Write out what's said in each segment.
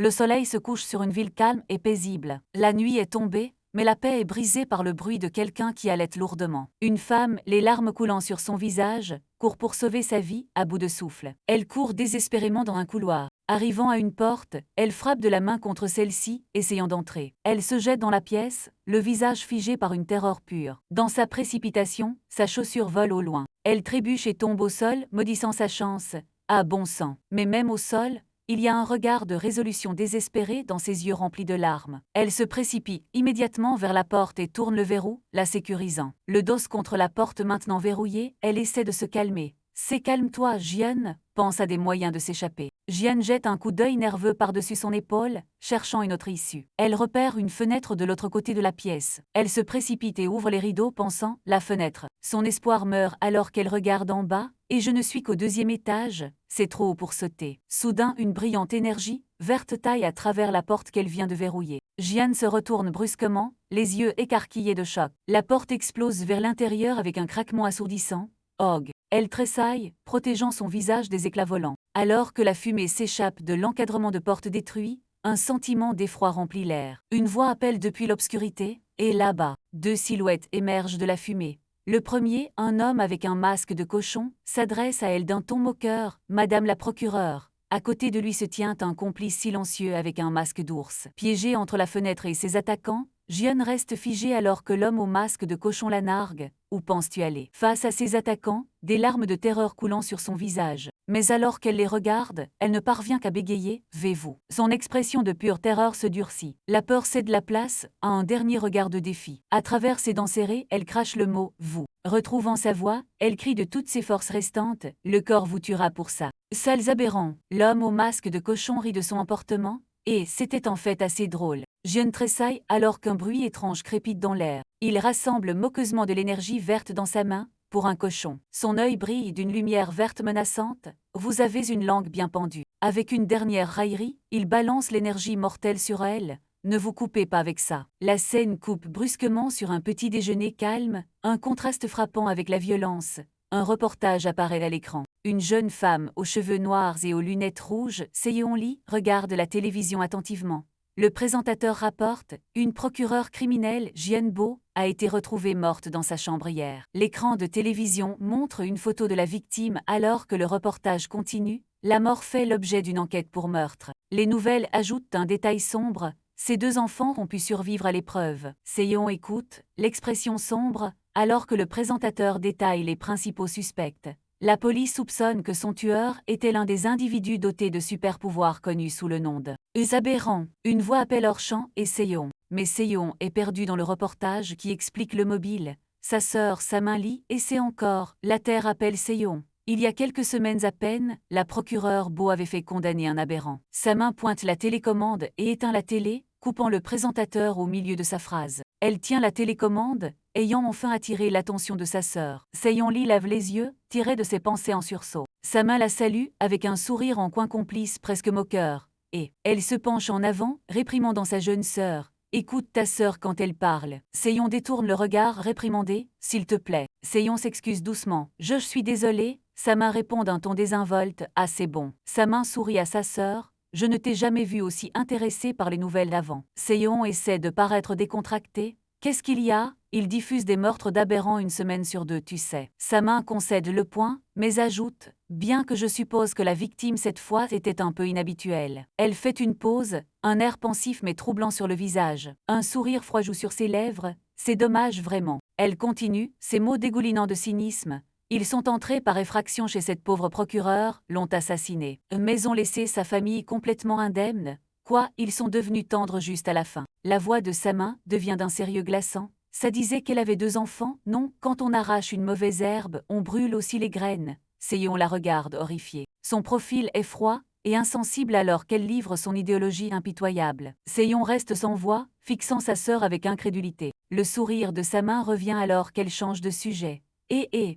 Le soleil se couche sur une ville calme et paisible. La nuit est tombée, mais la paix est brisée par le bruit de quelqu'un qui halète lourdement. Une femme, les larmes coulant sur son visage, court pour sauver sa vie, à bout de souffle. Elle court désespérément dans un couloir. Arrivant à une porte, elle frappe de la main contre celle-ci, essayant d'entrer. Elle se jette dans la pièce, le visage figé par une terreur pure. Dans sa précipitation, sa chaussure vole au loin. Elle trébuche et tombe au sol, maudissant sa chance. Ah bon sang! Mais même au sol, il y a un regard de résolution désespérée dans ses yeux remplis de larmes. Elle se précipite immédiatement vers la porte et tourne le verrou, la sécurisant. Le dos contre la porte maintenant verrouillée, elle essaie de se calmer. C'est calme-toi, Jian, pense à des moyens de s'échapper. Jian jette un coup d'œil nerveux par-dessus son épaule, cherchant une autre issue. Elle repère une fenêtre de l'autre côté de la pièce. Elle se précipite et ouvre les rideaux pensant « la fenêtre ». Son espoir meurt alors qu'elle regarde en bas, et je ne suis qu'au 2e étage, c'est trop haut pour sauter. Soudain, une brillante énergie, verte taille à travers la porte qu'elle vient de verrouiller. Jian se retourne brusquement, les yeux écarquillés de choc. La porte explose vers l'intérieur avec un craquement assourdissant. Og. Elle tressaille, protégeant son visage des éclats volants. Alors que la fumée s'échappe de l'encadrement de porte détruit, un sentiment d'effroi remplit l'air. Une voix appelle depuis l'obscurité, et là-bas, 2 silhouettes émergent de la fumée. Le premier, un homme avec un masque de cochon, s'adresse à elle d'un ton moqueur, « Madame la procureure ». À côté de lui se tient un complice silencieux avec un masque d'ours. Piégé entre la fenêtre et ses attaquants, Jian reste figé alors que l'homme au masque de cochon la nargue. Où penses-tu aller? Face à ses attaquants, des larmes de terreur coulant sur son visage. Mais alors qu'elle les regarde, elle ne parvient qu'à bégayer « Vais-vous ». Son expression de pure terreur se durcit. La peur cède la place à un dernier regard de défi. À travers ses dents serrées, elle crache le mot « vous ». Retrouvant sa voix, elle crie de toutes ses forces restantes « Le corps vous tuera pour ça ». Sales aberrants, l'homme au masque de cochon rit de son emportement. Et c'était en fait assez drôle. Jian tressaille alors qu'un bruit étrange crépite dans l'air. Il rassemble moqueusement de l'énergie verte dans sa main, pour un cochon. Son œil brille d'une lumière verte menaçante. Vous avez une langue bien pendue. Avec une dernière raillerie, il balance l'énergie mortelle sur elle. Ne vous coupez pas avec ça. La scène coupe brusquement sur un petit déjeuner calme, un contraste frappant avec la violence. Un reportage apparaît à l'écran. Une jeune femme aux cheveux noirs et aux lunettes rouges, Seyeon Lee, regarde la télévision attentivement. Le présentateur rapporte « Une procureure criminelle, Jian Bo, a été retrouvée morte dans sa chambre hier ». L'écran de télévision montre une photo de la victime alors que le reportage continue. La mort fait l'objet d'une enquête pour meurtre. Les nouvelles ajoutent un détail sombre. Ces 2 enfants ont pu survivre à l'épreuve. Seyeon écoute, l'expression sombre, alors que le présentateur détaille les principaux suspects. La police soupçonne que son tueur était l'un des individus dotés de super-pouvoirs connus sous le nom de aberrant. Une voix appelle hors champ et Seyeon. Mais Seyeon est perdu dans le reportage qui explique le mobile. Sa sœur, sa main lit, et c'est encore. La terre appelle Seyeon. Il y a quelques semaines à peine, la procureure Bo avait fait condamner un aberrant. Sa main pointe la télécommande et éteint la télé, coupant le présentateur au milieu de sa phrase. Elle tient la télécommande, ayant enfin attiré l'attention de sa sœur. Seyeon Lee lève les yeux, tiré de ses pensées en sursaut. Sa main la salue, avec un sourire en coin complice presque moqueur. Et elle se penche en avant, réprimandant sa jeune sœur. Écoute ta sœur quand elle parle. Seyeon détourne le regard réprimandé. S'il te plaît. Seyeon s'excuse doucement. Je suis désolée. Sa main répond d'un ton désinvolte. Ah c'est bon. Sa main sourit à sa sœur. Je ne t'ai jamais vu aussi intéressée par les nouvelles d'avant. Seyeon essaie de paraître décontracté. Qu'est-ce qu'il y a? Il diffuse des meurtres d'aberrants 1 semaine sur 2, tu sais. Sa main concède le point, mais ajoute, bien que je suppose que la victime cette fois était un peu inhabituelle. Elle fait une pause, un air pensif mais troublant sur le visage. Un sourire froid joue sur ses lèvres. C'est dommage vraiment. Elle continue, ses mots dégoulinants de cynisme. Ils sont entrés par effraction chez cette pauvre procureure, l'ont assassinée. Mais ont laissé sa famille complètement indemne. Quoi, ils sont devenus tendres juste à la fin. La voix de sa main devient d'un sérieux glaçant. Ça disait qu'elle avait 2 enfants? Non, quand on arrache une mauvaise herbe, on brûle aussi les graines. Seyeon la regarde horrifiée. Son profil est froid et insensible alors qu'elle livre son idéologie impitoyable. Seyeon reste sans voix, fixant sa sœur avec incrédulité. Le sourire de sa main revient alors qu'elle change de sujet.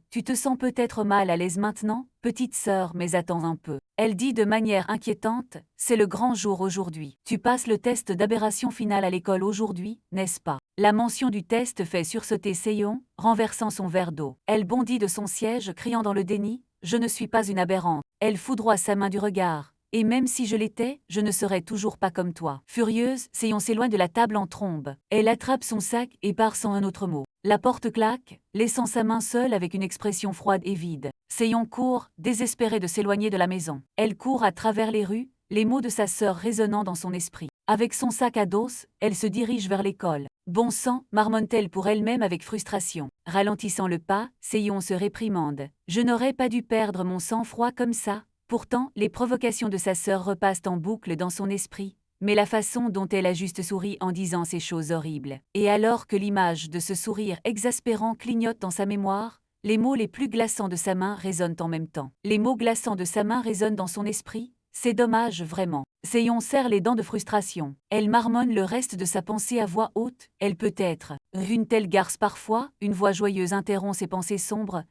Tu te sens peut-être mal à l'aise maintenant, petite sœur, mais attends un peu. Elle dit de manière inquiétante, c'est le grand jour aujourd'hui. Tu passes le test d'aberration finale à l'école aujourd'hui, n'est-ce pas? La mention du test fait sursauter Seyeon, renversant son verre d'eau. Elle bondit de son siège, criant dans le déni, je ne suis pas une aberrante. Elle foudroie sa main du regard. et même si je l'étais, je ne serais toujours pas comme toi. Furieuse, Seyon s'éloigne de la table en trombe. Elle attrape son sac et part sans un autre mot. La porte claque, laissant sa main seule avec une expression froide et vide. Seyon court, désespérée de s'éloigner de la maison. Elle court à travers les rues, les mots de sa sœur résonnant dans son esprit. Avec son sac à dos, elle se dirige vers l'école. Bon sang, marmonne-t-elle pour elle-même avec frustration. Ralentissant le pas, Seyon se réprimande. Je n'aurais pas dû perdre mon sang-froid comme ça. Pourtant, les provocations de sa sœur repassent en boucle dans son esprit, mais la façon dont elle a juste souri en disant ces choses horribles. Et alors que l'image de ce sourire exaspérant clignote dans sa mémoire, les mots les plus glaçants de sa main résonnent en même temps. Les mots glaçants de sa main résonnent dans son esprit. C'est dommage, vraiment. Seyon serre les dents de frustration. Elle marmonne le reste de sa pensée à voix haute. Elle peut être une telle garce parfois, une voix joyeuse interrompt ses pensées sombres.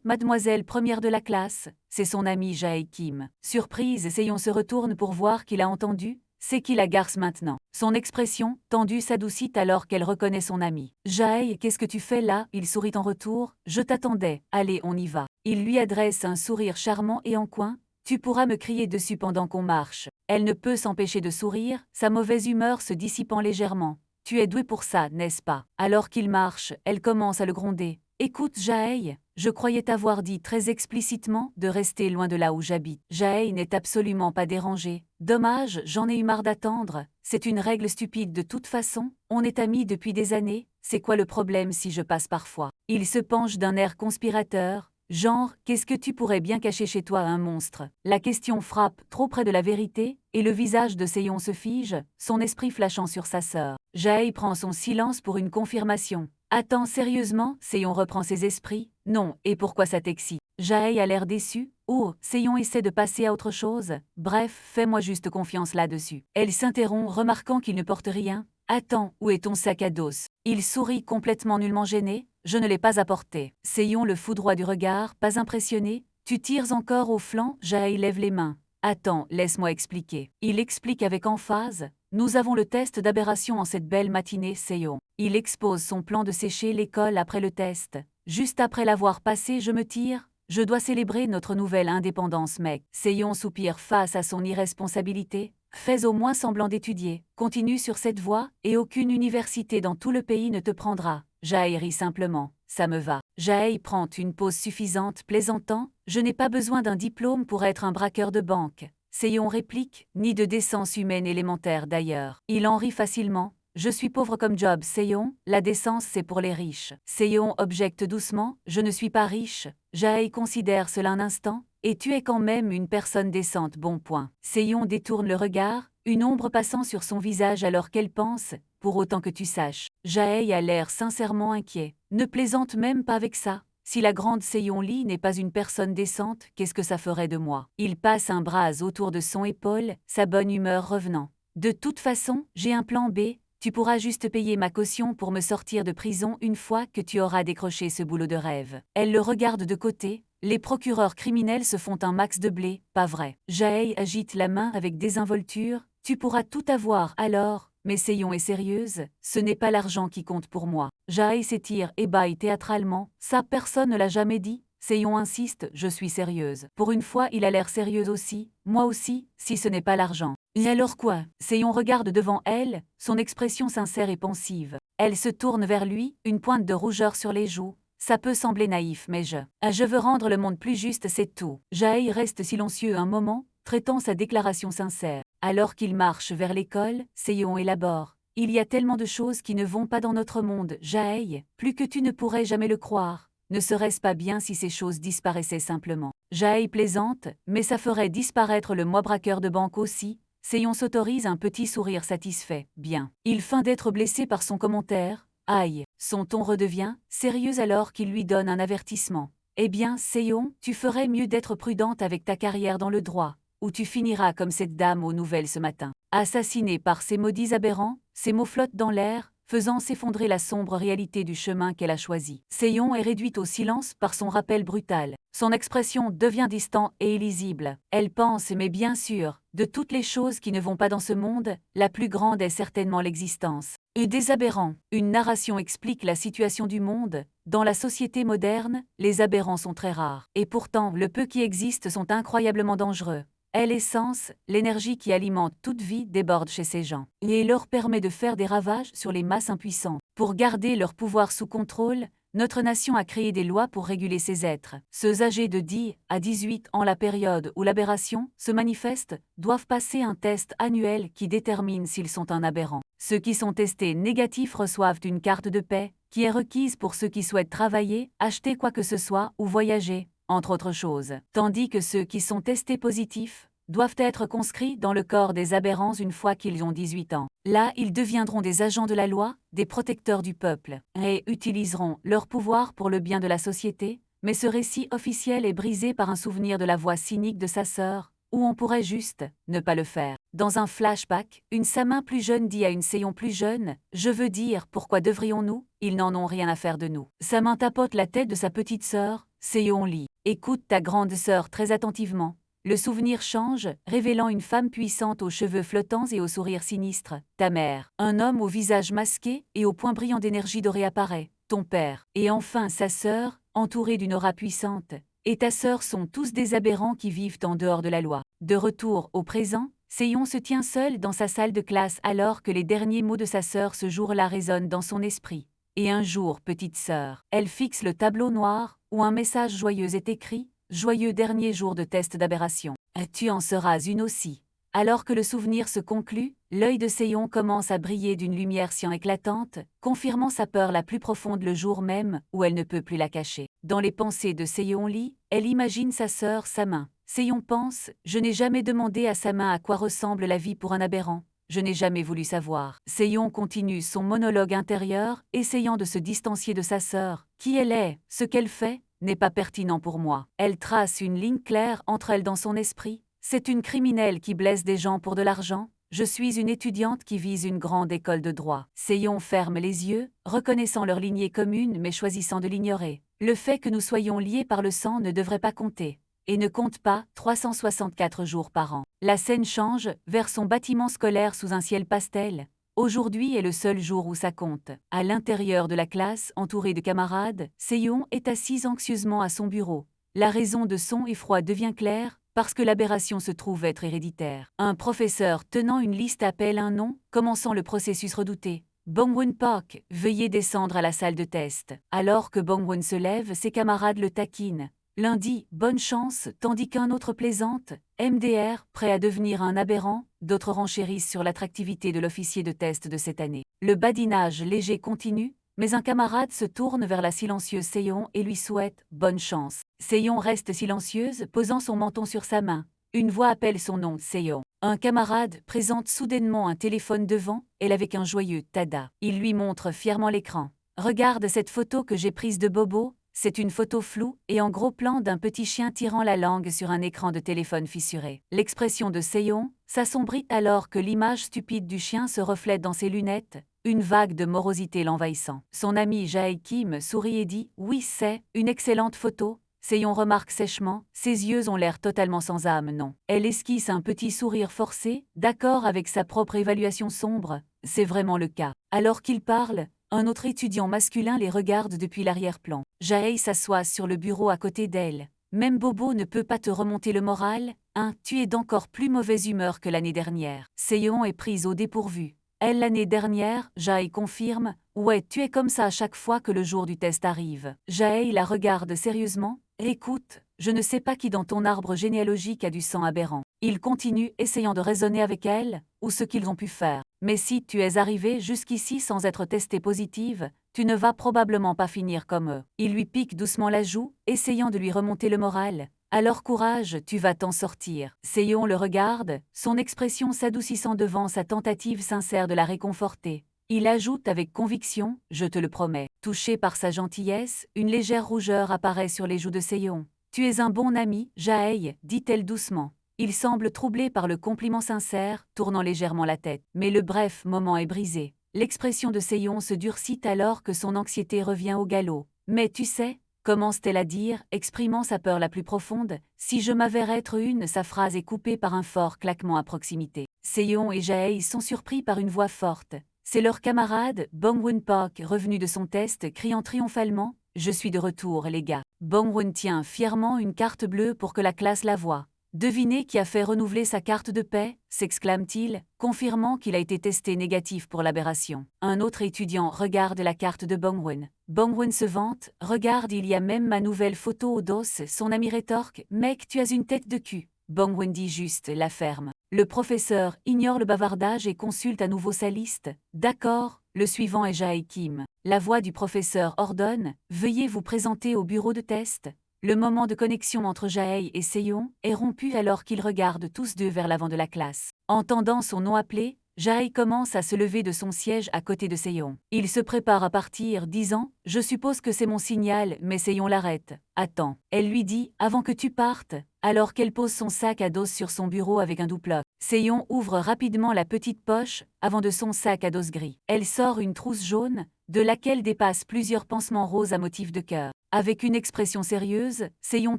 Mademoiselle première de la classe, c'est son ami Jae Kim. Surprise, Seyon se retourne pour voir qui l'a entendu. C'est qui la garce maintenant. Son expression, tendue, s'adoucit alors qu'elle reconnaît son ami. Jae, qu'est-ce que tu fais là? Il sourit en retour. Je t'attendais. Allez, on y va. Il lui adresse un sourire charmant et en coin. Tu pourras me crier dessus pendant qu'on marche. Elle ne peut s'empêcher de sourire, sa mauvaise humeur se dissipant légèrement. Tu es doué pour ça, n'est-ce pas? Alors qu'il marche, elle commence à le gronder. Écoute, Jae, je croyais t'avoir dit très explicitement de rester loin de là où j'habite. Jae n'est absolument pas dérangé. Dommage, j'en ai eu marre d'attendre. C'est une règle stupide de toute façon. On est amis depuis des années. C'est quoi le problème si je passe parfois? Il se penche d'un air conspirateur. Genre, qu'est-ce que tu pourrais bien cacher chez toi à un monstre? La question frappe trop près de la vérité, et le visage de Seyon se fige, son esprit flashant sur sa sœur. Jae prend son silence pour une confirmation. Attends, sérieusement? Seyon reprend ses esprits. Non, et pourquoi ça t'excite? Jae a l'air déçu. Oh, Seyon essaie de passer à autre chose. Bref, fais-moi juste confiance là-dessus. Elle s'interrompt, remarquant qu'il ne porte rien. Attends, où est ton sac à dos? Il sourit complètement nullement gêné. Je ne l'ai pas apporté. Seyon le foudroie du regard, pas impressionné. Tu tires encore au flanc? Jae lève les mains. Attends, laisse-moi expliquer. Il explique avec emphase. Nous avons le test d'aberration en cette belle matinée, Seyon. Il expose son plan de sécher l'école après le test. Juste après l'avoir passé, je me tire. Je dois célébrer notre nouvelle indépendance, mec. Seyon soupire face à son irresponsabilité. Fais au moins semblant d'étudier. Continue sur cette voie, et aucune université dans tout le pays ne te prendra. Jae rit simplement. Ça me va. Jae prend une pause suffisante, plaisantant. Je n'ai pas besoin d'un diplôme pour être un braqueur de banque. Seyon réplique, ni de décence humaine élémentaire d'ailleurs. Il en rit facilement. Je suis pauvre comme job, Seyon, la décence c'est pour les riches. Seyon objecte doucement, je ne suis pas riche. Jae considère cela un instant, et tu es quand même une personne décente, bon point. Seyon détourne le regard, une ombre passant sur son visage alors qu'elle pense, pour autant que tu saches. Jae a l'air sincèrement inquiet. Ne plaisante même pas avec ça. Si la grande Seyon Lee n'est pas une personne décente, qu'est-ce que ça ferait de moi? Il passe un bras autour de son épaule, sa bonne humeur revenant. De toute façon, j'ai un plan B. Tu pourras juste payer ma caution pour me sortir de prison une fois que tu auras décroché ce boulot de rêve. Elle le regarde de côté. Les procureurs criminels se font un max de blé, pas vrai. Jae agite la main avec désinvolture. Tu pourras tout avoir alors. Mais Seyon est sérieuse, ce n'est pas l'argent qui compte pour moi. Jae s'étire et bâille théâtralement. Ça, personne ne l'a jamais dit. Seyon insiste, je suis sérieuse. Pour une fois, il a l'air sérieux aussi. Moi aussi, si ce n'est pas l'argent. Et alors quoi? Seyon regarde devant elle, son expression sincère et pensive. Elle se tourne vers lui, une pointe de rougeur sur les joues. Ça peut sembler naïf, mais je veux rendre le monde plus juste, c'est tout. Jae reste silencieux un moment, traitant sa déclaration sincère. Alors qu'il marche vers l'école, Seyon élabore. Il y a tellement de choses qui ne vont pas dans notre monde, Jae, plus que tu ne pourrais jamais le croire. Ne serait-ce pas bien si ces choses disparaissaient simplement? Jae plaisante, mais ça ferait disparaître le moi braqueur de banque aussi. Seyon s'autorise un petit sourire satisfait. Bien. Il feint d'être blessé par son commentaire. Aïe. Son ton redevient sérieux alors qu'il lui donne un avertissement. Eh bien, Seyon, tu ferais mieux d'être prudente avec ta carrière dans le droit, ou tu finiras comme cette dame aux nouvelles ce matin. Assassinée par ces maudits aberrants, ces mots flottent dans l'air, faisant s'effondrer la sombre réalité du chemin qu'elle a choisi. Seyon est réduite au silence par son rappel brutal. Son expression devient distante et illisible. Elle pense, mais bien sûr, de toutes les choses qui ne vont pas dans ce monde, la plus grande est certainement l'existence. Et des aberrants. Une narration explique la situation du monde. Dans la société moderne, les aberrants sont très rares. Et pourtant, le peu qui existent sont incroyablement dangereux. est l'essence, l'énergie qui alimente toute vie déborde chez ces gens, et leur permet de faire des ravages sur les masses impuissantes. Pour garder leur pouvoir sous contrôle, notre nation a créé des lois pour réguler ces êtres. Ceux âgés de 10 à 18 ans, la période où l'aberration se manifeste, doivent passer un test annuel qui détermine s'ils sont un aberrant. Ceux qui sont testés négatifs reçoivent une carte de paix, qui est requise pour ceux qui souhaitent travailler, acheter quoi que ce soit ou voyager, entre autres choses. Tandis que ceux qui sont testés positifs doivent être conscrits dans le corps des aberrants une fois qu'ils ont 18 ans. Là, ils deviendront des agents de la loi, des protecteurs du peuple, et utiliseront leur pouvoir pour le bien de la société, mais ce récit officiel est brisé par un souvenir de la voix cynique de sa sœur, où on pourrait juste ne pas le faire. Dans un flashback, une Samin plus jeune dit à une Seiyon plus jeune « Je veux dire, pourquoi devrions-nous? Ils n'en ont rien à faire de nous. » Samin tapote la tête de sa petite sœur, Seiyon lit « Écoute ta grande sœur très attentivement. » Le souvenir change, révélant une femme puissante aux cheveux flottants et au sourire sinistre. Ta mère. Un homme au visage masqué et au poing brillant d'énergie dorée apparaît. Ton père. Et enfin sa sœur, entourée d'une aura puissante. Et ta sœur sont tous des aberrants qui vivent en dehors de la loi. De retour au présent, Seiyon se tient seule dans sa salle de classe alors que les derniers mots de sa sœur ce jour-là résonnent dans son esprit. Et un jour, petite sœur, elle fixe le tableau noir où un message joyeux est écrit. Joyeux dernier jour de test d'aberration. Tu en seras une aussi. Alors que le souvenir se conclut, l'œil de Seiyon commence à briller d'une lumière cyan éclatante, confirmant sa peur la plus profonde le jour même où elle ne peut plus la cacher. Dans les pensées de Seiyon Lee, elle imagine sa sœur Samin. Seiyon pense « Je n'ai jamais demandé à Samin à quoi ressemble la vie pour un aberrant. Je n'ai jamais voulu savoir. » Seiyon continue son monologue intérieur, essayant de se distancier de sa sœur. Qui elle est, ce qu'elle fait, n'est pas pertinent pour moi. Elle trace une ligne claire entre elles dans son esprit. C'est une criminelle qui blesse des gens pour de l'argent. Je suis une étudiante qui vise une grande école de droit. Seiyon ferme les yeux, reconnaissant leur lignée commune mais choisissant de l'ignorer. Le fait que nous soyons liés par le sang ne devrait pas compter. Et ne compte pas 364 jours par an. La scène change vers son bâtiment scolaire sous un ciel pastel. Aujourd'hui est le seul jour où ça compte. À l'intérieur de la classe, entourée de camarades, Seiyon est assise anxieusement à son bureau. La raison de son effroi devient claire, parce que l'aberration se trouve être héréditaire. Un professeur tenant une liste appelle un nom, commençant le processus redouté. Bongwon Park, veuillez descendre à la salle de test. Alors que Bongwon se lève, ses camarades le taquinent. L'un dit « bonne chance », tandis qu'un autre plaisante « MDR, prêt à devenir un aberrant », d'autres renchérissent sur l'attractivité de l'officier de test de cette année. Le badinage léger continue, mais un camarade se tourne vers la silencieuse Seiyon et lui souhaite « bonne chance ». Seiyon reste silencieuse, posant son menton sur sa main. Une voix appelle son nom, Seiyon. Un camarade présente soudainement un téléphone devant elle avec un joyeux « tada ». Il lui montre fièrement l'écran. « Regarde cette photo que j'ai prise de Bobo ». C'est une photo floue et en gros plan d'un petit chien tirant la langue sur un écran de téléphone fissuré. L'expression de Seiyon s'assombrit alors que l'image stupide du chien se reflète dans ses lunettes, une vague de morosité l'envahissant. Son ami Jae Kim sourit et dit « Oui, c'est une excellente photo ». Seiyon remarque sèchement, ses yeux ont l'air totalement sans âme, non. Elle esquisse un petit sourire forcé, d'accord avec sa propre évaluation sombre. C'est vraiment le cas. Alors qu'il parle, un autre étudiant masculin les regarde depuis l'arrière-plan. Jae s'assoit sur le bureau à côté d'elle. Même Bobo ne peut pas te remonter le moral, hein, tu es d'encore plus mauvaise humeur que l'année dernière. Seiyon est prise au dépourvu. Elle l'année dernière, Jae confirme, ouais, tu es comme ça à chaque fois que le jour du test arrive. Jae la regarde sérieusement. Écoute, je ne sais pas qui dans ton arbre généalogique a du sang aberrant. Il continue, essayant de raisonner avec elle, ou ce qu'ils ont pu faire. Mais si tu es arrivé jusqu'ici sans être testée positive, tu ne vas probablement pas finir comme eux. Il lui pique doucement la joue, essayant de lui remonter le moral. Alors courage, tu vas t'en sortir. Seiyon le regarde, son expression s'adoucissant devant sa tentative sincère de la réconforter. Il ajoute avec conviction, je te le promets. Touché par sa gentillesse, une légère rougeur apparaît sur les joues de Seiyon. Tu es un bon ami, Jae, dit-elle doucement. Il semble troublé par le compliment sincère, tournant légèrement la tête. Mais le bref moment est brisé. L'expression de Seiyon se durcit alors que son anxiété revient au galop. Mais tu sais, commence-t-elle à dire, exprimant sa peur la plus profonde, si je m'avère être une, sa phrase est coupée par un fort claquement à proximité. Seiyon et Jae sont surpris par une voix forte. C'est leur camarade, Bongwon Park, revenu de son test, criant triomphalement « Je suis de retour, les gars ». Bongwon tient fièrement une carte bleue pour que la classe la voie. Devinez qui a fait renouveler sa carte de paix, s'exclame-t-il, confirmant qu'il a été testé négatif pour l'aberration. Un autre étudiant regarde la carte de Bongwon. Bongwon se vante, regarde, il y a même ma nouvelle photo au dos. Son ami rétorque, mec, tu as une tête de cul. Bongwon dit juste, la ferme. Le professeur ignore le bavardage et consulte à nouveau sa liste. D'accord, le suivant est Jae Kim. La voix du professeur ordonne, veuillez vous présenter au bureau de test. Le moment de connexion entre Jae et Seyon est rompu alors qu'ils regardent tous deux vers l'avant de la classe. Entendant son nom appelé, Jae commence à se lever de son siège à côté de Seyon. Il se prépare à partir, disant « Je suppose que c'est mon signal », mais Seyon l'arrête. « Attends. » Elle lui dit « Avant que tu partes », alors qu'elle pose son sac à dos sur son bureau avec un double. Seyon ouvre rapidement la petite poche avant de son sac à dos gris. Elle sort une trousse jaune, de laquelle dépassent plusieurs pansements roses à motif de cœur. Avec une expression sérieuse, Seyon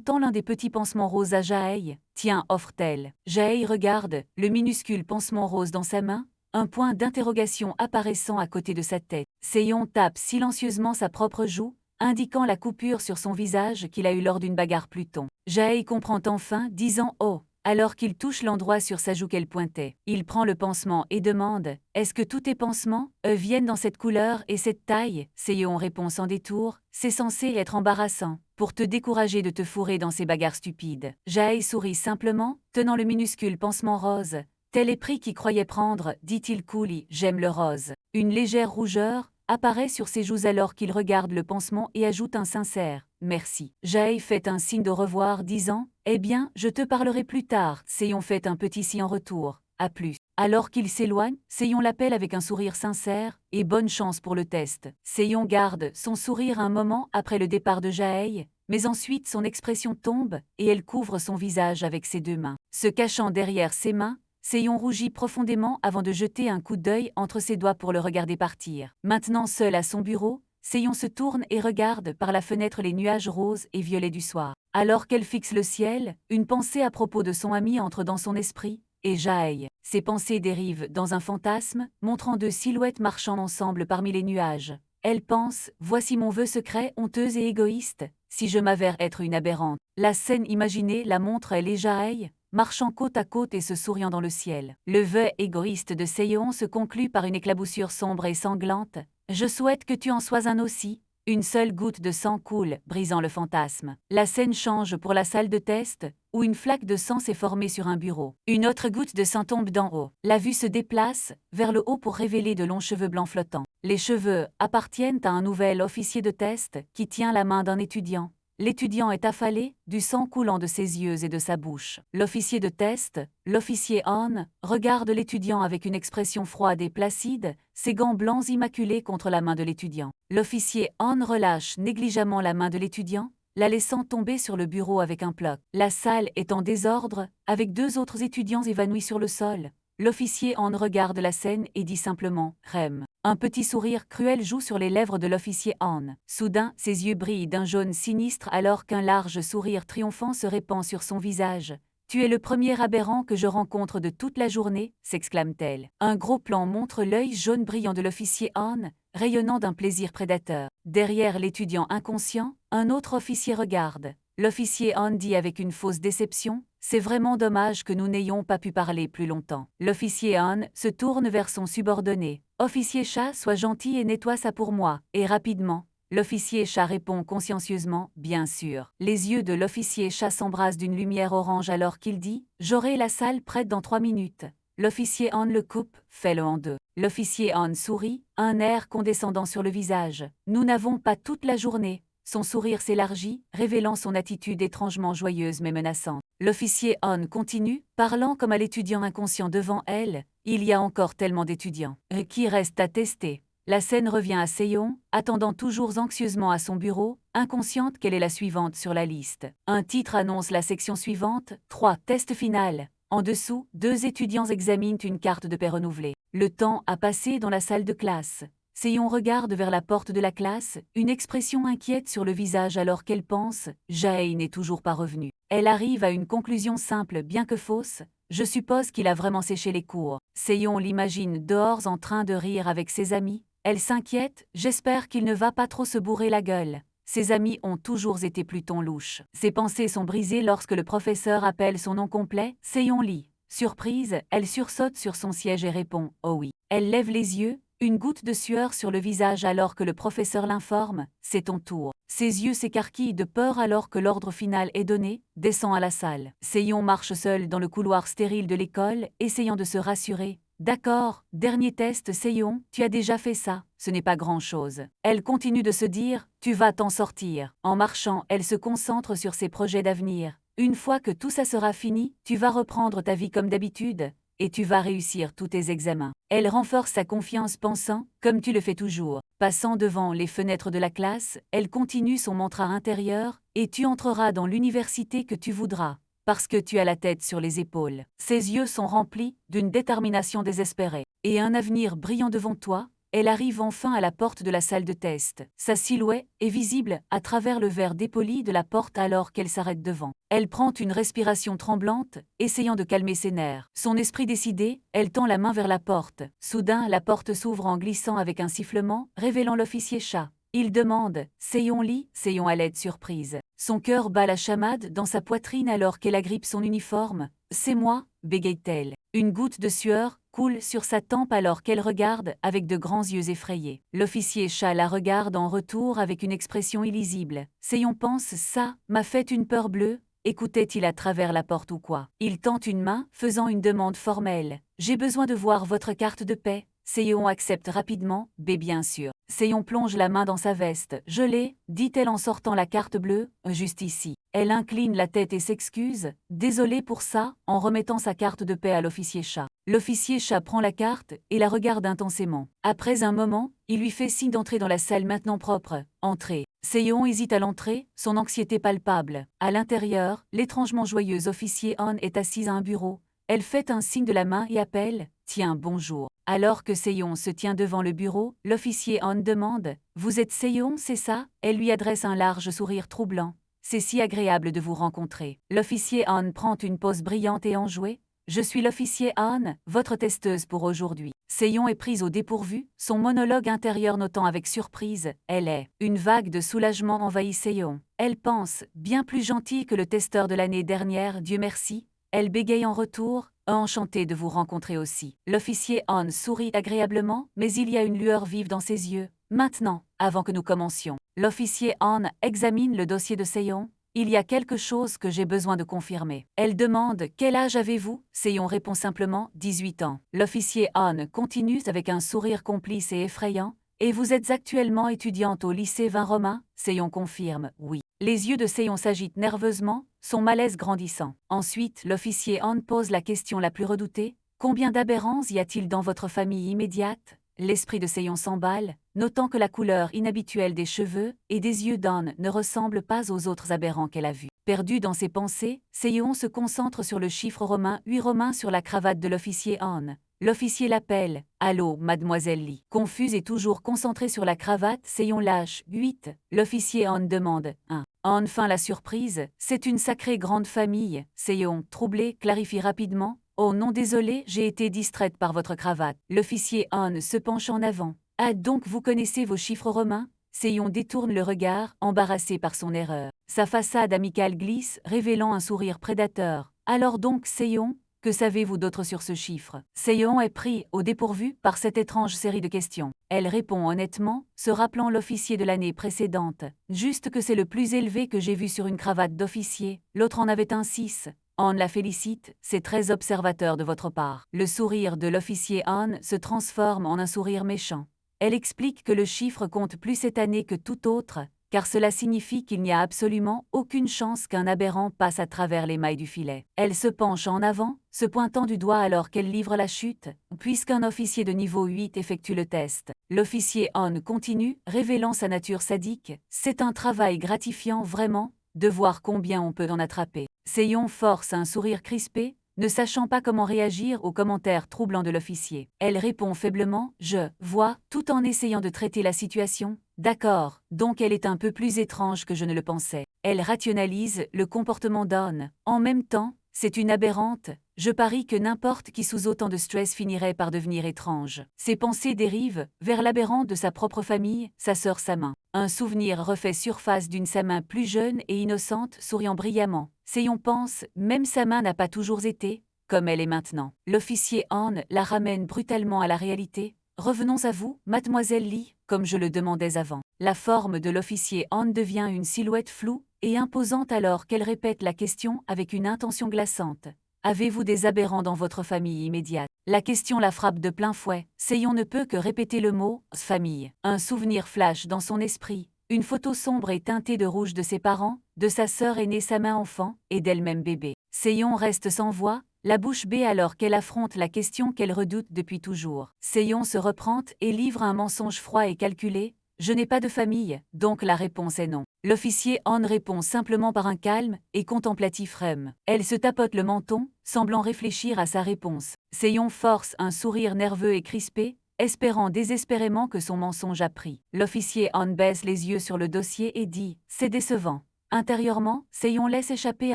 tend l'un des petits pansements roses à Jae. « Tiens, offre-t-elle. » Jae regarde, le minuscule pansement rose dans sa main, un point d'interrogation apparaissant à côté de sa tête. Seyon tape silencieusement sa propre joue, indiquant la coupure sur son visage qu'il a eue lors d'une bagarre Pluton. Jae comprend enfin, disant « Oh !» alors qu'il touche l'endroit sur sa joue qu'elle pointait. Il prend le pansement et demande « Est-ce que tous tes pansements viennent dans cette couleur et cette taille ?» Seyon répond sans détour « C'est censé être embarrassant, pour te décourager de te fourrer dans ces bagarres stupides. » Jae sourit simplement, tenant le minuscule pansement rose. « Tel est prix qu'il croyait prendre, dit-il coolly, j'aime le rose. » Une légère rougeur apparaît sur ses joues alors qu'il regarde le pansement et ajoute un sincère « Merci ». Jae fait un signe de revoir disant « Eh bien, je te parlerai plus tard ». Seyon fait un petit signe en retour « À plus ». Alors qu'il s'éloigne, Seyon l'appelle avec un sourire sincère et bonne chance pour le test. Seyon garde son sourire un moment après le départ de Jae, mais ensuite son expression tombe et elle couvre son visage avec ses deux mains. Se cachant derrière ses mains, Seyon rougit profondément avant de jeter un coup d'œil entre ses doigts pour le regarder partir. Maintenant seul à son bureau, Seyon se tourne et regarde par la fenêtre les nuages roses et violets du soir. Alors qu'elle fixe le ciel, une pensée à propos de son ami entre dans son esprit, et Jae. Ses pensées dérivent dans un fantasme, montrant deux silhouettes marchant ensemble parmi les nuages. Elle pense, voici mon vœu secret, honteuse et égoïste, si je m'avère être une aberrante. La scène imaginée la montre elle et Jae, marchant côte à côte et se souriant dans le ciel. Le vœu égoïste de Seyon se conclut par une éclaboussure sombre et sanglante. « Je souhaite que tu en sois un aussi ». Une seule goutte de sang coule, brisant le fantasme. La scène change pour la salle de test, où une flaque de sang s'est formée sur un bureau. Une autre goutte de sang tombe d'en haut. La vue se déplace vers le haut pour révéler de longs cheveux blancs flottants. Les cheveux appartiennent à un nouvel officier de test qui tient la main d'un étudiant. L'étudiant est affalé, du sang coulant de ses yeux et de sa bouche. L'officier de test, l'officier Han, regarde l'étudiant avec une expression froide et placide, ses gants blancs immaculés contre la main de l'étudiant. L'officier Han relâche négligemment la main de l'étudiant, la laissant tomber sur le bureau avec un ploc. La salle est en désordre, avec deux autres étudiants évanouis sur le sol. L'officier Han regarde la scène et dit simplement « Rem ». Un petit sourire cruel joue sur les lèvres de l'officier Han. Soudain, ses yeux brillent d'un jaune sinistre alors qu'un large sourire triomphant se répand sur son visage. « Tu es le premier aberrant que je rencontre de toute la journée », s'exclame-t-elle. Un gros plan montre l'œil jaune brillant de l'officier Han, rayonnant d'un plaisir prédateur. Derrière l'étudiant inconscient, un autre officier regarde. L'officier Han dit avec une fausse déception « C'est vraiment dommage que nous n'ayons pas pu parler plus longtemps ». L'officier Han se tourne vers son subordonné. « Officier chat, sois gentil et nettoie ça pour moi. » Et rapidement, l'officier chat répond consciencieusement « Bien sûr ». Les yeux de l'officier chat s'embrassent d'une lumière orange alors qu'il dit « J'aurai la salle prête dans 3 minutes ». L'officier Han le coupe, fait-le en deux. L'officier Han sourit, un air condescendant sur le visage. « Nous n'avons pas toute la journée ». Son sourire s'élargit, révélant son attitude étrangement joyeuse mais menaçante. L'officier Han continue, parlant comme à l'étudiant inconscient devant elle. Il y a encore tellement d'étudiants. Qui reste à tester. La scène revient à Seyon, attendant toujours anxieusement à son bureau, inconsciente qu'elle est la suivante sur la liste. Un titre annonce la section suivante, 3 tests final. En dessous, 2 étudiants examinent une carte de paix renouvelée. Le temps a passé dans la salle de classe. Seyon regarde vers la porte de la classe, une expression inquiète sur le visage alors qu'elle pense « Jae n'est toujours pas revenu ». Elle arrive à une conclusion simple bien que fausse « Je suppose qu'il a vraiment séché les cours ». Seyon l'imagine dehors en train de rire avec ses amis. Elle s'inquiète « J'espère qu'il ne va pas trop se bourrer la gueule ». ses amis ont toujours été plutôt louches. Ses pensées sont brisées lorsque le professeur appelle son nom complet, Seyon Lee. Surprise, elle sursaute sur son siège et répond « Oh oui ». Elle lève les yeux, une goutte de sueur sur le visage alors que le professeur l'informe « C'est ton tour ». Ses yeux s'écarquillent de peur alors que l'ordre final est donné, descend à la salle. Seyon marche seule dans le couloir stérile de l'école, essayant de se rassurer. D'accord, dernier test Seyon, tu as déjà fait ça, ce n'est pas grand-chose. Elle continue de se dire, tu vas t'en sortir. En marchant, elle se concentre sur ses projets d'avenir. Une fois que tout ça sera fini, tu vas reprendre ta vie comme d'habitude, et tu vas réussir tous tes examens. Elle renforce sa confiance pensant, comme tu le fais toujours. Passant devant les fenêtres de la classe, elle continue son mantra intérieur, et tu entreras dans l'université que tu voudras. Parce que tu as la tête sur les épaules. Ses yeux sont remplis d'une détermination désespérée. Et un avenir brillant devant toi, elle arrive enfin à la porte de la salle de test. Sa silhouette est visible à travers le verre dépoli de la porte alors qu'elle s'arrête devant. Elle prend une respiration tremblante, essayant de calmer ses nerfs. Son esprit décidé, elle tend la main vers la porte. Soudain, la porte s'ouvre en glissant avec un sifflement, révélant l'officier chat. Il demande « Seyon Lee ?» Seyon à l'aide surprise. Son cœur bat la chamade dans sa poitrine alors qu'elle agrippe son uniforme. « C'est moi » bégaye-t-elle. Une goutte de sueur coule sur sa tempe alors qu'elle regarde avec de grands yeux effrayés. L'officier chat la regarde en retour avec une expression illisible. Seyon pense « Ça m'a fait une peur bleue ». Écoutait-il à travers la porte ou quoi? Il tente une main, faisant une demande formelle. « J'ai besoin de voir votre carte de paix ». Seyon accepte rapidement, « bien sûr ». Seyon plonge la main dans sa veste. « Je l'ai », dit-elle en sortant la carte bleue, « juste ici ». Elle incline la tête et s'excuse, « Désolée pour ça », en remettant sa carte de paix à l'officier chat. L'officier chat prend la carte et la regarde intensément. Après un moment, il lui fait signe d'entrer dans la salle maintenant propre. « Entrez ». Seyon hésite à l'entrée, son anxiété palpable. À l'intérieur, l'étrangement joyeuse officier Han est assise à un bureau. Elle fait un signe de la main et appelle « Tiens, bonjour ». Alors que Seyon se tient devant le bureau, l'officier Han demande « Vous êtes Seyon, c'est ça ?» Elle lui adresse un large sourire troublant. « C'est si agréable de vous rencontrer. » L'officier Han prend une pose brillante et enjouée. « Je suis l'officier Han, votre testeuse pour aujourd'hui. » Seyon est prise au dépourvu, son monologue intérieur notant avec surprise « Elle est ». Une vague de soulagement envahit Seyon. Elle pense « Bien plus gentille que le testeur de l'année dernière, Dieu merci ». Elle bégaye en retour, « Enchantée de vous rencontrer aussi ». L'officier Han sourit agréablement, mais il y a une lueur vive dans ses yeux. « Maintenant, avant que nous commencions ». L'officier Han examine le dossier de Seyon. « Il y a quelque chose que j'ai besoin de confirmer. » Elle demande « Quel âge avez-vous » Seyon répond simplement « 18 ans ». L'officier Han continue avec un sourire complice et effrayant. « Et vous êtes actuellement étudiante au lycée Vin-Romain » Seyon confirme « Oui ». Les yeux de Seyon s'agitent nerveusement, son malaise grandissant. Ensuite, l'officier Han pose la question la plus redoutée. « Combien d'aberrants y a-t-il dans votre famille immédiate ?» L'esprit de Seyon s'emballe, notant que la couleur inhabituelle des cheveux et des yeux d'Han ne ressemble pas aux autres aberrants qu'elle a vus. Perdue dans ses pensées, Seyon se concentre sur le chiffre romain 8 romain sur la cravate de l'officier Han. L'officier l'appelle « Allô, mademoiselle Lee ». Confuse et toujours concentrée sur la cravate, Seyon lâche « 8 ». L'officier Han demande « 1 ». Enfin la surprise, c'est une sacrée grande famille. Seyon, troublé, clarifie rapidement « Oh non désolé, j'ai été distraite par votre cravate ». L'officier Han se penche en avant. « Ah donc vous connaissez vos chiffres romains ?» Seyon détourne le regard, embarrassé par son erreur. Sa façade amicale glisse, révélant un sourire prédateur. « Alors donc Seyon, que savez-vous d'autre sur ce chiffre ?» Seyon est pris au dépourvu par cette étrange série de questions. Elle répond honnêtement, se rappelant l'officier de l'année précédente. « Juste que c'est le plus élevé que j'ai vu sur une cravate d'officier, l'autre en avait un 6. Han la félicite, c'est très observateur de votre part. » Le sourire de l'officier Han se transforme en un sourire méchant. Elle explique que le chiffre compte plus cette année que tout autre, car cela signifie qu'il n'y a absolument aucune chance qu'un aberrant passe à travers les mailles du filet. Elle se penche en avant, se pointant du doigt alors qu'elle livre la chute, puisqu'un officier de niveau 8 effectue le test. L'officier Han continue, révélant sa nature sadique. « C'est un travail gratifiant vraiment, de voir combien on peut en attraper. » Seyon force un sourire crispé, ne sachant pas comment réagir aux commentaires troublants de l'officier. Elle répond faiblement « Je vois », tout en essayant de traiter la situation. « D'accord, donc elle est un peu plus étrange que je ne le pensais. » Elle rationalise le comportement d'Han. En même temps, c'est une aberrante, je parie que n'importe qui sous autant de stress finirait par devenir étrange. Ses pensées dérivent vers l'aberrante de sa propre famille, sa sœur Samin. Un souvenir refait surface d'une Samin plus jeune et innocente souriant brillamment. Seyon pense, même Samin n'a pas toujours été, comme elle est maintenant. L'officier Han la ramène brutalement à la réalité. Revenons à vous, mademoiselle Li, comme je le demandais avant. La forme de l'officier Han devient une silhouette floue et imposante alors qu'elle répète la question avec une intention glaçante. Avez-vous des aberrants dans votre famille immédiate? La question la frappe de plein fouet. Seyon ne peut que répéter le mot « famille ». Un souvenir flash dans son esprit. Une photo sombre et teintée de rouge de ses parents, de sa sœur aînée Samin enfant et d'elle-même bébé. Seyon reste sans voix, la bouche bée alors qu'elle affronte la question qu'elle redoute depuis toujours. Seyon se reprend et livre un mensonge froid et calculé. Je n'ai pas de famille, donc la réponse est non. L'officier Han répond simplement par un calme et contemplatif rem. Elle se tapote le menton, semblant réfléchir à sa réponse. Seyon force un sourire nerveux et crispé, espérant désespérément que son mensonge a pris. L'officier Han baisse les yeux sur le dossier et dit « C'est décevant ». Intérieurement, Seyon laisse échapper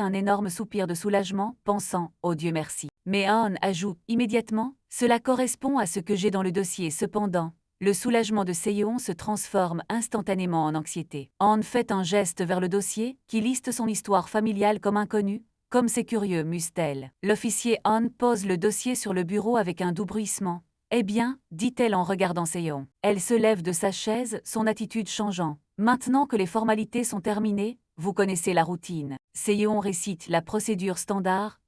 un énorme soupir de soulagement, pensant « Oh Dieu merci ». Mais Han ajoute immédiatement « Cela correspond à ce que j'ai dans le dossier cependant ». Le soulagement de Seyon se transforme instantanément en anxiété. Han fait un geste vers le dossier, qui liste son histoire familiale comme inconnue. Comme c'est curieux, muse-t-elle. L'officier Han pose le dossier sur le bureau avec un doux bruissement. Eh bien, dit-elle en regardant Seyon. Elle se lève de sa chaise, son attitude changeant. Maintenant que les formalités sont terminées, vous connaissez la routine. Seyon récite la procédure standard.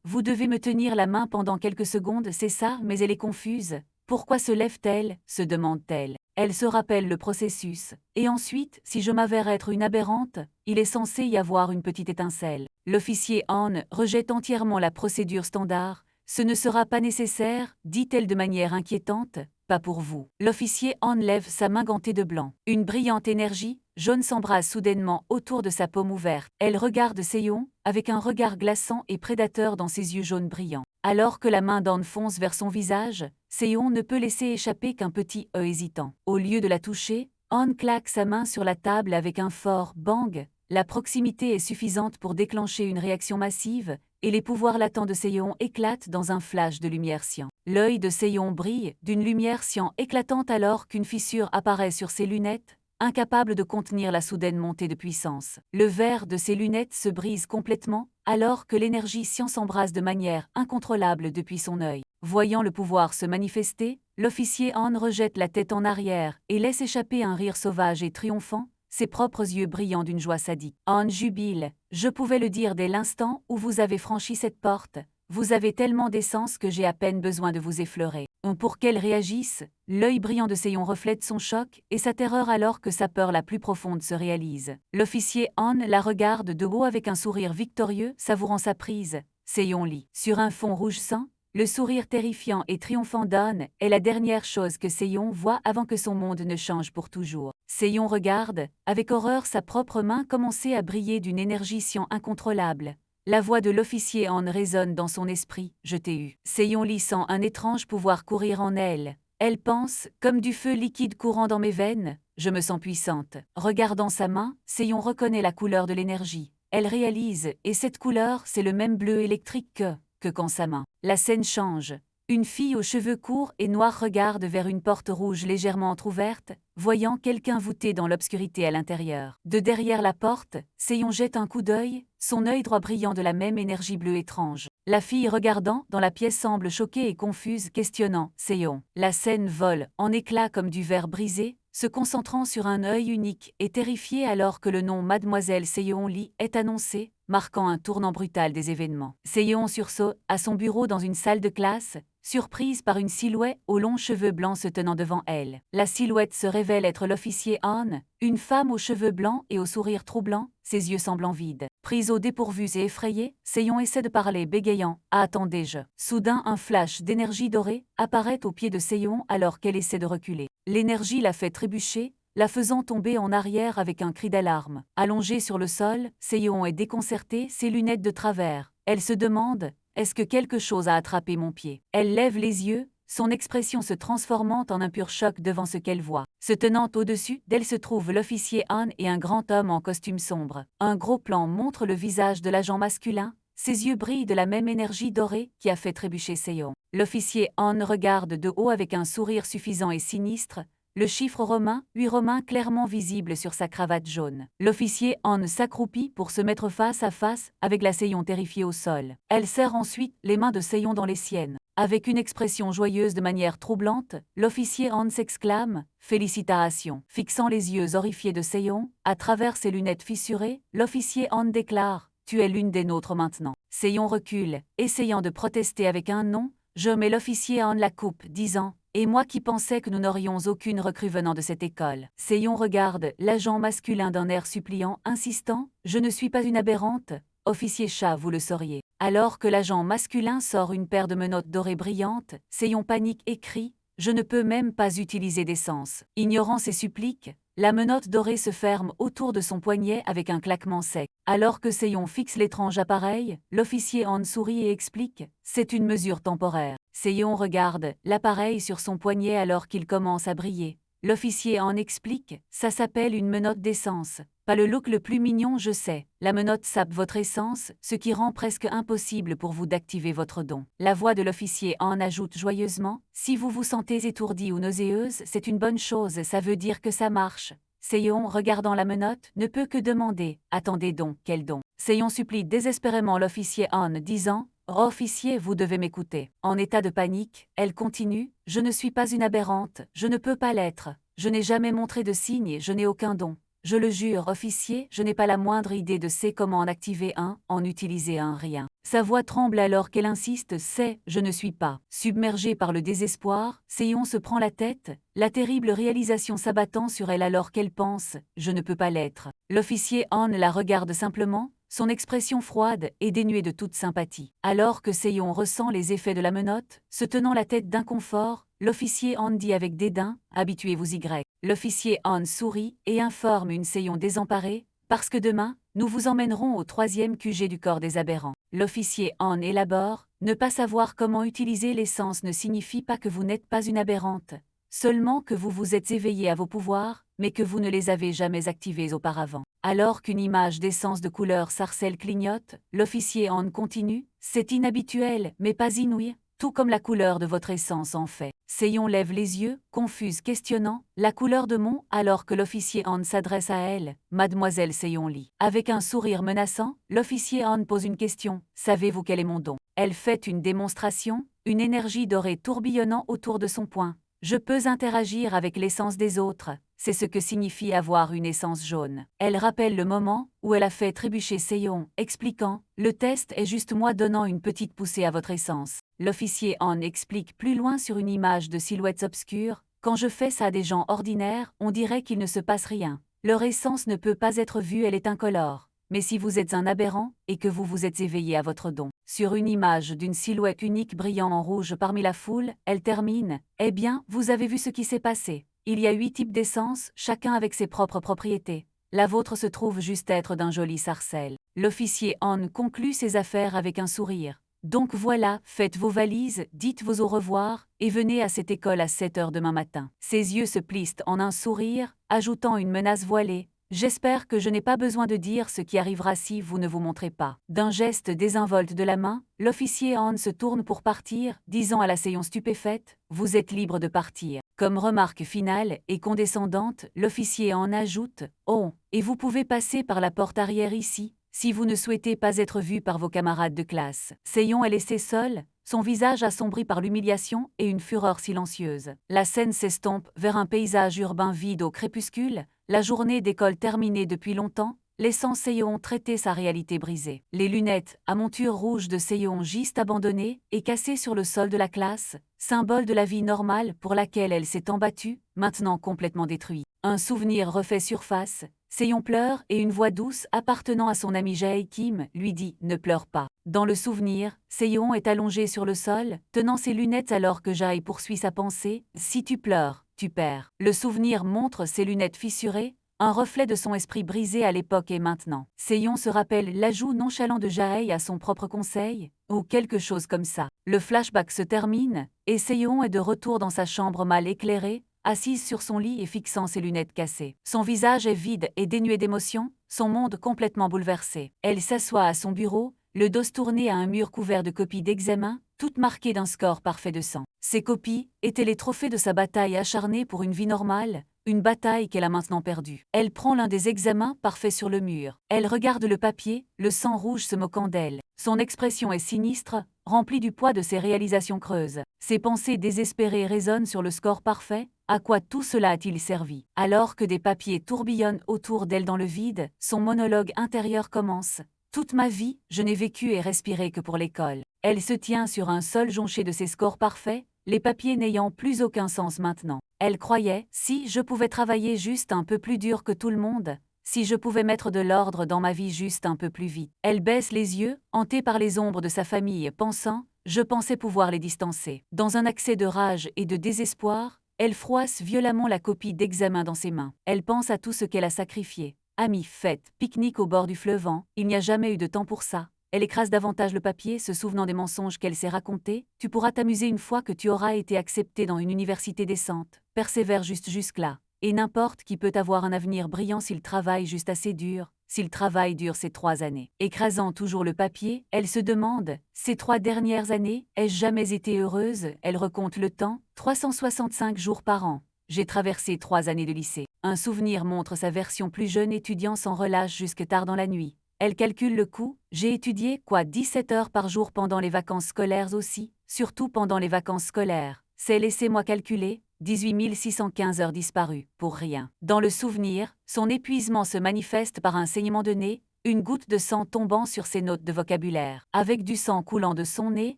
Vous devez me tenir la main pendant quelques secondes, c'est ça, mais elle est confuse. Pourquoi se lève-t-elle, se demande-t-elle. Elle se rappelle le processus. Et ensuite, si je m'avère être une aberrante, il est censé y avoir une petite étincelle. L'officier Han rejette entièrement la procédure standard. Ce ne sera pas nécessaire, dit-elle de manière inquiétante, pas pour vous. L'officier Han lève sa main gantée de blanc. Une brillante énergie jaune s'embrase soudainement autour de sa paume ouverte. Elle regarde Seyon, avec un regard glaçant et prédateur dans ses yeux jaunes brillants. Alors que la main d'Han fonce vers son visage, Seyon ne peut laisser échapper qu'un petit « hésitant. Au lieu de la toucher, Han claque sa main sur la table avec un fort « bang ». La proximité est suffisante pour déclencher une réaction massive, et les pouvoirs latents de Seyon éclatent dans un flash de lumière cyan. L'œil de Seyon brille d'une lumière cyan éclatante alors qu'une fissure apparaît sur ses lunettes, incapable de contenir la soudaine montée de puissance. Le verre de ses lunettes se brise complètement, alors que l'énergie cyan s'embrase de manière incontrôlable depuis son œil. Voyant le pouvoir se manifester, l'officier Han rejette la tête en arrière et laisse échapper un rire sauvage et triomphant, ses propres yeux brillant d'une joie sadique. Han jubile. Je pouvais le dire dès l'instant où vous avez franchi cette porte. Vous avez tellement d'essence que j'ai à peine besoin de vous effleurer. Pour qu'elle réagisse, l'œil brillant de Seyon reflète son choc et sa terreur alors que sa peur la plus profonde se réalise. L'officier Han la regarde de haut avec un sourire victorieux, savourant sa prise. Seyon lit. Sur un fond rouge sang, le sourire terrifiant et triomphant d'Han est la dernière chose que Seyon voit avant que son monde ne change pour toujours. Seyon regarde, avec horreur sa propre main commencer à briller d'une énergie cyan incontrôlable. La voix de l'officier Han résonne dans son esprit, « Je t'ai eu ». Seyon Li sent un étrange pouvoir courir en elle. Elle pense, comme du feu liquide courant dans mes veines, je me sens puissante. Regardant sa main, Seyon reconnaît la couleur de l'énergie. Elle réalise, et cette couleur, c'est le même bleu électrique que quand sa main. La scène change. Une fille aux cheveux courts et noirs regarde vers une porte rouge légèrement entr'ouverte, voyant quelqu'un voûté dans l'obscurité à l'intérieur. De derrière la porte, Seyon jette un coup d'œil, son œil droit brillant de la même énergie bleue étrange. La fille regardant dans la pièce semble choquée et confuse, questionnant Seyon. La scène vole, en éclats comme du verre brisé, se concentrant sur un œil unique et terrifié alors que le nom Mademoiselle Seyon Li est annoncé, marquant un tournant brutal des événements. Seyon sursaute à son bureau dans une salle de classe, surprise par une silhouette aux longs cheveux blancs se tenant devant elle. La silhouette se révèle être l'officier Han, une femme aux cheveux blancs et au sourire troublant, ses yeux semblant vides. Prise au dépourvu et effrayée, Seyon essaie de parler bégayant. « Ah, attendez-je ». Soudain un flash d'énergie dorée apparaît au pied de Seyon alors qu'elle essaie de reculer. L'énergie la fait trébucher, la faisant tomber en arrière avec un cri d'alarme. Allongée sur le sol, Seyon est déconcertée, ses lunettes de travers. Elle se demande « Est-ce que quelque chose a attrapé mon pied ?» Elle lève les yeux, son expression se transformant en un pur choc devant ce qu'elle voit. Se tenant au-dessus d'elle se trouve l'officier Han et un grand homme en costume sombre. Un gros plan montre le visage de l'agent masculin, ses yeux brillent de la même énergie dorée qui a fait trébucher Seong. L'officier Han regarde de haut avec un sourire suffisant et sinistre, le chiffre romain, 8 romain clairement visible sur sa cravate jaune. L'officier Han s'accroupit pour se mettre face à face avec la Seong terrifiée au sol. Elle serre ensuite les mains de Seong dans les siennes. Avec une expression joyeuse de manière troublante, l'officier Han s'exclame « Félicitations !» Fixant les yeux horrifiés de Seong, à travers ses lunettes fissurées, l'officier Han déclare « Tu es l'une des nôtres maintenant ». Seong recule, essayant de protester avec un « non ». Mais l'officier Han la coupe, disant « Et moi qui pensais que nous n'aurions aucune recrue venant de cette école ». Seong regarde l'agent masculin d'un air suppliant, insistant « Je ne suis pas une aberrante, officier chat, vous le sauriez ». Alors que l'agent masculin sort une paire de menottes dorées brillantes, Seong panique et crie « Je ne peux même pas utiliser d'essence ». Ignorant ses suppliques, la menotte dorée se ferme autour de son poignet avec un claquement sec. Alors que Seong fixe l'étrange appareil, l'officier Han sourit et explique « C'est une mesure temporaire ». Seong regarde l'appareil sur son poignet alors qu'il commence à briller. L'officier Han explique « Ça s'appelle une menotte d'essence. Pas le look le plus mignon, je sais. La menotte sape votre essence, ce qui rend presque impossible pour vous d'activer votre don. » La voix de l'officier Han ajoute joyeusement « Si vous vous sentez étourdie ou nauséeuse, c'est une bonne chose, ça veut dire que ça marche. » Seong, regardant la menotte, ne peut que demander « Attendez donc, quel don ?» Seong supplie désespérément l'officier Han, disant « Oh, officier, vous devez m'écouter. » En état de panique, elle continue « Je ne suis pas une aberrante, je ne peux pas l'être. Je n'ai jamais montré de signe, je n'ai aucun don. Je le jure, officier, je n'ai pas la moindre idée de comment en activer un, en utiliser un, rien. » Sa voix tremble alors qu'elle insiste « C'est, je ne suis pas. » Submergée par le désespoir, Seong se prend la tête, la terrible réalisation s'abattant sur elle alors qu'elle pense « Je ne peux pas l'être. » L'officier Han la regarde simplement, son expression froide et dénuée de toute sympathie. Alors que Seong ressent les effets de la menotte, se tenant la tête d'inconfort, l'officier Han dit avec dédain « Habituez-vous Y. » L'officier Han sourit et informe une Seong désemparée « Parce que demain, nous vous emmènerons au 3e QG du corps des aberrants. » L'officier Han élabore « Ne pas savoir comment utiliser l'essence ne signifie pas que vous n'êtes pas une aberrante, seulement que vous vous êtes éveillé à vos pouvoirs, mais que vous ne les avez jamais activés auparavant. » Alors qu'une image d'essence de couleur sarcelle clignote, l'officier Han continue « C'est inhabituel, mais pas inouï, tout comme la couleur de votre essence en fait. » Seong lève les yeux, confuse, questionnant « La couleur de mon ?» alors que l'officier Han s'adresse à elle, « Mademoiselle Seong Lee. » Avec un sourire menaçant, l'officier Han pose une question « Savez-vous quel est mon don ?» Elle fait une démonstration, une énergie dorée tourbillonnant autour de son poing. « Je peux interagir avec l'essence des autres. » C'est ce que signifie avoir une essence jaune. Elle rappelle le moment où elle a fait trébucher Seong, expliquant « Le test est juste moi donnant une petite poussée à votre essence. » L'officier Han explique plus loin sur une image de silhouettes obscures « Quand je fais ça à des gens ordinaires, on dirait qu'il ne se passe rien. Leur essence ne peut pas être vue, elle est incolore. Mais si vous êtes un aberrant et que vous vous êtes éveillé à votre don. » Sur une image d'une silhouette unique brillant en rouge parmi la foule, elle termine « Eh bien, vous avez vu ce qui s'est passé. Il y a 8 types d'essence, chacun avec ses propres propriétés. La vôtre se trouve juste être d'un joli sarcelle. » L'officier Han conclut ses affaires avec un sourire. « Donc voilà, faites vos valises, dites vos au revoir, et venez à cette école à 7 heures demain matin. » Ses yeux se plissent en un sourire, ajoutant une menace voilée. « J'espère que je n'ai pas besoin de dire ce qui arrivera si vous ne vous montrez pas. » D'un geste désinvolte de la main, l'officier Han se tourne pour partir, disant à la Seong stupéfaite « Vous êtes libre de partir. » Comme remarque finale et condescendante, l'officier Han ajoute « Oh, et vous pouvez passer par la porte arrière ici, si vous ne souhaitez pas être vu par vos camarades de classe. » Seong est laissé seul, son visage assombri par l'humiliation et une fureur silencieuse. La scène s'estompe vers un paysage urbain vide au crépuscule, la journée d'école terminée depuis longtemps, laissant Seong traiter sa réalité brisée. Les lunettes à monture rouge de Seong gisent abandonnées et cassées sur le sol de la classe, symbole de la vie normale pour laquelle elle s'est embattue, maintenant complètement détruite. Un souvenir refait surface, Seong pleure et une voix douce appartenant à son ami Jae Kim lui dit « Ne pleure pas ». Dans le souvenir, Seong est allongé sur le sol, tenant ses lunettes alors que Jae poursuit sa pensée « Si tu pleures, tu perds ». Le souvenir montre ses lunettes fissurées, un reflet de son esprit brisé à l'époque et maintenant. Seong se rappelle l'ajout nonchalant de Jae à son propre conseil, ou quelque chose comme ça. Le flashback se termine, et Seong est de retour dans sa chambre mal éclairée, assise sur son lit et fixant ses lunettes cassées. Son visage est vide et dénué d'émotion, son monde complètement bouleversé. Elle s'assoit à son bureau, le dos tourné à un mur couvert de copies d'examen, toutes marquées d'un score parfait de 100. Ces copies étaient les trophées de sa bataille acharnée pour une vie normale, une bataille qu'elle a maintenant perdue. Elle prend l'un des examens parfaits sur le mur. Elle regarde le papier, le sang rouge se moquant d'elle. Son expression est sinistre, remplie du poids de ses réalisations creuses. Ses pensées désespérées résonnent sur le score parfait. À quoi tout cela a-t-il servi? Alors que des papiers tourbillonnent autour d'elle dans le vide, son monologue intérieur commence. Toute ma vie, je n'ai vécu et respiré que pour l'école. Elle se tient sur un sol jonché de ses scores parfaits, les papiers n'ayant plus aucun sens maintenant. Elle croyait, si je pouvais travailler juste un peu plus dur que tout le monde, si je pouvais mettre de l'ordre dans ma vie juste un peu plus vite. Elle baisse les yeux, hantée par les ombres de sa famille, pensant, je pensais pouvoir les distancer. Dans un accès de rage et de désespoir, elle froisse violemment la copie d'examen dans ses mains. Elle pense à tout ce qu'elle a sacrifié. Amis, fêtes, pique-nique au bord du fleuve, il n'y a jamais eu de temps pour ça. Elle écrase davantage le papier, se souvenant des mensonges qu'elle s'est racontés. Tu pourras t'amuser une fois que tu auras été accepté dans une université décente. Persévère jusque-là. Et n'importe qui peut avoir un avenir brillant s'il travaille juste assez dur, s'il travaille dur ces 3 années. Écrasant toujours le papier, elle se demande, ces 3 dernières années, ai-je jamais été heureuse? Elle recompte le temps, 365 jours par an. J'ai traversé 3 années de lycée. Un souvenir montre sa version plus jeune étudiant sans relâche jusque tard dans la nuit. Elle calcule le coût, j'ai étudié, 17 heures par jour pendant les vacances scolaires aussi, surtout pendant les vacances scolaires. C'est laissez-moi calculer, 18 615 heures disparues, pour rien. Dans le souvenir, son épuisement se manifeste par un saignement de nez, une goutte de sang tombant sur ses notes de vocabulaire. Avec du sang coulant de son nez,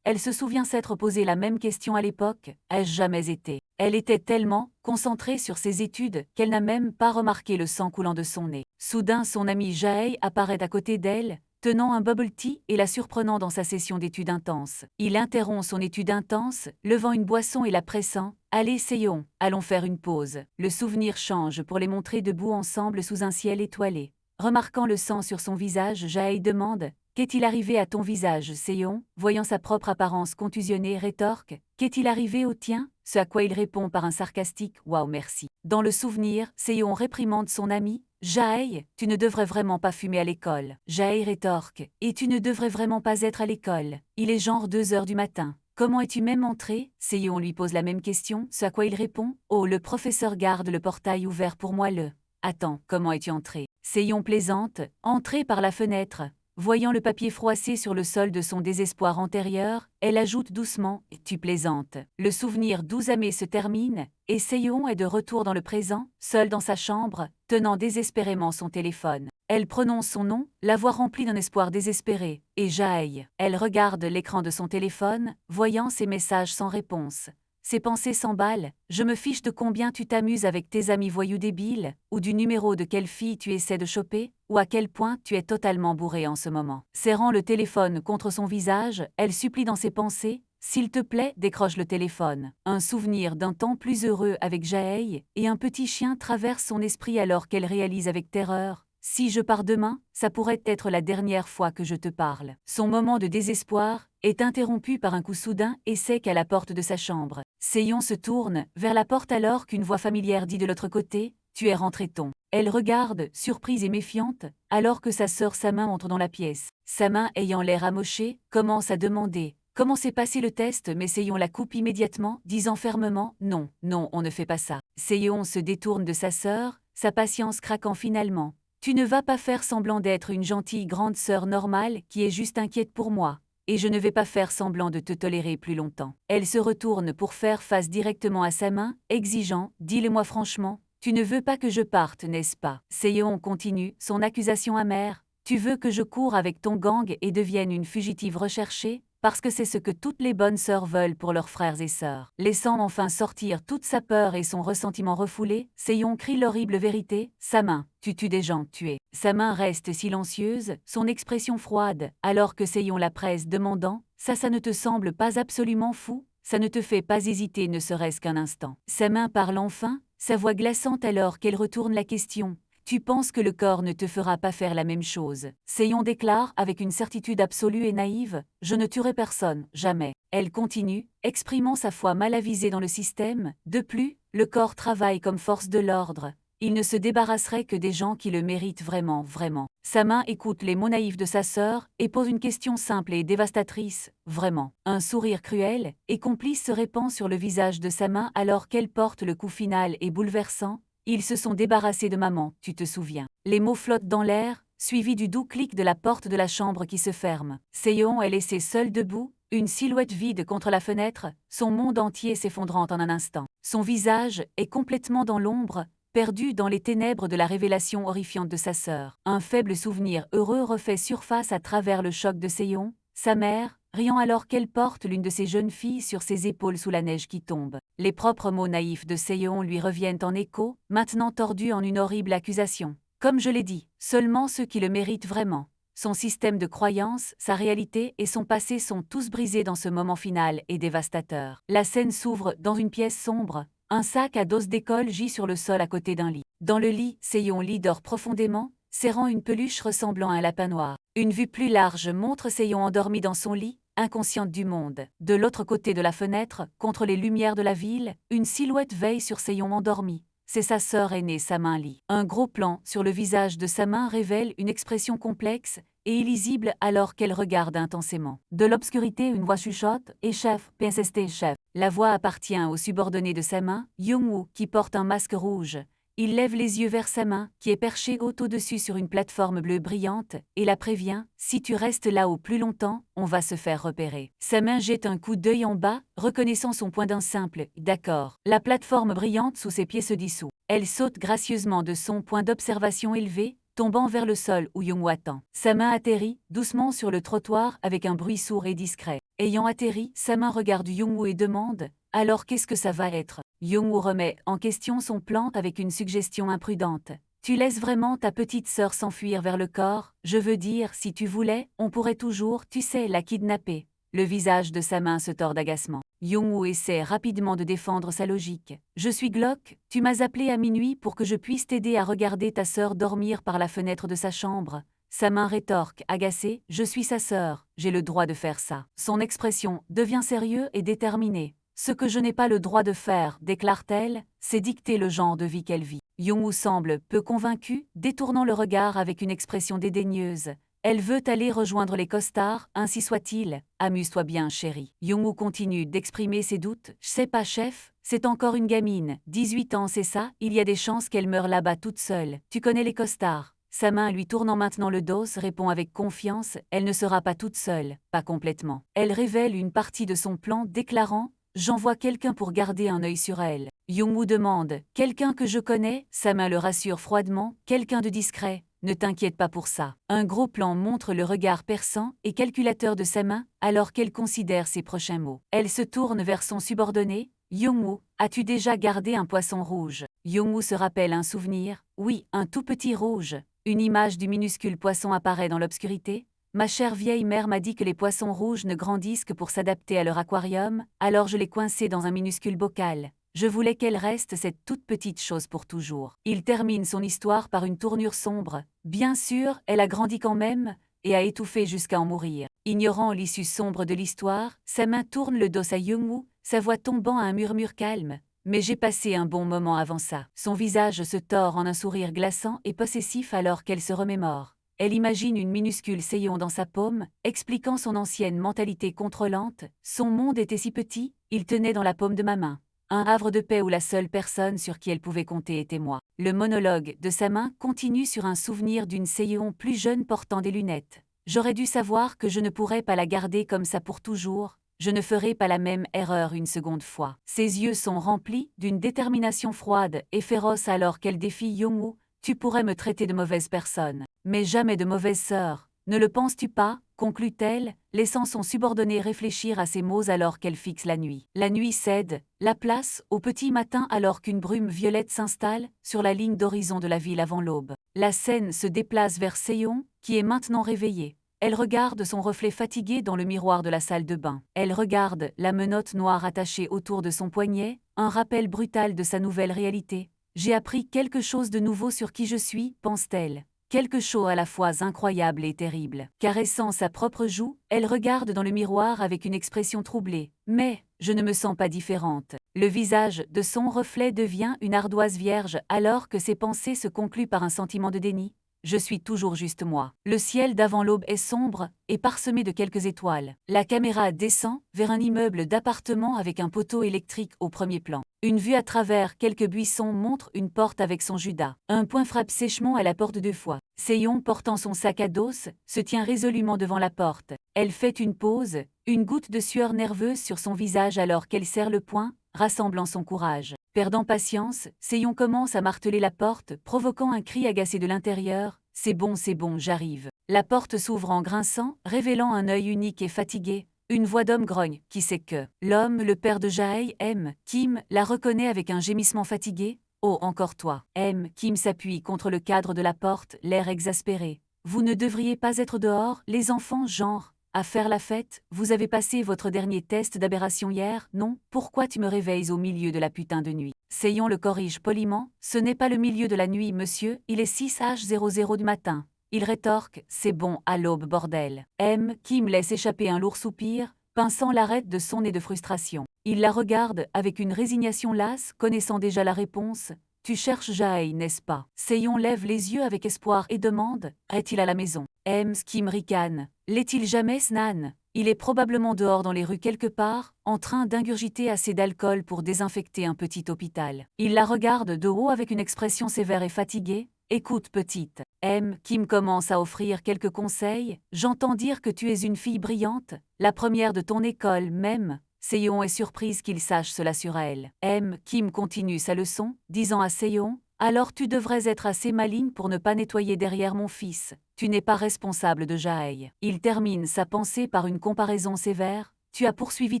elle se souvient s'être posé la même question à l'époque, ai-je jamais été? Elle était tellement concentrée sur ses études qu'elle n'a même pas remarqué le sang coulant de son nez. Soudain, son ami Jae apparaît à côté d'elle, tenant un bubble tea et la surprenant dans sa session d'études intenses. Il interrompt son étude intense, levant une boisson et la pressant. Allez, essayons, allons faire une pause. Le souvenir change pour les montrer debout ensemble sous un ciel étoilé. Remarquant le sang sur son visage, Jae demande « Qu'est-il arrivé à ton visage, Seon ?» Voyant sa propre apparence contusionnée, rétorque « Qu'est-il arrivé au tien ?» Ce à quoi il répond par un sarcastique « Waouh, merci ». Dans le souvenir, Seon réprimande son ami « Jae, tu ne devrais vraiment pas fumer à l'école. » Jae rétorque « Et tu ne devrais vraiment pas être à l'école. Il est genre 2 heures du matin. Comment es-tu même entré ?» Seon lui pose la même question, ce à quoi il répond « Oh, le professeur garde le portail ouvert pour moi le… » Attends, comment es-tu entré? Seon plaisante, entré par la fenêtre. Voyant le papier froissé sur le sol de son désespoir antérieur, elle ajoute doucement « Tu plaisantes ». Le souvenir d'Ouzame se termine, et Seon est de retour dans le présent, seule dans sa chambre, tenant désespérément son téléphone. Elle prononce son nom, la voix remplie d'un espoir désespéré, et Jae. Elle regarde l'écran de son téléphone, voyant ses messages sans réponse. Ses pensées s'emballent, je me fiche de combien tu t'amuses avec tes amis voyous débiles, ou du numéro de quelle fille tu essaies de choper, ou à quel point tu es totalement bourré en ce moment. Serrant le téléphone contre son visage, elle supplie dans ses pensées, s'il te plaît, décroche le téléphone. Un souvenir d'un temps plus heureux avec Jae et un petit chien traverse son esprit alors qu'elle réalise avec terreur. Si je pars demain, ça pourrait être la dernière fois que je te parle. Son moment de désespoir est interrompu par un coup soudain et sec à la porte de sa chambre. Seon se tourne vers la porte alors qu'une voix familière dit de l'autre côté « Tu es rentré ton ». Elle regarde, surprise et méfiante, alors que sa sœur Sama entre dans la pièce. Sama, ayant l'air amoché, commence à demander « Comment s'est passé le test ?» mais Seon la coupe immédiatement, disant fermement « Non, non, on ne fait pas ça ». Seon se détourne de sa sœur, sa patience craquant finalement. Tu ne vas pas faire semblant d'être une gentille grande sœur normale qui est juste inquiète pour moi, et je ne vais pas faire semblant de te tolérer plus longtemps. Elle se retourne pour faire face directement à sa main, exigeant « Dis-le-moi franchement, tu ne veux pas que je parte, n'est-ce pas ?» Seon continue, son accusation amère « Tu veux que je cours avec ton gang et devienne une fugitive recherchée ? Parce que c'est ce que toutes les bonnes sœurs veulent pour leurs frères et sœurs. » Laissant enfin sortir toute sa peur et son ressentiment refoulé, Seon crie l'horrible vérité « Sa main, tu tues des gens, tu es. » Sa main reste silencieuse, son expression froide, alors que Seon la presse demandant « Ça ne te semble pas absolument fou ? Ça ne te fait pas hésiter ne serait-ce qu'un instant. » Sa main parle enfin, sa voix glaçante alors qu'elle retourne la question. Tu penses que le corps ne te fera pas faire la même chose. Seon déclare avec une certitude absolue et naïve « Je ne tuerai personne, jamais. » Elle continue, exprimant sa foi mal avisée dans le système. De plus, le corps travaille comme force de l'ordre. Il ne se débarrasserait que des gens qui le méritent vraiment, vraiment. Sa main écoute les mots naïfs de sa sœur et pose une question simple et dévastatrice. Vraiment. Un sourire cruel et complice se répand sur le visage de sa main alors qu'elle porte le coup final et bouleversant. Ils se sont débarrassés de maman, tu te souviens. Les mots flottent dans l'air, suivis du doux clic de la porte de la chambre qui se ferme. Seon est laissé seul debout, une silhouette vide contre la fenêtre, son monde entier s'effondrant en un instant. Son visage est complètement dans l'ombre, perdu dans les ténèbres de la révélation horrifiante de sa sœur. Un faible souvenir heureux refait surface à travers le choc de Seon, sa mère, riant alors qu'elle porte l'une de ses jeunes filles sur ses épaules sous la neige qui tombe. Les propres mots naïfs de Seon lui reviennent en écho, maintenant tordus en une horrible accusation. Comme je l'ai dit, seulement ceux qui le méritent vraiment. Son système de croyances, sa réalité et son passé sont tous brisés dans ce moment final et dévastateur. La scène s'ouvre dans une pièce sombre. Un sac à dos d'école gît sur le sol à côté d'un lit. Dans le lit, Seon Lee dort profondément, serrant une peluche ressemblant à un lapin noir. Une vue plus large montre Seon endormie dans son lit, inconsciente du monde. De l'autre côté de la fenêtre, contre les lumières de la ville, une silhouette veille sur Seon endormi. C'est sa sœur aînée, sa main Lee. Un gros plan sur le visage de sa main révèle une expression complexe et illisible alors qu'elle regarde intensément. De l'obscurité, une voix chuchote « Et chef, PSST chef ». La voix appartient au subordonné de sa main, Young-woo, qui porte un masque rouge. Il lève les yeux vers sa main, qui est perchée haut au-dessus sur une plateforme bleue brillante, et la prévient « Si tu restes là-haut plus longtemps, on va se faire repérer ». Sa main jette un coup d'œil en bas, reconnaissant son point d'un simple « D'accord ». La plateforme brillante sous ses pieds se dissout. Elle saute gracieusement de son point d'observation élevé, tombant vers le sol où Young-woo attend. Sa main atterrit, doucement sur le trottoir avec un bruit sourd et discret. Ayant atterri, sa main regarde Young-woo et demande « Alors qu'est-ce que ça va être ?» Young-woo remet en question son plan avec une suggestion imprudente. « Tu laisses vraiment ta petite sœur s'enfuir vers le corps? Je veux dire, si tu voulais, on pourrait toujours, tu sais, la kidnapper. » Le visage de sa main se tord d'agacement. Young-woo essaie rapidement de défendre sa logique. « Je suis Glock, tu m'as appelé à minuit pour que je puisse t'aider à regarder ta sœur dormir par la fenêtre de sa chambre. » Sa main rétorque, agacée, « Je suis sa sœur, j'ai le droit de faire ça. » Son expression devient sérieuse et déterminée. « Ce que je n'ai pas le droit de faire, déclare-t-elle, c'est dicter le genre de vie qu'elle vit. » Young-woo semble peu convaincu, détournant le regard avec une expression dédaigneuse. Elle veut aller rejoindre les costards, ainsi soit-il. Amuse-toi bien, chérie. Young-woo continue d'exprimer ses doutes. Je sais pas, chef, c'est encore une gamine. 18 ans, c'est ça, il y a des chances qu'elle meure là-bas toute seule. Tu connais les costards. Sa main lui tournant maintenant le dos répond avec confiance, elle ne sera pas toute seule, pas complètement. Elle révèle une partie de son plan déclarant « J'envoie quelqu'un pour garder un œil sur elle ». Young-woo demande « Quelqu'un que je connais ?» Sa main le rassure froidement « Quelqu'un de discret. Ne t'inquiète pas pour ça. » Un gros plan montre le regard perçant et calculateur de sa main alors qu'elle considère ses prochains mots. Elle se tourne vers son subordonné. « Young-woo, as-tu déjà gardé un poisson rouge ?» Young-woo se rappelle un souvenir. « Oui, un tout petit rouge. » Une image du minuscule poisson apparaît dans l'obscurité. « Ma chère vieille mère m'a dit que les poissons rouges ne grandissent que pour s'adapter à leur aquarium, alors je l'ai coincée dans un minuscule bocal. Je voulais qu'elle reste cette toute petite chose pour toujours. » Il termine son histoire par une tournure sombre. Bien sûr, elle a grandi quand même, et a étouffé jusqu'à en mourir. Ignorant l'issue sombre de l'histoire, sa main tourne le dos à Young-woo, sa voix tombant à un murmure calme. « Mais j'ai passé un bon moment avant ça. » Son visage se tord en un sourire glaçant et possessif alors qu'elle se remémore. Elle imagine une minuscule Seon dans sa paume, expliquant son ancienne mentalité contrôlante. Son monde était si petit, il tenait dans la paume de ma main. Un havre de paix où la seule personne sur qui elle pouvait compter était moi. Le monologue de sa main continue sur un souvenir d'une Seon plus jeune portant des lunettes. J'aurais dû savoir que je ne pourrais pas la garder comme ça pour toujours. Je ne ferai pas la même erreur une seconde fois. Ses yeux sont remplis d'une détermination froide et féroce alors qu'elle défie Young-woo. Tu pourrais me traiter de mauvaise personne, mais jamais de mauvaise sœur. Ne le penses-tu pas ? Conclut-elle, laissant son subordonné réfléchir à ses mots alors qu'elle fixe la nuit. La nuit cède, la place, au petit matin alors qu'une brume violette s'installe sur la ligne d'horizon de la ville avant l'aube. La scène se déplace vers Seon, qui est maintenant réveillée. Elle regarde son reflet fatigué dans le miroir de la salle de bain. Elle regarde la menotte noire attachée autour de son poignet, un rappel brutal de sa nouvelle réalité. J'ai appris quelque chose de nouveau sur qui je suis, pense-t-elle. Quelque chose à la fois incroyable et terrible. Caressant sa propre joue, elle regarde dans le miroir avec une expression troublée. Mais, je ne me sens pas différente. Le visage de son reflet devient une ardoise vierge alors que ses pensées se concluent par un sentiment de déni. je suis toujours juste moi. Le ciel d'avant l'aube est sombre et parsemé de quelques étoiles. La caméra descend vers un immeuble d'appartements avec un poteau électrique au premier plan. Une vue à travers quelques buissons montre une porte avec son Judas. Un poing frappe sèchement à la porte 2 fois. Seyon, portant son sac à dos, se tient résolument devant la porte. Elle fait une pause, une goutte de sueur nerveuse sur son visage alors qu'elle serre le poing, rassemblant son courage. Perdant patience, Seyon commence à marteler la porte, provoquant un cri agacé de l'intérieur. « C'est bon, j'arrive ». La porte s'ouvre en grinçant, révélant un œil unique et fatigué. Une voix d'homme grogne, qui sait que l'homme, le père de Jae, M. Kim, la reconnaît avec un gémissement fatigué. « Oh, encore toi ». M. Kim s'appuie contre le cadre de la porte, l'air exaspéré. « Vous ne devriez pas être dehors, les enfants, genre, à faire la fête, vous avez passé votre dernier test d'aberration hier, non? Pourquoi tu me réveilles au milieu de la putain de nuit ?» Seyon le corrige poliment. « Ce n'est pas le milieu de la nuit, monsieur, il est 6h00 du matin. » Il rétorque « C'est bon, à l'aube, bordel ». M. Kim laisse échapper un lourd soupir, pinçant l'arête de son nez de frustration. Il la regarde avec une résignation lasse, connaissant déjà la réponse. « Tu cherches Jae, n'est-ce pas ?» Seyon lève les yeux avec espoir et demande « Est-il à la maison ?» M. Kim ricane. « L'est-il jamais, Snan ? Il est probablement dehors dans les rues quelque part, en train d'ingurgiter assez d'alcool pour désinfecter un petit hôpital. » Il la regarde de haut avec une expression sévère et fatiguée. « Écoute, petite. » M. Kim commence à offrir quelques conseils. « J'entends dire que tu es une fille brillante, la première de ton école même. » Seyon est surprise qu'il sache cela sur elle. M. Kim continue sa leçon, disant à Seyon « Alors tu devrais être assez maligne pour ne pas nettoyer derrière mon fils. Tu n'es pas responsable de Jae. » Il termine sa pensée par une comparaison sévère. « Tu as poursuivi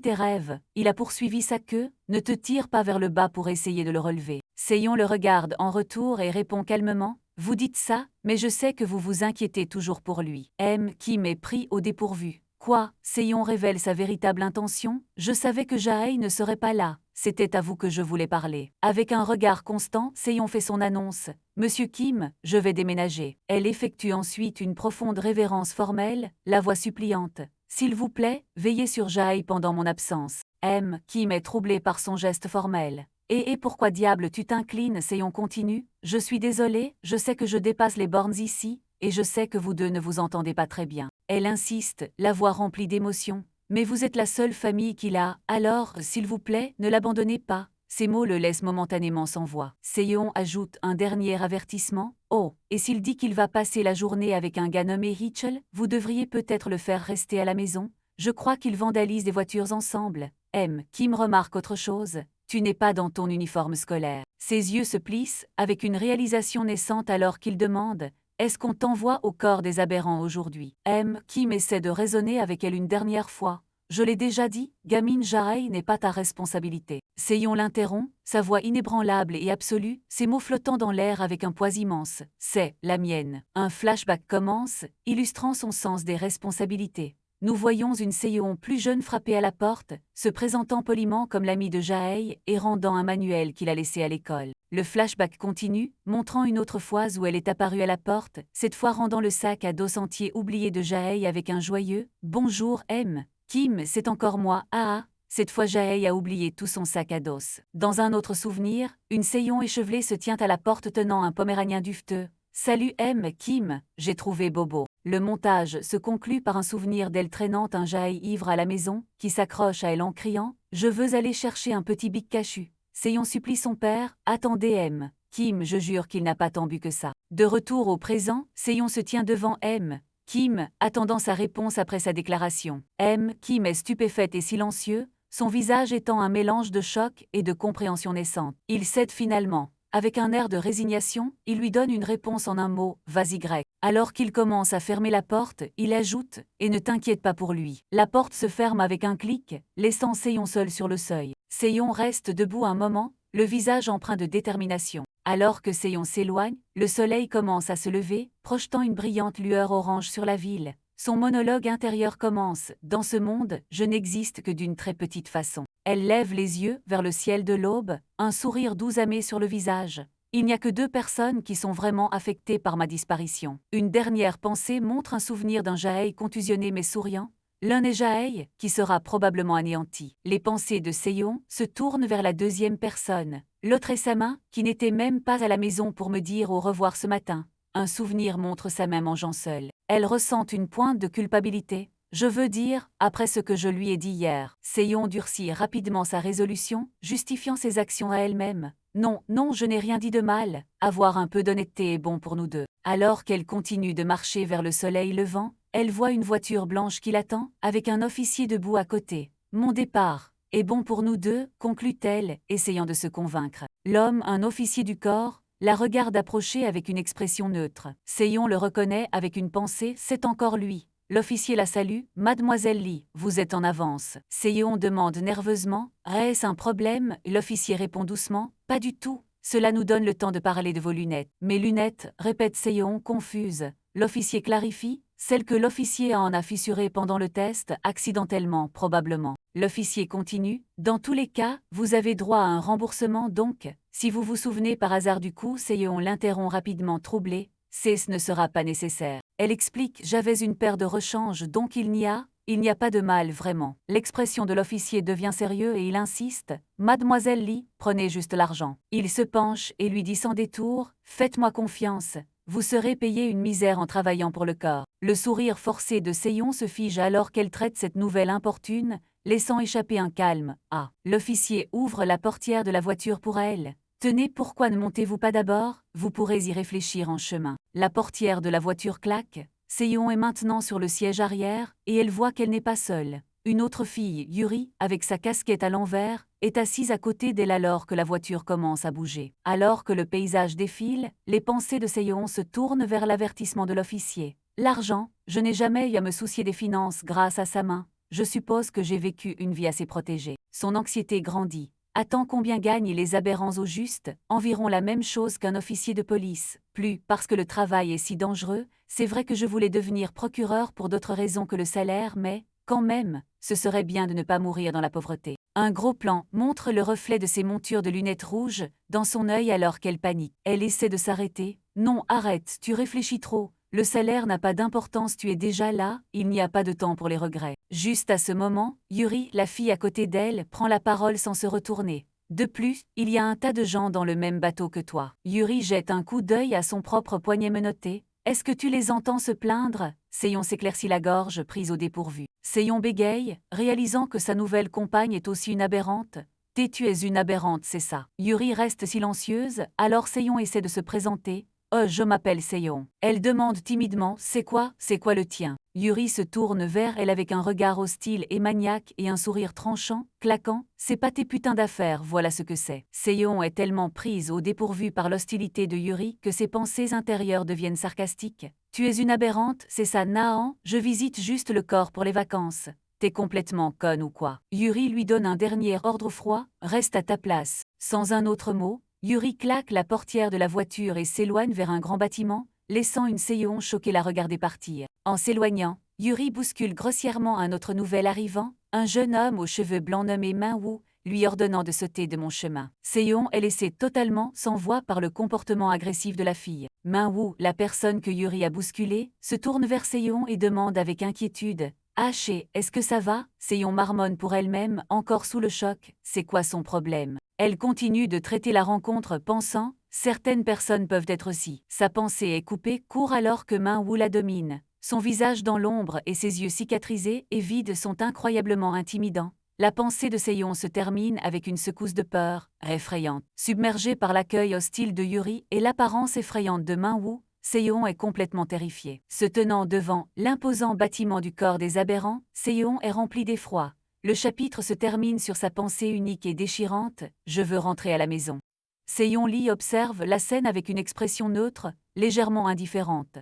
tes rêves, il a poursuivi sa queue, ne te tire pas vers le bas pour essayer de le relever. » Seyon le regarde en retour et répond calmement. « Vous dites ça, mais je sais que vous vous inquiétez toujours pour lui. » M. Kim est pris au dépourvu. « Quoi ?» Seyon révèle sa véritable intention. « Je savais que Jae ne serait pas là. C'était à vous que je voulais parler. » Avec un regard constant, Seyon fait son annonce. « Monsieur Kim, je vais déménager. » Elle effectue ensuite une profonde révérence formelle, la voix suppliante. « S'il vous plaît, veillez sur Jae pendant mon absence. » M. Kim est troublé par son geste formel. Et pourquoi diable tu t'inclines ?» Seyon continue. « Je suis désolée, je sais que je dépasse les bornes ici, et je sais que vous deux ne vous entendez pas très bien. » Elle insiste, la voix remplie d'émotion. « Mais vous êtes la seule famille qu'il a, alors, s'il vous plaît, ne l'abandonnez pas. » Ces mots le laissent momentanément sans voix. Seyon ajoute un dernier avertissement. « Oh, et s'il dit qu'il va passer la journée avec un gars nommé Hitchell, vous devriez peut-être le faire rester à la maison. Je crois qu'ils vandalisent des voitures ensemble. » M. Kim remarque autre chose. « Tu n'es pas dans ton uniforme scolaire. » Ses yeux se plissent, avec une réalisation naissante alors qu'il demande « Est-ce qu'on t'envoie au corps des aberrants aujourd'hui ?» M. Kim essaie de raisonner avec elle une dernière fois. « Je l'ai déjà dit, gamine, Jae n'est pas ta responsabilité. » Seyon l'interrompt, sa voix inébranlable et absolue, ses mots flottant dans l'air avec un poids immense. « C'est la mienne. » Un flashback commence, illustrant son sens des responsabilités. Nous voyons une Seyon plus jeune frapper à la porte, se présentant poliment comme l'ami de Jae et rendant un manuel qu'il a laissé à l'école. Le flashback continue, montrant une autre fois où elle est apparue à la porte, cette fois rendant le sac à dos entier oublié de Jae avec un joyeux « Bonjour M. Kim, c'est encore moi, ah ah !» Cette fois Jae a oublié tout son sac à dos. Dans un autre souvenir, une Seyon échevelée se tient à la porte tenant un poméranien dufteux. « Salut M. Kim, j'ai trouvé Bobo. » Le montage se conclut par un souvenir d'elle traînant un Jae ivre à la maison, qui s'accroche à elle en criant « Je veux aller chercher un petit bic cachu. » Seyon supplie son père « Attendez M. Kim, je jure qu'il n'a pas tant bu que ça. » De retour au présent, Seyon se tient devant M. Kim, attendant sa réponse après sa déclaration. M. Kim est stupéfaite et silencieux, son visage étant un mélange de choc et de compréhension naissante. Il cède finalement. Avec un air de résignation, il lui donne une réponse en un mot, « Vas-y grec ». Alors qu'il commence à fermer la porte, il ajoute « Et ne t'inquiète pas pour lui ». La porte se ferme avec un clic, laissant Seyon seul sur le seuil. Seyon reste debout un moment, le visage empreint de détermination. Alors que Seyon s'éloigne, le soleil commence à se lever, projetant une brillante lueur orange sur la ville. Son monologue intérieur commence « Dans ce monde, je n'existe que d'une très petite façon. » Elle lève les yeux vers le ciel de l'aube, un sourire doux amé sur le visage. Il n'y a que 2 personnes qui sont vraiment affectées par ma disparition. Une dernière pensée montre un souvenir d'un Jae contusionné mais souriant. L'un est Jae, qui sera probablement anéanti. Les pensées de Seyon se tournent vers la 2e personne. L'autre est Sama, qui n'était même pas à la maison pour me dire au revoir ce matin. Un souvenir montre sa main mangeant seule. Elle ressent une pointe de culpabilité. Je veux dire, après ce que je lui ai dit hier. Seyon durcit rapidement sa résolution, justifiant ses actions à elle-même. Non, non, je n'ai rien dit de mal. Avoir un peu d'honnêteté est bon pour nous deux. Alors qu'elle continue de marcher vers le soleil levant, elle voit une voiture blanche qui l'attend, avec un officier debout à côté. Mon départ est bon pour nous deux, conclut-elle, essayant de se convaincre. L'homme, un officier du corps, la regarde approcher avec une expression neutre. Seyon le reconnaît avec une pensée, c'est encore lui. L'officier la salue, Mademoiselle Lee, vous êtes en avance. Seyon demande nerveusement, est-ce un problème? L'officier répond doucement, pas du tout. Cela nous donne le temps de parler de vos lunettes. Mes lunettes, répète Seyon, confuse. L'officier clarifie, celle que l'officier en a fissurée pendant le test, accidentellement, probablement. L'officier continue, dans tous les cas, vous avez droit à un remboursement donc, si vous vous souvenez par hasard du coup, Seyon l'interrompt rapidement troublé, ce ne sera pas nécessaire. Elle explique, j'avais une paire de rechange donc il n'y a pas de mal vraiment. L'expression de l'officier devient sérieux et il insiste, Mademoiselle Lee, prenez juste l'argent. Il se penche et lui dit sans détour, faites-moi confiance. Vous serez payé une misère en travaillant pour le corps. Le sourire forcé de Seyon se fige alors qu'elle traite cette nouvelle importune, laissant échapper un calme. Ah, l'officier ouvre la portière de la voiture pour elle. Tenez, pourquoi ne montez-vous pas d'abord? Vous pourrez y réfléchir en chemin. La portière de la voiture claque. Seyon est maintenant sur le siège arrière, et elle voit qu'elle n'est pas seule. Une autre fille, Yuri, avec sa casquette à l'envers, est assise à côté d'elle alors que la voiture commence à bouger. Alors que le paysage défile, les pensées de Seyon se tournent vers l'avertissement de l'officier. L'argent, je n'ai jamais eu à me soucier des finances grâce à sa main. Je suppose que j'ai vécu une vie assez protégée. Son anxiété grandit. Attends combien gagnent les aberrants au juste, environ la même chose qu'un officier de police. Plus, parce que le travail est si dangereux, c'est vrai que je voulais devenir procureur pour d'autres raisons que le salaire, mais, quand même, ce serait bien de ne pas mourir dans la pauvreté. Un gros plan montre le reflet de ses montures de lunettes rouges dans son œil alors qu'elle panique. Elle essaie de s'arrêter. Non, arrête, tu réfléchis trop. Le salaire n'a pas d'importance, tu es déjà là, il n'y a pas de temps pour les regrets. Juste à ce moment, Yuri, la fille à côté d'elle, prend la parole sans se retourner. De plus, il y a un tas de gens dans le même bateau que toi. Yuri jette un coup d'œil à son propre poignet menotté. Est-ce que tu les entends se plaindre? Seyon s'éclaircit la gorge, prise au dépourvu. Seyon bégaye, réalisant que sa nouvelle compagne est aussi une aberrante. Tu es une aberrante, c'est ça. Yuri reste silencieuse, alors Seyon essaie de se présenter. Je m'appelle Seyon. Elle demande timidement, c'est quoi le tien? Yuri se tourne vers elle avec un regard hostile et maniaque et un sourire tranchant, claquant, c'est pas tes putains d'affaires, voilà ce que c'est. Seyon est tellement prise au dépourvu par l'hostilité de Yuri que ses pensées intérieures deviennent sarcastiques. Tu es une aberrante, c'est ça, Naan, je visite juste le corps pour les vacances. T'es complètement conne ou quoi? Yuri lui donne un dernier ordre froid, reste à ta place. Sans un autre mot, Yuri claque la portière de la voiture et s'éloigne vers un grand bâtiment, laissant une Seyon choquée la regarder partir. En s'éloignant, Yuri bouscule grossièrement un autre nouvel arrivant, un jeune homme aux cheveux blancs nommé Minwoo, lui ordonnant de sauter de mon chemin. Seyon est laissée totalement sans voix par le comportement agressif de la fille. Minwoo, la personne que Yuri a bousculée, se tourne vers Seyon et demande avec inquiétude « Haché, est-ce que ça va ?» Seyon marmonne pour elle-même, encore sous le choc. C'est quoi son problème? Elle continue de traiter la rencontre pensant « Certaines personnes peuvent être aussi ». Sa pensée est coupée court alors que Minwoo la domine. Son visage dans l'ombre et ses yeux cicatrisés et vides sont incroyablement intimidants. La pensée de Seyon se termine avec une secousse de peur, effrayante. Submergée par l'accueil hostile de Yuri et l'apparence effrayante de Minwoo, Seyon est complètement terrifiée. Se tenant devant l'imposant bâtiment du corps des aberrants, Seyon est rempli d'effroi. Le chapitre se termine sur sa pensée unique et déchirante « Je veux rentrer à la maison ». Seyon Lee observe la scène avec une expression neutre, légèrement indifférente.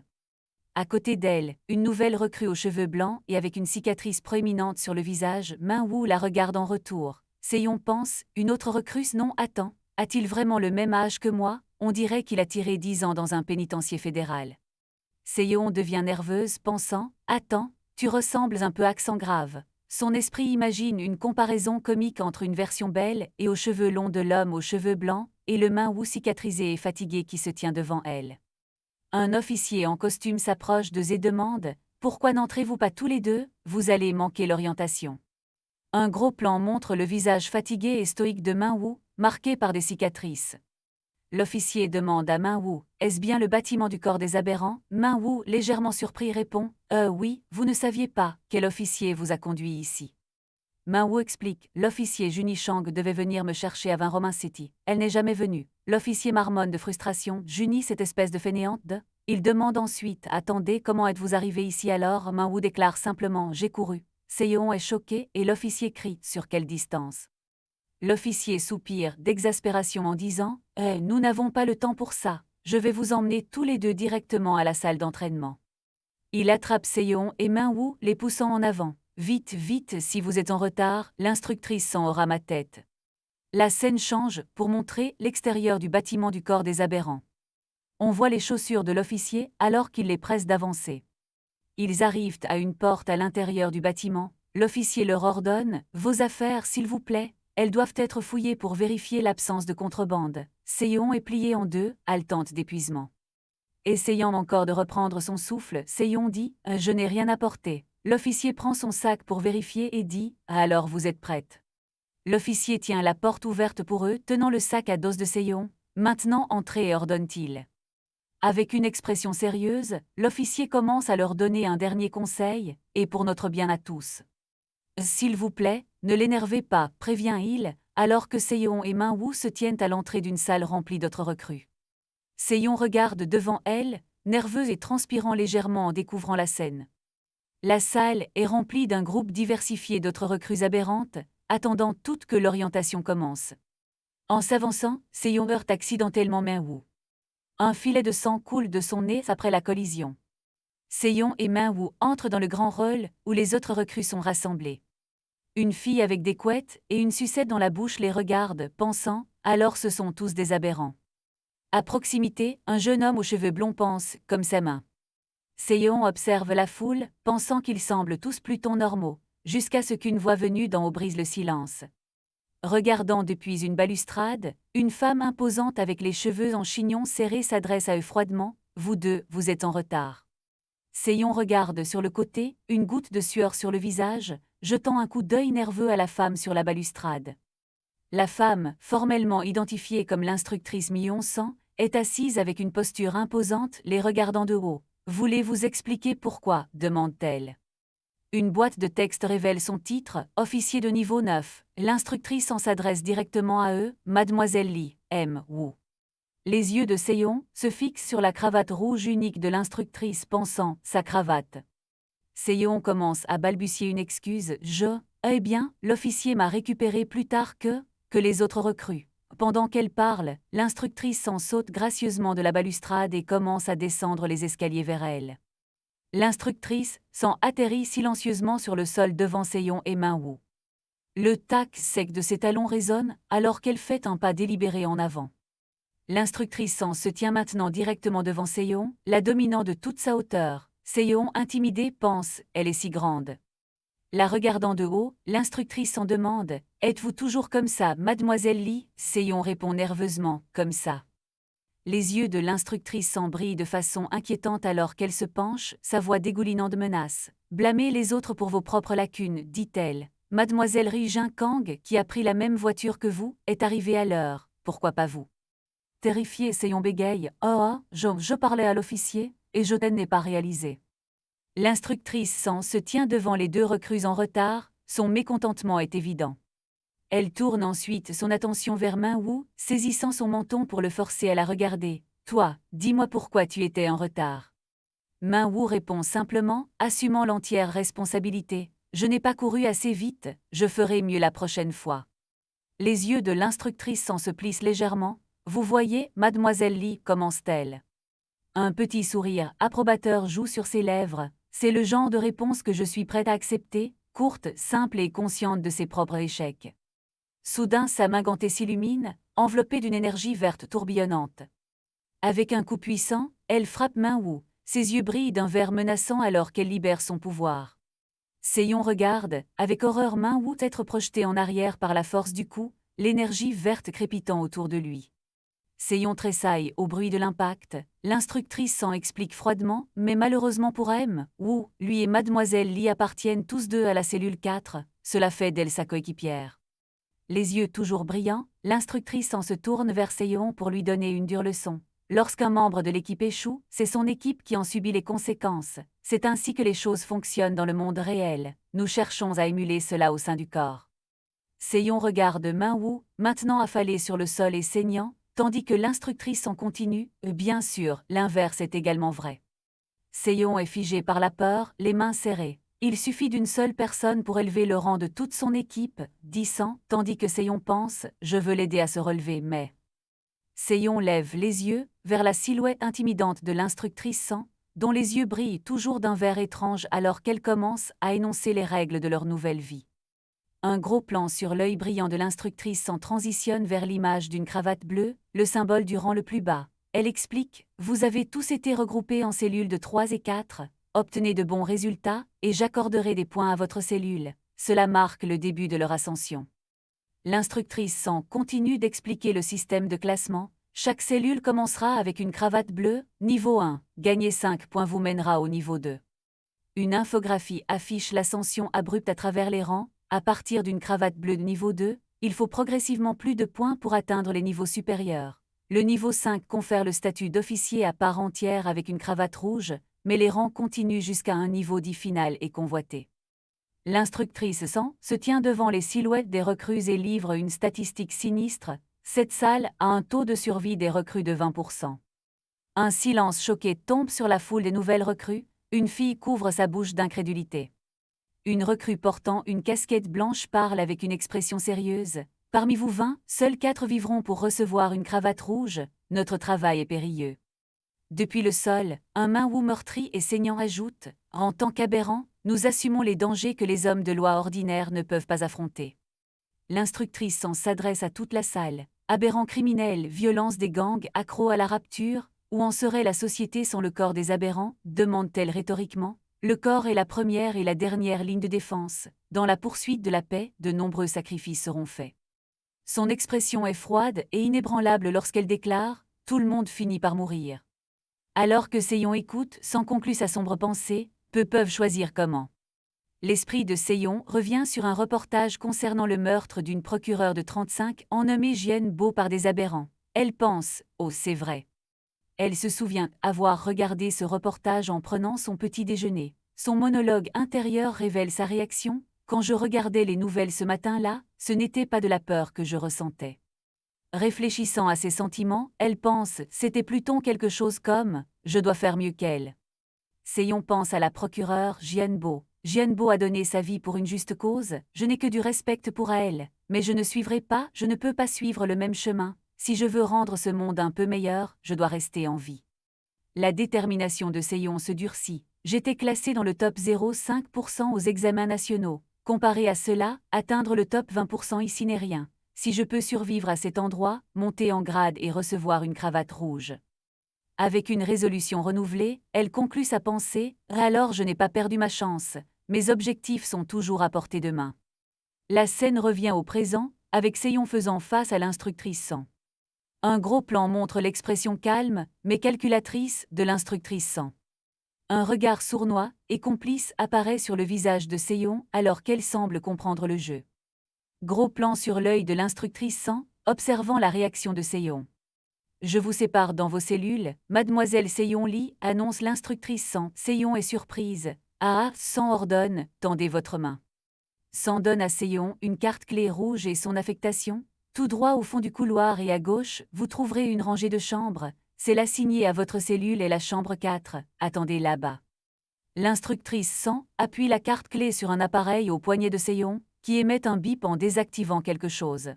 À côté d'elle, une nouvelle recrue aux cheveux blancs et avec une cicatrice proéminente sur le visage, Minwoo la regarde en retour. Seyon pense, une autre recrue? Non, attends, a-t-il vraiment le même âge que moi? On dirait qu'il a tiré 10 ans dans un pénitencier fédéral. Seyon devient nerveuse, pensant, attends, tu ressembles un peu accent grave. Son esprit imagine une comparaison comique entre une version belle et aux cheveux longs de l'homme aux cheveux blancs et le Minwoo cicatrisé et fatigué qui se tient devant elle. Un officier en costume s'approche d'eux et demande « Pourquoi n'entrez-vous pas tous les deux? Vous allez manquer l'orientation. » Un gros plan montre le visage fatigué et stoïque de Minwoo, marqué par des cicatrices. L'officier demande à Min Wu, est-ce bien le bâtiment du corps des aberrants? Min Wu, légèrement surpris, répond, oui, vous ne saviez pas, quel officier vous a conduit ici? Min Wu explique, l'officier Juni Chang devait venir me chercher à 20 Romain City. Elle n'est jamais venue. L'officier marmonne de frustration, Juni, cette espèce de fainéante de... Il demande ensuite, attendez, comment êtes-vous arrivé ici alors? Min Wu déclare simplement, j'ai couru. Seyon est choqué et l'officier crie, sur quelle distance? L'officier soupire d'exaspération en disant, nous n'avons pas le temps pour ça, je vais vous emmener tous les deux directement à la salle d'entraînement. Il attrape Seyon et Min Wu, les poussant en avant. Vite, vite, si vous êtes en retard, l'instructrice s'en aura ma tête. La scène change pour montrer l'extérieur du bâtiment du corps des aberrants. On voit les chaussures de l'officier alors qu'il les presse d'avancer. Ils arrivent à une porte à l'intérieur du bâtiment. L'officier leur ordonne, vos affaires, s'il vous plaît. Elles doivent être fouillées pour vérifier l'absence de contrebande. Seyon est plié en deux, haletante d'épuisement. Essayant encore de reprendre son souffle, Seyon dit « Je n'ai rien apporté ». L'officier prend son sac pour vérifier et dit « Alors vous êtes prête ». L'officier tient la porte ouverte pour eux, tenant le sac à dos de Seyon. « Maintenant entrez » ordonne-t-il. Avec une expression sérieuse, l'officier commence à leur donner un dernier conseil, et pour notre bien à tous. S'il vous plaît, ne l'énervez pas, prévient-il, alors que Seyon et Min Wu se tiennent à l'entrée d'une salle remplie d'autres recrues. Seyon regarde devant elle, nerveuse et transpirant légèrement en découvrant la scène. La salle est remplie d'un groupe diversifié d'autres recrues aberrantes, attendant toutes que l'orientation commence. En s'avançant, Seyon heurte accidentellement Min Wu. Un filet de sang coule de son nez après la collision. Seyon et Min Wu entrent dans le grand hall où les autres recrues sont rassemblées. Une fille avec des couettes et une sucette dans la bouche les regarde, pensant « alors ce sont tous des aberrants ». À proximité, un jeune homme aux cheveux blonds pense, comme sa main. Seyon observe la foule, pensant qu'ils semblent tous plutôt normaux, jusqu'à ce qu'une voix venue d'en haut brise le silence. Regardant depuis une balustrade, une femme imposante avec les cheveux en chignon serré s'adresse à eux froidement, « Vous deux, vous êtes en retard ». Seyon regarde sur le côté, une goutte de sueur sur le visage, jetant un coup d'œil nerveux à la femme sur la balustrade. La femme, formellement identifiée comme l'instructrice Mi-1100, est assise avec une posture imposante, les regardant de haut. « Voulez-vous expliquer pourquoi ?» demande-t-elle. Une boîte de texte révèle son titre, « Officier de niveau 9 ». L'instructrice en s'adresse directement à eux, « Mademoiselle Li, M. Wu ». Les yeux de Seyon se fixent sur la cravate rouge unique de l'instructrice, pensant « sa cravate ». Seyon commence à balbutier une excuse, « Eh bien, l'officier m'a récupéré plus tard que les autres recrues ». Pendant qu'elle parle, l'instructrice s'en saute gracieusement de la balustrade et commence à descendre les escaliers vers elle. L'instructrice s'en atterrit silencieusement sur le sol devant Seyon et Min Wu. Le tac sec de ses talons résonne alors qu'elle fait un pas délibéré en avant. L'instructrice se tient maintenant directement devant Seyon, la dominant de toute sa hauteur. Seyon, intimidé, pense « Elle est si grande ». La regardant de haut, l'instructrice s'en demande « Êtes-vous toujours comme ça, mademoiselle Li ?» Seyon répond nerveusement « Comme ça ». Les yeux de l'instructrice s'en brillent de façon inquiétante alors qu'elle se penche, sa voix dégoulinant de menaces. « Blâmez les autres pour vos propres lacunes, dit-elle. Mademoiselle Ri Jinkang, qui a pris la même voiture que vous, est arrivée à l'heure, pourquoi pas vous ?» Terrifié, Seyon bégaye « Oh, je parlais à l'officier, et je n'ai pas réalisé. » L'instructrice se tient devant les deux recrues en retard, son mécontentement est évident. Elle tourne ensuite son attention vers Min Wu, saisissant son menton pour le forcer à la regarder. « Toi, dis-moi pourquoi tu étais en retard. » Min Wu répond simplement, assumant l'entière responsabilité. « Je n'ai pas couru assez vite, je ferai mieux la prochaine fois. » Les yeux de l'instructrice se plissent légèrement. « Vous voyez, mademoiselle Li, commence-t-elle. » Un petit sourire approbateur joue sur ses lèvres. C'est le genre de réponse que je suis prête à accepter, courte, simple et consciente de ses propres échecs. Soudain, sa main gantée s'illumine, enveloppée d'une énergie verte tourbillonnante. Avec un coup puissant, elle frappe Min Wu. Ses yeux brillent d'un vert menaçant alors qu'elle libère son pouvoir. Seyon regarde, avec horreur Min Wu être projeté en arrière par la force du coup, l'énergie verte crépitant autour de lui. Seyon tressaille au bruit de l'impact, l'instructrice s'en explique froidement, mais malheureusement pour M. Wu, lui et mademoiselle Li appartiennent tous deux à la cellule 4, cela fait d'elle sa coéquipière. Les yeux toujours brillants, l'instructrice se tourne vers Seyon pour lui donner une dure leçon. Lorsqu'un membre de l'équipe échoue, c'est son équipe qui en subit les conséquences. C'est ainsi que les choses fonctionnent dans le monde réel. Nous cherchons à émuler cela au sein du corps. Seyon regarde Minwoo, maintenant affalé sur le sol et saignant, tandis que l'instructrice en continue. Bien sûr, l'inverse est également vrai. Seyon est figé par la peur, les mains serrées. Il suffit d'une seule personne pour élever le rang de toute son équipe, dit San, tandis que Seyon pense « Je veux l'aider à se relever, mais… » Seyon lève les yeux vers la silhouette intimidante de l'instructrice San, dont les yeux brillent toujours d'un vert étrange alors qu'elle commence à énoncer les règles de leur nouvelle vie. Un gros plan sur l'œil brillant de l'instructrice San transitionne vers l'image d'une cravate bleue, le symbole du rang le plus bas. Elle explique « Vous avez tous été regroupés en cellules de 3 et 4, obtenez de bons résultats, et j'accorderai des points à votre cellule. Cela marque le début de leur ascension. » L'instructrice San continue d'expliquer le système de classement. Chaque cellule commencera avec une cravate bleue, niveau 1, gagner 5 points vous mènera au niveau 2. Une infographie affiche l'ascension abrupte à travers les rangs. À partir d'une cravate bleue de niveau 2, il faut progressivement plus de points pour atteindre les niveaux supérieurs. Le niveau 5 confère le statut d'officier à part entière avec une cravate rouge, mais les rangs continuent jusqu'à un niveau dit final et convoité. L'instructrice San se tient devant les silhouettes des recrues et livre une statistique sinistre. Cette salle a un taux de survie des recrues de 20%. Un silence choqué tombe sur la foule des nouvelles recrues. Une fille couvre sa bouche d'incrédulité. Une recrue portant une casquette blanche parle avec une expression sérieuse. « Parmi vous 20, seuls 4 vivront pour recevoir une cravate rouge. Notre travail est périlleux. » Depuis le sol, un Minwoo meurtri et saignant ajoute « En tant qu'aberrants, nous assumons les dangers que les hommes de loi ordinaires ne peuvent pas affronter. » L'instructrice s'adresse à toute la salle. « Aberrants criminels, violence des gangs, accros à la rapture, où en serait la société sans le corps des aberrants ?» demande-t-elle rhétoriquement. Le corps est la première et la dernière ligne de défense. Dans la poursuite de la paix, de nombreux sacrifices seront faits. Son expression est froide et inébranlable lorsqu'elle déclare « Tout le monde finit par mourir. » Alors que Seyon écoute, sans conclure sa sombre pensée, peu peuvent choisir comment. L'esprit de Seyon revient sur un reportage concernant le meurtre d'une procureure de 35 ans nommée Jian Bo par des aberrants. Elle pense « Oh, c'est vrai. » Elle se souvient avoir regardé ce reportage en prenant son petit déjeuner. Son monologue intérieur révèle sa réaction. « Quand je regardais les nouvelles ce matin-là, ce n'était pas de la peur que je ressentais. » Réfléchissant à ses sentiments, elle pense « C'était plutôt quelque chose comme « Je dois faire mieux qu'elle. » Seyon pense à la procureure Jian Bo. Jian Bo a donné sa vie pour une juste cause, je n'ai que du respect pour elle, mais je ne peux pas suivre le même chemin. Si je veux rendre ce monde un peu meilleur, je dois rester en vie. La détermination de Seyon se durcit. J'étais classé dans le top 0,5% aux examens nationaux. Comparé à cela, atteindre le top 20% ici n'est rien. Si je peux survivre à cet endroit, monter en grade et recevoir une cravate rouge. Avec une résolution renouvelée, elle conclut sa pensée. Alors je n'ai pas perdu ma chance. Mes objectifs sont toujours à portée de main. La scène revient au présent, avec Seyon faisant face à l'instructrice San. Un gros plan montre l'expression calme, mais calculatrice, de l'instructrice San. Un regard sournois et complice apparaît sur le visage de Seyon alors qu'elle semble comprendre le jeu. Gros plan sur l'œil de l'instructrice San, observant la réaction de Seyon. « Je vous sépare dans vos cellules, mademoiselle Seyon Lee, annonce l'instructrice San. Seyon est surprise. Ah, San ordonne, tendez votre main. San donne à Seyon une carte clé rouge et son affectation. Tout droit au fond du couloir et à gauche, vous trouverez une rangée de chambres. C'est l'assignée à votre cellule et la chambre 4. Attendez là-bas. » L'instructrice San appuie la carte clé sur un appareil au poignet de Seyon, qui émet un bip en désactivant quelque chose.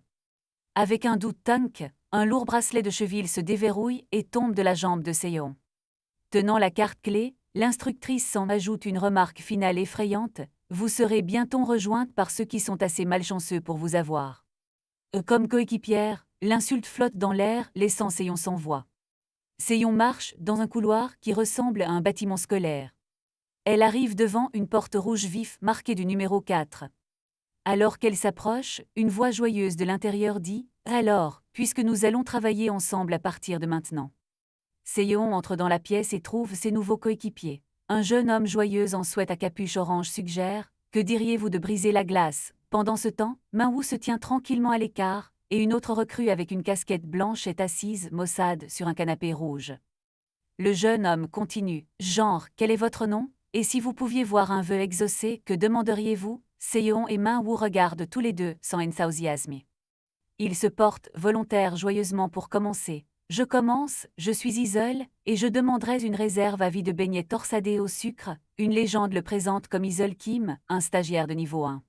Avec un doux tunk, un lourd bracelet de cheville se déverrouille et tombe de la jambe de Seyon. Tenant la carte clé, l'instructrice San ajoute une remarque finale effrayante. Vous serez bientôt rejointe par ceux qui sont assez malchanceux pour vous avoir. Comme coéquipière, l'insulte flotte dans l'air, laissant Seyon sans voix. Seyon marche dans un couloir qui ressemble à un bâtiment scolaire. Elle arrive devant une porte rouge vif marquée du numéro 4. Alors qu'elle s'approche, une voix joyeuse de l'intérieur dit « Alors, puisque nous allons travailler ensemble à partir de maintenant. » Seyon entre dans la pièce et trouve ses nouveaux coéquipiers. Un jeune homme joyeux en sweat à capuche orange suggère « Que diriez-vous de briser la glace ?» Pendant ce temps, Minwoo se tient tranquillement à l'écart, et une autre recrue avec une casquette blanche est assise, maussade, sur un canapé rouge. Le jeune homme continue. Genre, quel est votre nom? Et si vous pouviez voir un vœu exaucé, que demanderiez-vous? Seon et Minwoo regardent tous les deux, sans enthousiasme. Ils se portent volontaires joyeusement pour commencer. Je commence, je suis Isol, et je demanderais une réserve à vie de beignets torsadés au sucre. Une légende le présente comme Isol Kim, un stagiaire de niveau 1.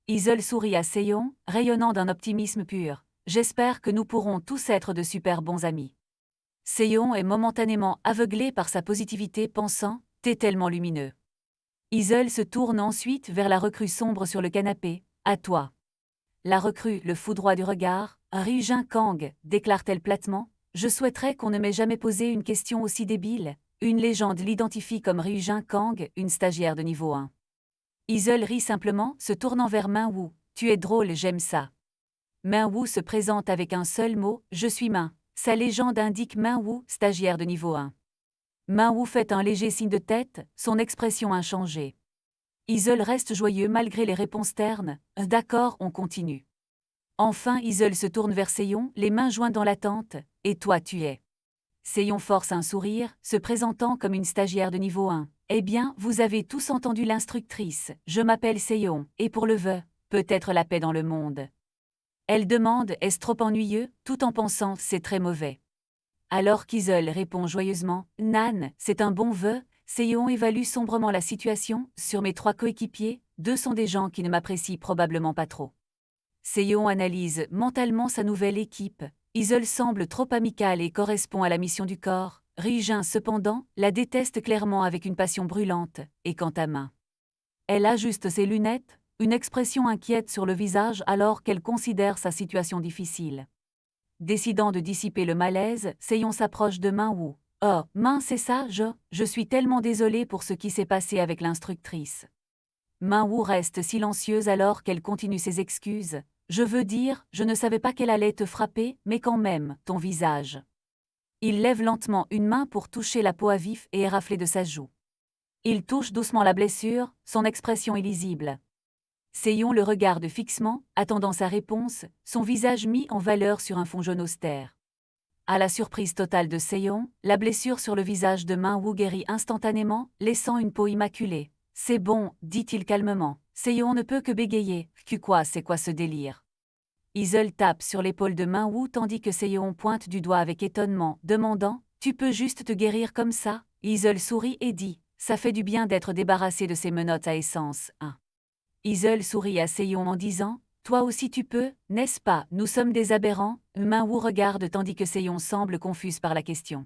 Isol sourit à Seon, rayonnant d'un optimisme pur. J'espère que nous pourrons tous être de super bons amis. Seon est momentanément aveuglé par sa positivité, pensant « T'es tellement lumineux ». Isol se tourne ensuite vers la recrue sombre sur le canapé. « À toi ». La recrue le foudroie du regard. « Ryujin Kang », déclare-t-elle platement. « Je souhaiterais qu'on ne m'ait jamais posé une question aussi débile. » Une légende l'identifie comme Ryujin Kang, une stagiaire de niveau 1. Isol rit simplement, se tournant vers Minwoo. « Tu es drôle, j'aime ça. » Minwoo se présente avec un seul mot, « Je suis Min ». Sa légende indique Minwoo, stagiaire de niveau 1. Minwoo fait un léger signe de tête, son expression inchangée. Isol reste joyeux malgré les réponses ternes. « D'accord, on continue. » Enfin Isol se tourne vers Seon, les mains jointes dans l'attente. « Et toi tu es ?» Seon force un sourire, se présentant comme une stagiaire de niveau 1. « Eh bien, vous avez tous entendu l'instructrice. Je m'appelle Seon, et pour le vœu, peut-être la paix dans le monde. » Elle demande « Est-ce trop ennuyeux ?» tout en pensant « C'est très mauvais. » Alors qu'Isol répond joyeusement « Nan, c'est un bon vœu », Seon évalue sombrement la situation. Sur mes 3 coéquipiers, 2 sont des gens qui ne m'apprécient probablement pas trop. Seon analyse mentalement sa nouvelle équipe. Isol semble trop amicale et correspond à la mission du corps. Ryujin, cependant, la déteste clairement avec une passion brûlante. Et quant à Min, elle ajuste ses lunettes, une expression inquiète sur le visage alors qu'elle considère sa situation difficile. Décidant de dissiper le malaise, Seon s'approche de Minwoo. « Oh, Min, c'est ça, je suis tellement désolée pour ce qui s'est passé avec l'instructrice. » Minwoo reste silencieuse alors qu'elle continue ses excuses. « Je veux dire, je ne savais pas qu'elle allait te frapper, mais quand même, ton visage. » Il lève lentement une main pour toucher la peau à vif et érafler de sa joue. Il touche doucement la blessure, son expression est lisible. Seon le regarde fixement, attendant sa réponse, son visage mis en valeur sur un fond jaune austère. À la surprise totale de Seon, la blessure sur le visage de Minwoo guérit instantanément, laissant une peau immaculée. « C'est bon, dit-il calmement. Seon ne peut que bégayer. « C'est quoi ce délire ?» Isol tape sur l'épaule de Minwoo tandis que Seon pointe du doigt avec étonnement, demandant « Tu peux juste te guérir comme ça ?» Isol sourit et dit « Ça fait du bien d'être débarrassé de ces menottes à essence, hein. » Isol sourit à Seon en disant « Toi aussi tu peux, n'est-ce pas? Nous sommes des aberrants ?» Minwoo regarde tandis que Seon semble confuse par la question.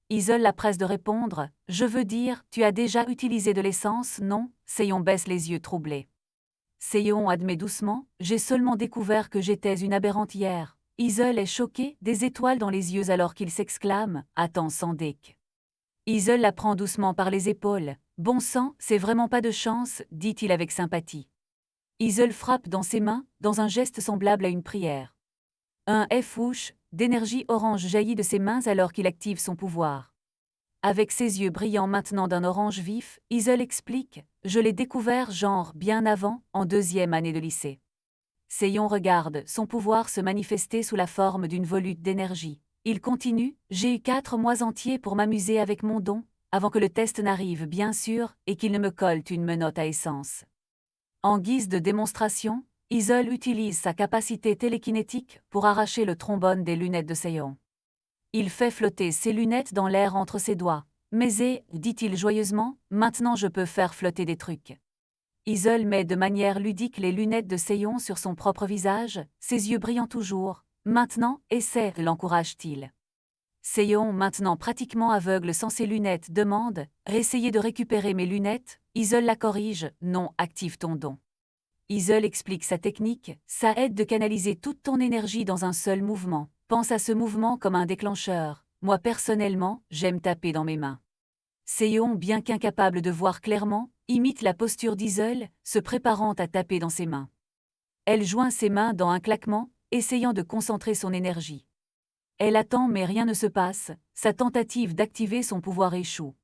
Isol la presse de répondre « Je veux dire, tu as déjà utilisé de l'essence, non ?» Seon baisse les yeux troublés. Seon admet doucement « J'ai seulement découvert que j'étais une aberrante hier. » Isol est choquée, des étoiles dans les yeux alors qu'il s'exclame « Attends sans déc. » Isol la prend doucement par les épaules. « Bon sang, c'est vraiment pas de chance, dit-il avec sympathie. » Isol frappe dans ses mains, dans un geste semblable à une prière. Un fouche d'énergie orange jaillit de ses mains alors qu'il active son pouvoir. Avec ses yeux brillants maintenant d'un orange vif, Isol explique « Je l'ai découvert genre bien avant, en 2e année de lycée. » Seon regarde son pouvoir se manifester sous la forme d'une volute d'énergie. Il continue « J'ai eu 4 mois entiers pour m'amuser avec mon don, avant que le test n'arrive bien sûr, et qu'il ne me colle une menotte à essence. » En guise de démonstration, Isol utilise sa capacité télékinétique pour arracher le trombone des lunettes de Seon. Il fait flotter ses lunettes dans l'air entre ses doigts. « Mais dit-il joyeusement, maintenant je peux faire flotter des trucs. » Isol met de manière ludique les lunettes de Seon sur son propre visage, ses yeux brillant toujours. « Maintenant, essaie, l'encourage-t-il. » Seon, maintenant pratiquement aveugle sans ses lunettes, demande « Essayez de récupérer mes lunettes ?» Isol la corrige « Non, active ton don. » Isol explique sa technique « Ça aide de canaliser toute ton énergie dans un seul mouvement. Pense à ce mouvement comme un déclencheur. Moi personnellement, j'aime taper dans mes mains. » Seon, bien qu'incapable de voir clairement, imite la posture d'Isol, se préparant à taper dans ses mains. Elle joint ses mains dans un claquement, essayant de concentrer son énergie. Elle attend mais rien ne se passe, sa tentative d'activer son pouvoir échoue.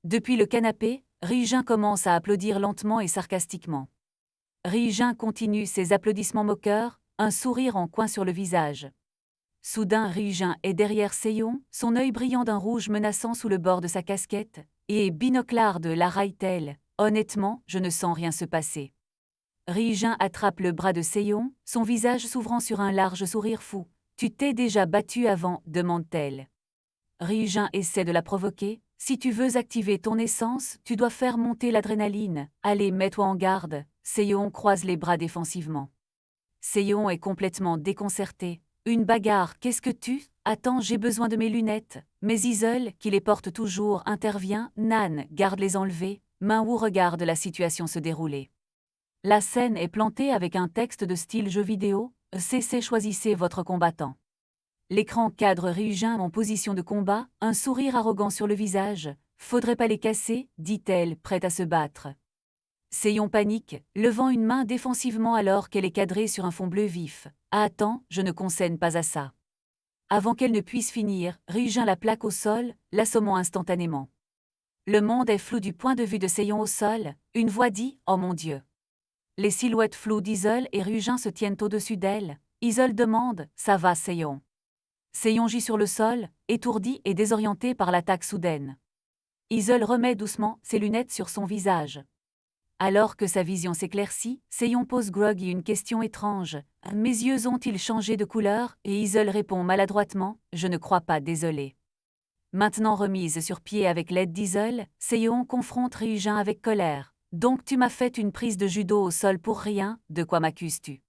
Depuis le canapé, Ryujin commence à applaudir lentement et sarcastiquement. Ryujin continue ses applaudissements moqueurs, un sourire en coin sur le visage. Soudain Ryujin est derrière Seiyon, son œil brillant d'un rouge menaçant sous le bord de sa casquette, et binoclard de la Raïtel. Honnêtement, je ne sens rien se passer. Ryujin attrape le bras de Seiyon, son visage s'ouvrant sur un large sourire fou. Tu t'es déjà battu avant, demande-t-elle. Ryujin essaie de la provoquer. Si tu veux activer ton essence, tu dois faire monter l'adrénaline. Allez, mets-toi en garde. Seiyon croise les bras défensivement. Seiyon est complètement déconcerté. Une bagarre, qu'est-ce que tu… Attends, j'ai besoin de mes lunettes. Mais Iseul, qui les porte toujours, intervient. Nan, garde-les enlevées. Minwoo regarde la situation se dérouler. La scène est plantée avec un texte de style jeu vidéo. Cessez, choisissez votre combattant. L'écran cadre Ryujin en position de combat, un sourire arrogant sur le visage. Faudrait pas les casser, dit-elle, prête à se battre. Seiyon panique, levant une main défensivement alors qu'elle est cadrée sur un fond bleu vif. Ah, attends, je ne consène pas à ça. Avant qu'elle ne puisse finir, Ryujin la plaque au sol, l'assommant instantanément. Le monde est flou du point de vue de Seiyon au sol, une voix dit « Oh mon Dieu ». Les silhouettes floues d'Iseul et Ryujin se tiennent au-dessus d'elle. Iseul demande « Ça va, Seiyon ». Seiyon gît sur le sol, étourdi et désorienté par l'attaque soudaine. Iseul remet doucement ses lunettes sur son visage. Alors que sa vision s'éclaircit, Seiyon pose groggy une question étrange. « Mes yeux ont-ils changé de couleur ?» Et Iseul répond maladroitement « Je ne crois pas, désolé ». Maintenant remise sur pied avec l'aide d'Iseul, Seiyon confronte Ryujin avec colère. « Donc tu m'as fait une prise de judo au sol pour rien, de quoi m'accuses-tu »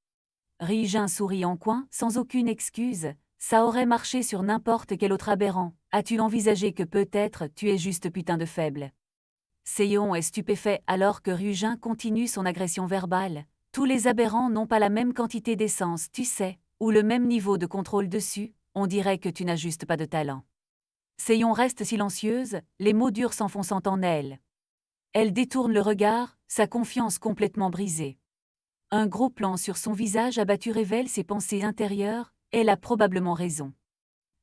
Ryujin sourit en coin, sans aucune excuse. « Ça aurait marché sur n'importe quel autre aberrant. As-tu envisagé que peut-être tu es juste putain de faible ?» Seiyon est stupéfait alors que Ryujin continue son agression verbale. « Tous les aberrants n'ont pas la même quantité d'essence, tu sais, ou le même niveau de contrôle dessus, on dirait que tu n'as juste pas de talent. » Seiyon reste silencieuse, les mots durs s'enfonçant en elle. Elle détourne le regard, sa confiance complètement brisée. Un gros plan sur son visage abattu révèle ses pensées intérieures, elle a probablement raison.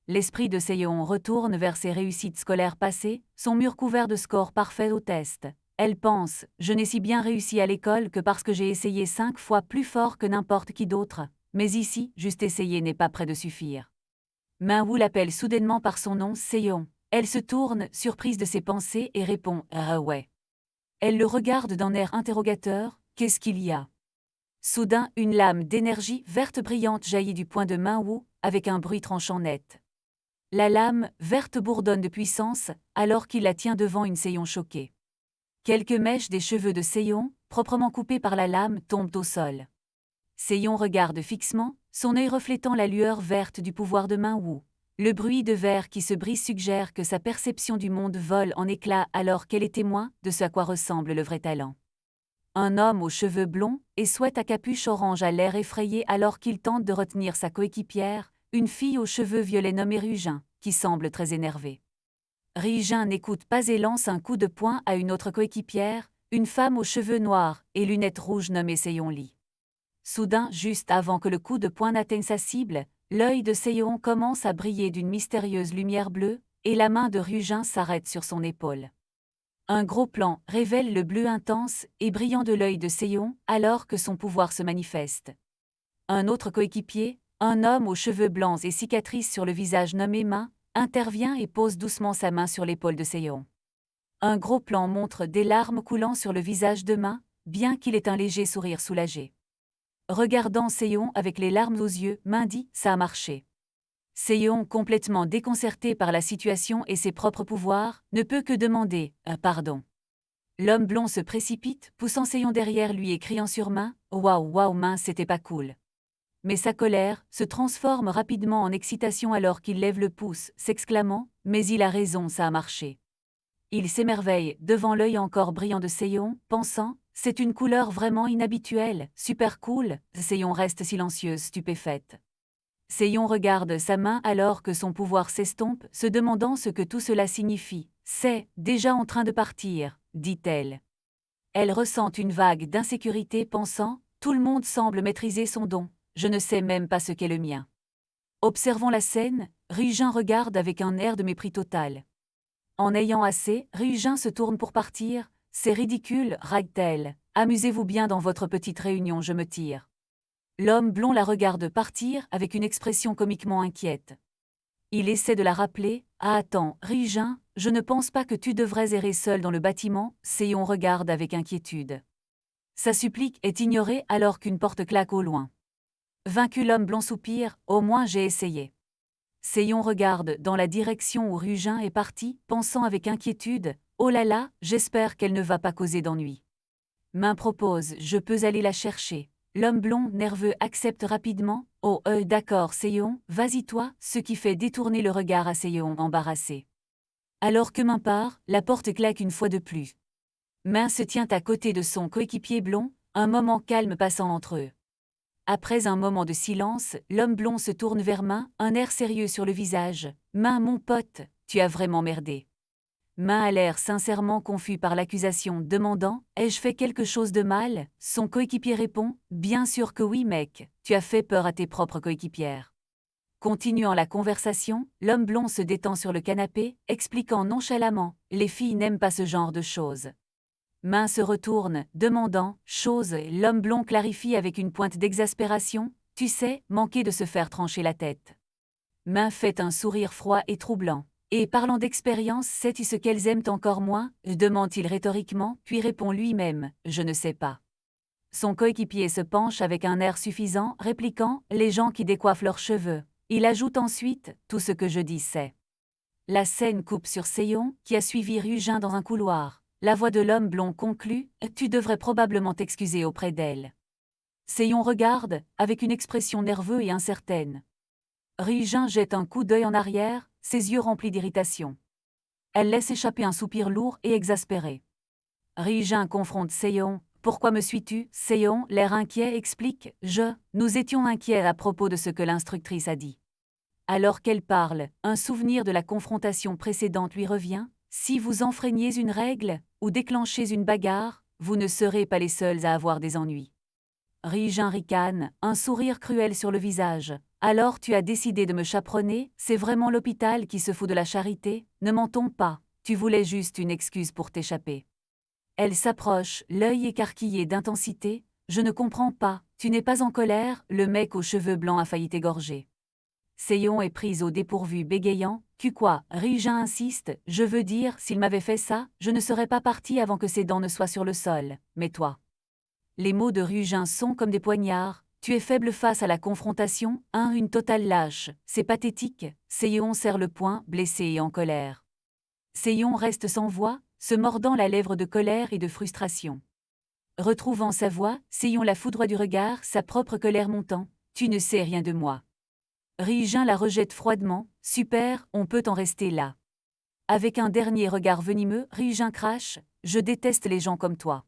L'esprit de Seiyon retourne vers ses réussites scolaires passées, son mur couvert de scores parfaits au test. Elle pense « Je n'ai si bien réussi à l'école que parce que j'ai essayé 5 fois plus fort que n'importe qui d'autre. Mais ici, juste essayer n'est pas près de suffire. » Minwoo l'appelle soudainement par son nom Seiyon. Elle se tourne, surprise de ses pensées, et répond « Ah ouais ». Elle le regarde d'un air interrogateur. « Qu'est-ce qu'il y a ?» Soudain, une lame d'énergie verte brillante jaillit du poing de Minwoo, avec un bruit tranchant net. La lame, verte bourdonne de puissance, alors qu'il la tient devant une Seiyon choquée. Quelques mèches des cheveux de Seiyon, proprement coupées par la lame, tombent au sol. Seiyon regarde fixement, son œil reflétant la lueur verte du pouvoir de Minwoo. Le bruit de verre qui se brise suggère que sa perception du monde vole en éclats alors qu'elle est témoin de ce à quoi ressemble le vrai talent. Un homme aux cheveux blonds et sweat à capuche orange a l'air effrayé alors qu'il tente de retenir sa coéquipière, une fille aux cheveux violets nommée Ryujin, qui semble très énervée. Ryujin n'écoute pas et lance un coup de poing à une autre coéquipière, une femme aux cheveux noirs et lunettes rouges nommée Seiyon Lee. Soudain, juste avant que le coup de poing n'atteigne sa cible, l'œil de Seiyon commence à briller d'une mystérieuse lumière bleue, et la main de Ryujin s'arrête sur son épaule. Un gros plan révèle le bleu intense et brillant de l'œil de Seiyon alors que son pouvoir se manifeste. Un autre coéquipier, un homme aux cheveux blancs et cicatrices sur le visage nommé Ma, intervient et pose doucement sa main sur l'épaule de Seiyon. Un gros plan montre des larmes coulant sur le visage de Ma, bien qu'il ait un léger sourire soulagé. Regardant Seiyon avec les larmes aux yeux, Ma dit « Ça a marché ». Seiyon, complètement déconcerté par la situation et ses propres pouvoirs, ne peut que demander « Pardon ». L'homme blond se précipite, poussant Seiyon derrière lui et criant sur Ma « Waouh, waouh, Ma, c'était pas cool ». Mais sa colère se transforme rapidement en excitation alors qu'il lève le pouce, s'exclamant « Mais il a raison, ça a marché ». Il s'émerveille devant l'œil encore brillant de Seiyon, pensant « C'est une couleur vraiment inhabituelle, super cool ». Seiyon reste silencieuse, stupéfaite. Seiyon regarde sa main alors que son pouvoir s'estompe, se demandant ce que tout cela signifie. « C'est déjà en train de partir », dit-elle. Elle ressent une vague d'insécurité pensant « Tout le monde semble maîtriser son don. Je ne sais même pas ce qu'est le mien. » Observant la scène, Ryujin regarde avec un air de mépris total. En ayant assez, Ryujin se tourne pour partir. « C'est ridicule, râle-t-elle. amusez-vous bien dans votre petite réunion, je me tire. L'homme blond la regarde partir avec une expression comiquement inquiète. Il essaie de la rappeler. « Ah attends, Ri-jin, je ne pense pas que tu devrais errer seul dans le bâtiment. » Seyon regarde avec inquiétude. Sa supplique est ignorée alors qu'une porte claque au loin. Vaincu, l'homme blond soupire. « Au moins j'ai essayé. » Seyon regarde dans la direction où Ri-jin est parti, pensant avec inquiétude. « Oh là là, j'espère qu'elle ne va pas causer d'ennui. » Main propose. « Je peux aller la chercher. » L'homme blond, nerveux, accepte rapidement. « Oh, d'accord, Seyon, vas-y toi », ce qui fait détourner le regard à Seyon, embarrassé. Alors que Main part, la porte claque une fois de plus. Main se tient à côté de son coéquipier blond, un moment calme passant entre eux. Après un moment de silence, l'homme blond se tourne vers Main, un air sérieux sur le visage. « Main, mon pote, tu as vraiment merdé. » Main a l'air sincèrement confus par l'accusation, demandant « Ai-je fait quelque chose de mal ?» Son coéquipier répond « Bien sûr que oui mec, tu as fait peur à tes propres coéquipières. » Continuant la conversation, l'homme blond se détend sur le canapé, expliquant nonchalamment « Les filles n'aiment pas ce genre de choses. » Main se retourne, demandant « Chose ?» L'homme blond clarifie avec une pointe d'exaspération « Tu sais, manquer de se faire trancher la tête. » Main fait un sourire froid et troublant. Et parlant d'expérience, sais-tu ce qu'elles aiment encore moins ? Demande-t-il rhétoriquement, puis répond lui-même, je ne sais pas. Son coéquipier se penche avec un air suffisant, répliquant, les gens qui décoiffent leurs cheveux. Il ajoute ensuite, tout ce que je dis c'est. La scène coupe sur Seyon, qui a suivi Ri-jin dans un couloir. La voix de l'homme blond conclut, tu devrais probablement t'excuser auprès d'elle. Seyon regarde, avec une expression nerveuse et incertaine. Ri-jin jette un coup d'œil en arrière, ses yeux remplis d'irritation. Elle laisse échapper un soupir lourd et exaspéré. Ri-jin confronte Seyon. « Pourquoi me suis-tu ?» Seyon, l'air inquiet, explique. « Nous étions inquiets à propos de ce que l'instructrice a dit. » Alors qu'elle parle, un souvenir de la confrontation précédente lui revient. « Si vous enfreigniez une règle, ou déclenchez une bagarre, vous ne serez pas les seuls à avoir des ennuis. » Ri-jin ricane, un sourire cruel sur le visage. « Alors tu as décidé de me chaperonner, c'est vraiment l'hôpital qui se fout de la charité, ne mentons pas, tu voulais juste une excuse pour t'échapper. » Elle s'approche, l'œil écarquillé d'intensité. « Je ne comprends pas, tu n'es pas en colère ?» Le mec aux cheveux blancs a failli t'égorger. Seyon est prise au dépourvu bégayant. « Tu quoi ?» Ri-jin insiste. « Je veux dire, s'il m'avait fait ça, je ne serais pas partie avant que ses dents ne soient sur le sol, mais toi. » Les mots de Ri-jin sont comme des poignards. Tu es faible face à la confrontation, une totale lâche, c'est pathétique. Seyon serre le poing, blessé et en colère. Seyon reste sans voix, se mordant la lèvre de colère et de frustration. Retrouvant sa voix, Seyon la foudroie du regard, sa propre colère montant. Tu ne sais rien de moi. Ri-jin la rejette froidement. Super, on peut en rester là. Avec un dernier regard venimeux, Ri-jin crache. Je déteste les gens comme toi.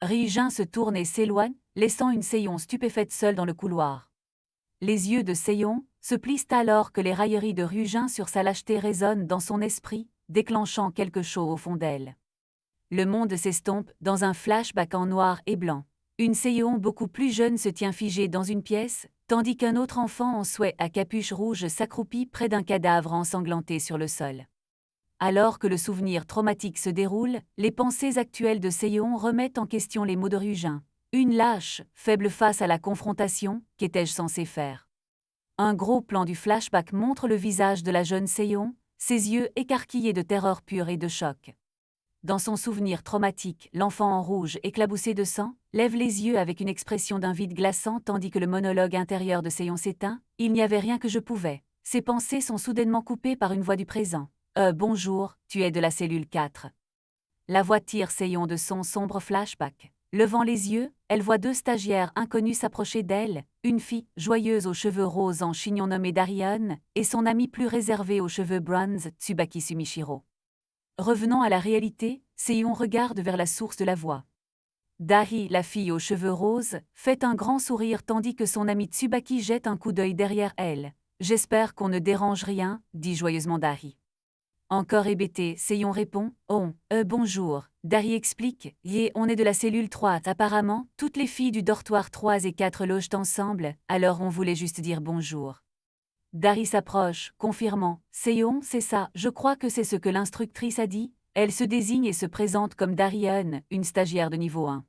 Ri-jin se tourne et s'éloigne, laissant une Seyon stupéfaite seule dans le couloir. Les yeux de Seyon se plissent alors que les railleries de Ri-jin sur sa lâcheté résonnent dans son esprit, déclenchant quelque chose au fond d'elle. Le monde s'estompe dans un flashback en noir et blanc. Une Seyon beaucoup plus jeune se tient figée dans une pièce, tandis qu'un autre enfant en souhait à capuche rouge s'accroupit près d'un cadavre ensanglanté sur le sol. Alors que le souvenir traumatique se déroule, les pensées actuelles de Seyon remettent en question les mots de Ri-jin. Une lâche, faible face à la confrontation, qu'étais-je censé faire ? Un gros plan du flashback montre le visage de la jeune Seyon, ses yeux écarquillés de terreur pure et de choc. Dans son souvenir traumatique, l'enfant en rouge, éclaboussé de sang, lève les yeux avec une expression d'un vide glaçant tandis que le monologue intérieur de Seyon s'éteint. Il n'y avait rien que je pouvais. Ses pensées sont soudainement coupées par une voix du présent. Bonjour, tu es de la cellule 4. La voix tire Seyon de son sombre flashback. Levant les yeux, elle voit deux stagiaires inconnus s'approcher d'elle, une fille, joyeuse aux cheveux roses en chignon nommée Darion, et son amie plus réservée aux cheveux bronze, Tsubaki Sumishiro. Revenant à la réalité, Seyon regarde vers la source de la voix. Dari, la fille aux cheveux roses, fait un grand sourire tandis que son amie Tsubaki jette un coup d'œil derrière elle. « J'espère qu'on ne dérange rien », dit joyeusement Dari. Encore hébété, Seyon répond « Oh, bonjour ». Dari explique « On est de la cellule 3. Apparemment, toutes les filles du dortoir 3 et 4 logent ensemble, alors on voulait juste dire bonjour. » Dari s'approche, confirmant « Seyon, c'est ça, je crois que c'est ce que l'instructrice a dit. » Elle se désigne et se présente comme Darion, une stagiaire de niveau 1.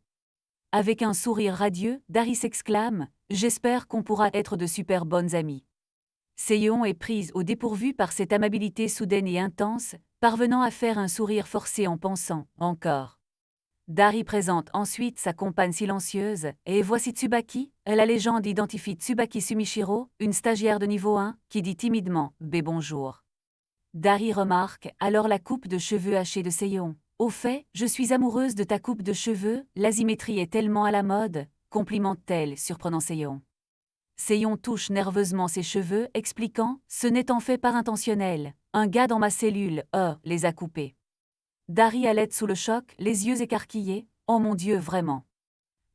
Avec un sourire radieux, Dari s'exclame « J'espère qu'on pourra être de super bonnes amies ». Seyeon est prise au dépourvu par cette amabilité soudaine et intense, parvenant à faire un sourire forcé en pensant « encore ». Dari présente ensuite sa compagne silencieuse, et voici Tsubaki, la légende identifie Tsubaki Sumishiro, une stagiaire de niveau 1, qui dit timidement « Bé bonjour ». Dari remarque alors la coupe de cheveux hachée de Seyeon. « Au fait, je suis amoureuse de ta coupe de cheveux, l'asymétrie est tellement à la mode », complimente-t-elle, surprenant Seyeon. Seyeon touche nerveusement ses cheveux, expliquant « Ce n'est en fait pas intentionnel, un gars dans ma cellule, les a coupés ». Dari halète sous le choc, les yeux écarquillés, « Oh mon Dieu, vraiment !»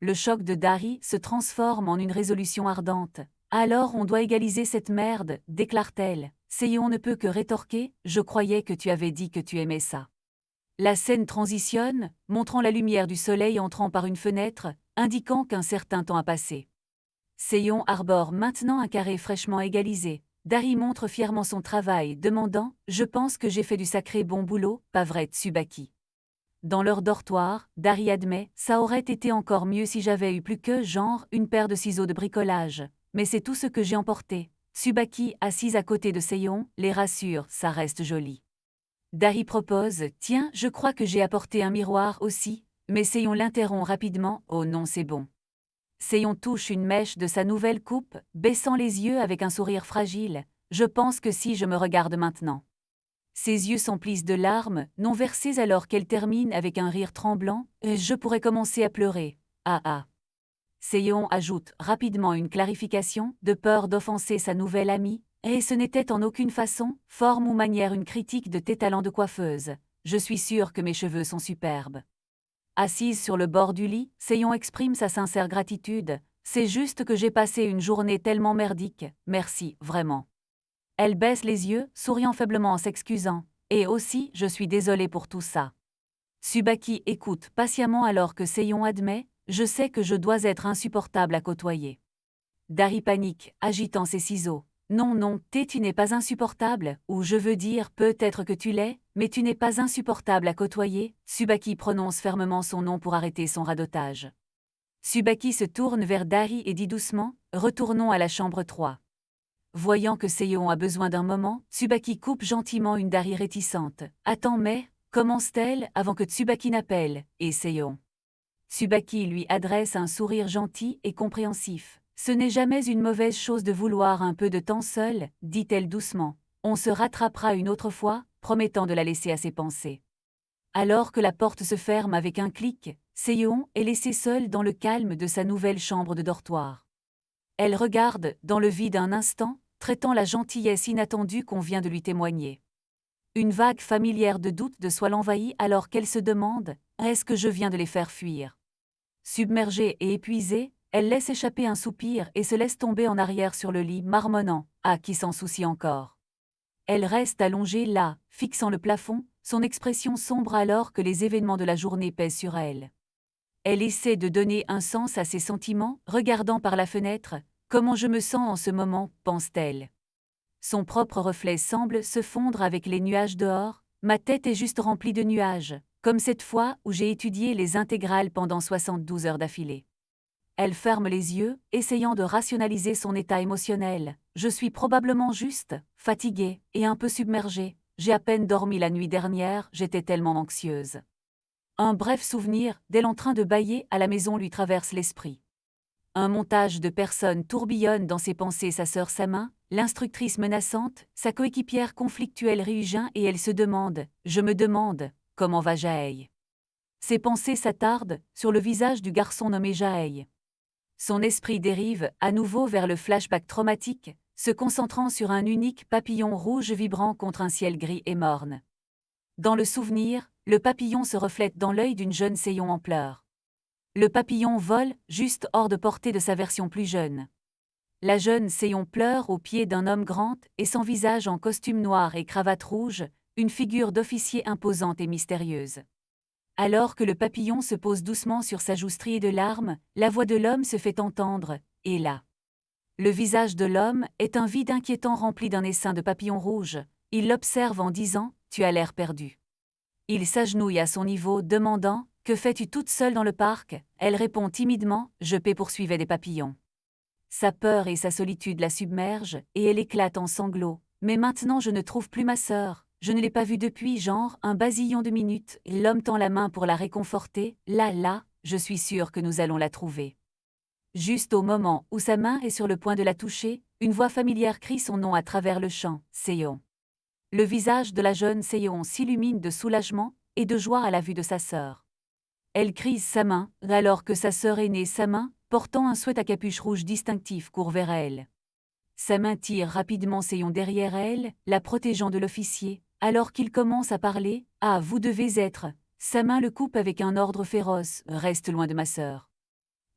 Le choc de Dari se transforme en une résolution ardente. « Alors on doit égaliser cette merde », déclare-t-elle. Seyeon ne peut que rétorquer « Je croyais que tu avais dit que tu aimais ça ». La scène transitionne, montrant la lumière du soleil entrant par une fenêtre, indiquant qu'un certain temps a passé. Seyeon arbore maintenant un carré fraîchement égalisé. Dari montre fièrement son travail, demandant « Je pense que j'ai fait du sacré bon boulot, pas vrai Tsubaki ?» Dans leur dortoir, Dari admet « Ça aurait été encore mieux si j'avais eu plus que, genre, une paire de ciseaux de bricolage. Mais c'est tout ce que j'ai emporté. » Tsubaki, assise à côté de Seyeon, les rassure « Ça reste joli. » Dari propose « Tiens, je crois que j'ai apporté un miroir aussi. » Mais Seyeon l'interrompt rapidement « Oh non, c'est bon. » Seyeon touche une mèche de sa nouvelle coupe, baissant les yeux avec un sourire fragile. « Je pense que si je me regarde maintenant. » Ses yeux s'emplissent de larmes, non versées alors qu'elle termine avec un rire tremblant. « Je pourrais commencer à pleurer. Ah ah. » Seyeon ajoute rapidement une clarification, de peur d'offenser sa nouvelle amie. Et ce n'était en aucune façon, forme ou manière une critique de tes talents de coiffeuse. Je suis sûre que mes cheveux sont superbes. Assise sur le bord du lit, Seyeon exprime sa sincère gratitude. C'est juste que j'ai passé une journée tellement merdique, merci, vraiment. Elle baisse les yeux, souriant faiblement en s'excusant. Et aussi, je suis désolée pour tout ça. Tsubaki écoute patiemment alors que Seyeon admet « Je sais que je dois être insupportable à côtoyer. » Dari panique, agitant ses ciseaux. « Non, non, tu n'es pas insupportable, ou je veux dire, peut-être que tu l'es, mais tu n'es pas insupportable à côtoyer. » Tsubaki prononce fermement son nom pour arrêter son radotage. Tsubaki se tourne vers Dari et dit doucement « Retournons à la chambre 3. » Voyant que Seyeon a besoin d'un moment, Tsubaki coupe gentiment une Dari réticente. « Attends mais, commence-t-elle avant que Tsubaki n'appelle, et Seyeon. » Tsubaki lui adresse un sourire gentil et compréhensif. « Ce n'est jamais une mauvaise chose de vouloir un peu de temps seul, dit-elle doucement. On se rattrapera une autre fois, promettant de la laisser à ses pensées. » Alors que la porte se ferme avec un clic, Seyeon est laissée seule dans le calme de sa nouvelle chambre de dortoir. Elle regarde dans le vide un instant, traitant la gentillesse inattendue qu'on vient de lui témoigner. Une vague familière de doute de soi l'envahit alors qu'elle se demande « Est-ce que je viens de les faire fuir ?» Submergée et épuisée, elle laisse échapper un soupir et se laisse tomber en arrière sur le lit, marmonnant « Ah, qui s'en soucie encore ?» Elle reste allongée là, fixant le plafond, son expression sombre alors que les événements de la journée pèsent sur elle. Elle essaie de donner un sens à ses sentiments, regardant par la fenêtre. « Comment je me sens en ce moment ?» pense-t-elle. Son propre reflet semble se fondre avec les nuages dehors. « Ma tête est juste remplie de nuages, comme cette fois où j'ai étudié les intégrales pendant 72 heures d'affilée. » Elle ferme les yeux, essayant de rationaliser son état émotionnel. « Je suis probablement juste, fatiguée et un peu submergée. J'ai à peine dormi la nuit dernière, j'étais tellement anxieuse. » Un bref souvenir, d'elle en train de bâiller à la maison lui traverse l'esprit. Un montage de personnes tourbillonne dans ses pensées, sa sœur Samin, l'instructrice menaçante, sa coéquipière conflictuelle Ryujin et elle se demande « Je me demande, comment va Jae ?» Ses pensées s'attardent sur le visage du garçon nommé Jae. Son esprit dérive à nouveau vers le flashback traumatique, se concentrant sur un unique papillon rouge vibrant contre un ciel gris et morne. Dans le souvenir, le papillon se reflète dans l'œil d'une jeune Seyeon en pleurs. Le papillon vole, juste hors de portée de sa version plus jeune. La jeune Seyeon pleure aux pieds d'un homme grand et sans visage en costume noir et cravate rouge, une figure d'officier imposante et mystérieuse. Alors que le papillon se pose doucement sur sa joue striée de larmes, la voix de l'homme se fait entendre, et là. Le visage de l'homme est un vide inquiétant rempli d'un essaim de papillons rouges. Il l'observe en disant « Tu as l'air perdu. » Il s'agenouille à son niveau, demandant que fais-tu toute seule dans le parc? Elle répond timidement, je poursuivais des papillons. Sa peur et sa solitude la submergent, et elle éclate en sanglots. Mais maintenant je ne trouve plus ma sœur. Je ne l'ai pas vue depuis genre un basillon de minutes. L'homme tend la main pour la réconforter. Là, je suis sûre que nous allons la trouver. Juste au moment où sa main est sur le point de la toucher, une voix familière crie son nom à travers le champ, Seon. Le visage de la jeune Seon s'illumine de soulagement et de joie à la vue de sa sœur. Elle crise sa main, alors que sa sœur aînée, sa main, portant un sweat à capuche rouge distinctif, court vers elle. Sa main tire rapidement Seon derrière elle, la protégeant de l'officier, alors qu'il commence à parler. « Ah, vous devez être… » Sa main le coupe avec un ordre féroce. « Reste loin de ma sœur. »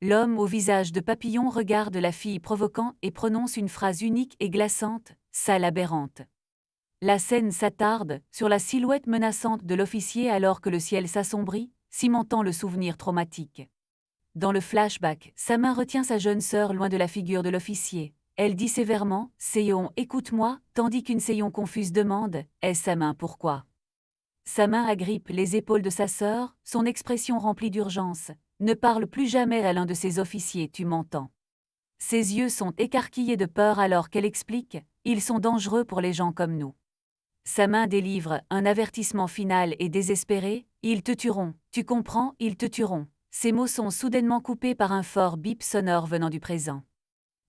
L'homme au visage de papillon regarde la fille provoquant et prononce une phrase unique et glaçante, « sale aberrante ». La scène s'attarde sur la silhouette menaçante de l'officier alors que le ciel s'assombrit, cimentant le souvenir traumatique. Dans le flashback, sa main retient sa jeune sœur loin de la figure de l'officier. Elle dit sévèrement « Seon, écoute-moi », tandis qu'une Seon confuse demande « Est-ce sa main, pourquoi ?» Sa main agrippe les épaules de sa sœur, son expression remplie d'urgence. « Ne parle plus jamais à l'un de ces officiers, tu m'entends ?» Ses yeux sont écarquillés de peur alors qu'elle explique « Ils sont dangereux pour les gens comme nous. » Sa main délivre un avertissement final et désespéré « Ils te tueront, tu comprends, ils te tueront ». Ces mots sont soudainement coupés par un fort bip sonore venant du présent.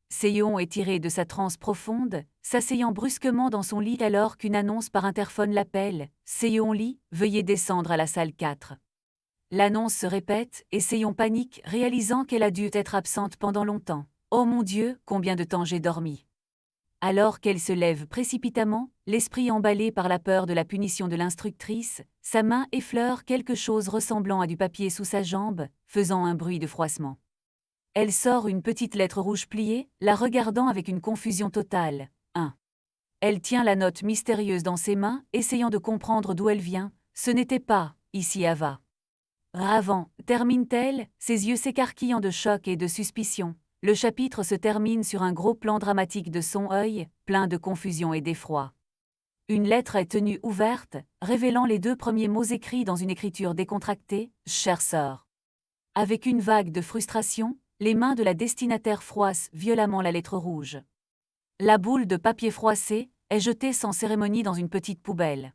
Seon est tiré de sa transe profonde, s'asseyant brusquement dans son lit alors qu'une annonce par interphone l'appelle « Seon Lee, veuillez descendre à la salle 4 ». L'annonce se répète et Seon panique, réalisant qu'elle a dû être absente pendant longtemps. « Oh mon Dieu, combien de temps j'ai dormi !» Alors qu'elle se lève précipitamment, l'esprit emballé par la peur de la punition de l'instructrice, sa main effleure quelque chose ressemblant à du papier sous sa jambe, faisant un bruit de froissement. Elle sort une petite lettre rouge pliée, la regardant avec une confusion totale. 1. Elle tient la note mystérieuse dans ses mains, essayant de comprendre d'où elle vient. Ce n'était pas « ici Ava ». Ravant, termine-t-elle, ses yeux s'écarquillant de choc et de suspicion. Le chapitre se termine sur un gros plan dramatique de son œil, plein de confusion et d'effroi. Une lettre est tenue ouverte, révélant les 2 premiers mots écrits dans une écriture décontractée, « Chère sœur ». Avec une vague de frustration, les mains de la destinataire froissent violemment la lettre rouge. La boule de papier froissé est jetée sans cérémonie dans une petite poubelle.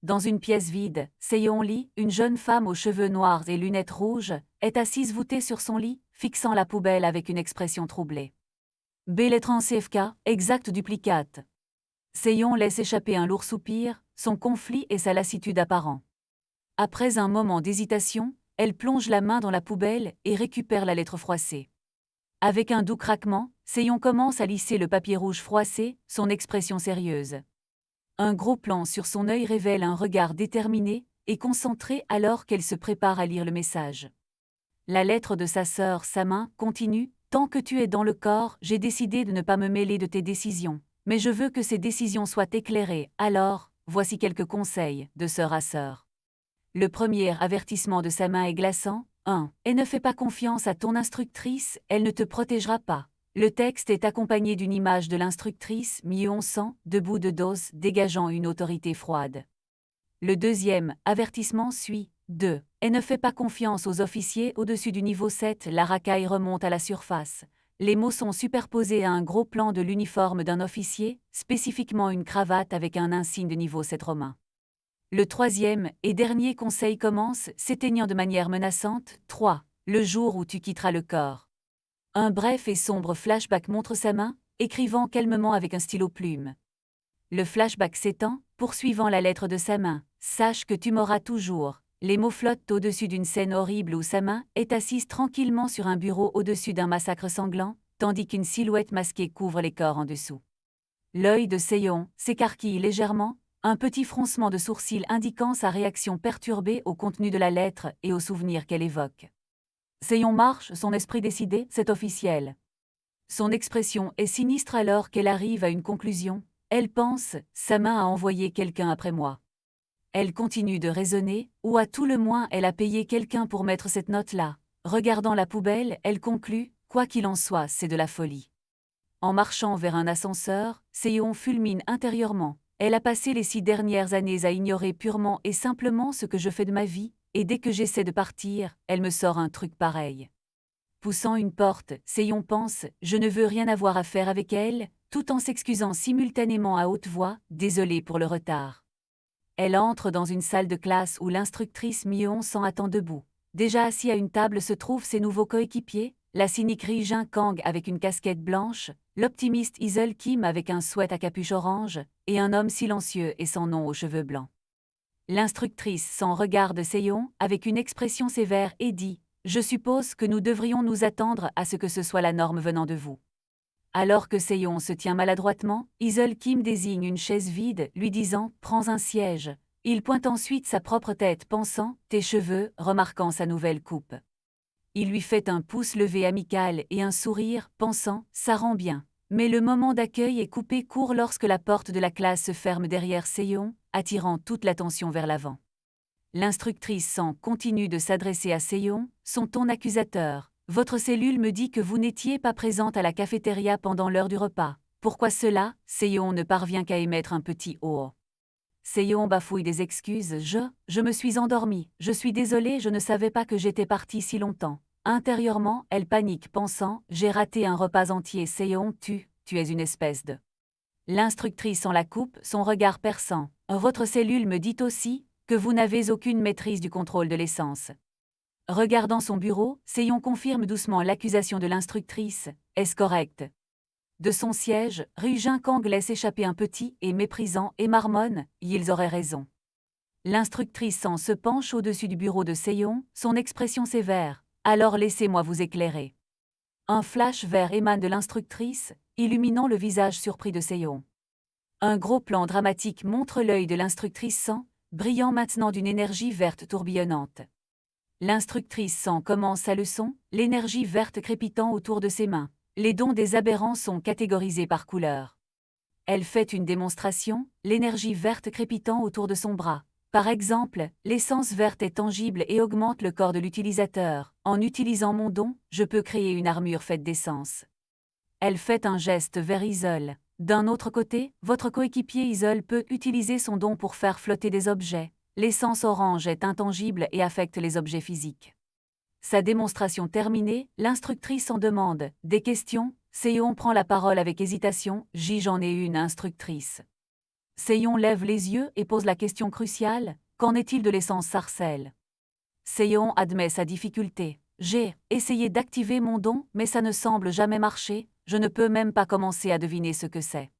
Dans une pièce vide, Seon Lee, une jeune femme aux cheveux noirs et lunettes rouges, est assise voûtée sur son lit, fixant la poubelle avec une expression troublée. B. lettre en CFK, exact duplicate. Seon laisse échapper un lourd soupir, son conflit et sa lassitude apparent. Après un moment d'hésitation, elle plonge la main dans la poubelle et récupère la lettre froissée. Avec un doux craquement, Seon commence à lisser le papier rouge froissé, son expression sérieuse. Un gros plan sur son œil révèle un regard déterminé et concentré alors qu'elle se prépare à lire le message. La lettre de sa sœur, sa main, continue « Tant que tu es dans le corps, j'ai décidé de ne pas me mêler de tes décisions. Mais je veux que ces décisions soient éclairées, alors, voici quelques conseils, de sœur à sœur. » Le premier avertissement de sa main est glaçant. 1. Et ne fais pas confiance à ton instructrice, elle ne te protégera pas. Le texte est accompagné d'une image de l'instructrice, mi-onçant, debout de dos, dégageant une autorité froide. Le deuxième avertissement suit. 2. Et ne fais pas confiance aux officiers au-dessus du niveau 7, la racaille remonte à la surface. Les mots sont superposés à un gros plan de l'uniforme d'un officier, spécifiquement une cravate avec un insigne de niveau 7 romain. Le troisième et dernier conseil commence, s'éteignant de manière menaçante. 3. Le jour où tu quitteras le corps. Un bref et sombre flashback montre sa main, écrivant calmement avec un stylo plume. Le flashback s'étend, poursuivant la lettre de sa main. Sache que tu m'auras toujours. Les mots flottent au-dessus d'une scène horrible où sa main est assise tranquillement sur un bureau au-dessus d'un massacre sanglant, tandis qu'une silhouette masquée couvre les corps en dessous. L'œil de Seon s'écarquille légèrement, un petit froncement de sourcils indiquant sa réaction perturbée au contenu de la lettre et aux souvenirs qu'elle évoque. Seon marche, son esprit décidé, c'est officiel. Son expression est sinistre alors qu'elle arrive à une conclusion. Elle pense, sa main a envoyé quelqu'un après moi. Elle continue de raisonner, ou à tout le moins elle a payé quelqu'un pour mettre cette note-là. Regardant la poubelle, elle conclut, quoi qu'il en soit, c'est de la folie. En marchant vers un ascenseur, Seon fulmine intérieurement. Elle a passé les 6 dernières années à ignorer purement et simplement ce que je fais de ma vie, et dès que j'essaie de partir, elle me sort un truc pareil. Poussant une porte, Seyon pense « Je ne veux rien avoir à faire avec elle », tout en s'excusant simultanément à haute voix, désolée pour le retard. Elle entre dans une salle de classe où l'instructrice Myeon s'en attend debout. Déjà assis à une table se trouvent ses nouveaux coéquipiers, la cynique Ri-jin Kang avec une casquette blanche, l'optimiste Isol Kim avec un sweat à capuche orange, et un homme silencieux et sans nom aux cheveux blancs. L'instructrice s'en regarde Seyon avec une expression sévère et dit « Je suppose que nous devrions nous attendre à ce que ce soit la norme venant de vous. » Alors que Seyon se tient maladroitement, Isol Kim désigne une chaise vide, lui disant « Prends un siège ». Il pointe ensuite sa propre tête pensant « Tes cheveux », remarquant sa nouvelle coupe. Il lui fait un pouce levé amical et un sourire, pensant « Ça rend bien ». Mais le moment d'accueil est coupé court lorsque la porte de la classe se ferme derrière Seyon, attirant toute l'attention vers l'avant. L'instructrice San continue de s'adresser à Seyon, son ton accusateur. « Votre cellule me dit que vous n'étiez pas présente à la cafétéria pendant l'heure du repas. Pourquoi cela ?» Seyon ne parvient qu'à émettre un petit « oh ». Seyon bafouille des excuses. « Je me suis endormie, je suis désolée, je ne savais pas que j'étais partie si longtemps. » Intérieurement, elle panique, pensant « J'ai raté un repas entier. Seyon, tu es une espèce de… » L'instructrice en la coupe, son regard perçant. « Votre cellule me dit aussi que vous n'avez aucune maîtrise du contrôle de l'essence. » Regardant son bureau, Seyon confirme doucement l'accusation de l'instructrice. « Est-ce correct ?» De son siège, Ri-jin Kang laisse échapper un petit et méprisant et marmonne « Ils auraient raison. » L'instructrice San se penche au-dessus du bureau de Seyon, son expression sévère. « Alors laissez-moi vous éclairer. » Un flash vert émane de l'instructrice, illuminant le visage surpris de Seyon. Un gros plan dramatique montre l'œil de l'instructrice San, brillant maintenant d'une énergie verte tourbillonnante. L'instructrice San commence sa leçon, l'énergie verte crépitant autour de ses mains. Les dons des aberrants sont catégorisés par couleur. Elle fait une démonstration, l'énergie verte crépitant autour de son bras. Par exemple, l'essence verte est tangible et augmente le corps de l'utilisateur. En utilisant mon don, je peux créer une armure faite d'essence. Elle fait un geste vers Isol. D'un autre côté, votre coéquipier Isol peut utiliser son don pour faire flotter des objets. L'essence orange est intangible et affecte les objets physiques. Sa démonstration terminée, l'instructrice en demande « Des questions ?» Seyon prend la parole avec hésitation « J'en ai une instructrice. » Seyon lève les yeux et pose la question cruciale « Qu'en est-il de l'essence sarcelle ?» Seyon admet sa difficulté. « J'ai essayé d'activer mon don, mais ça ne semble jamais marcher, je ne peux même pas commencer à deviner ce que c'est. »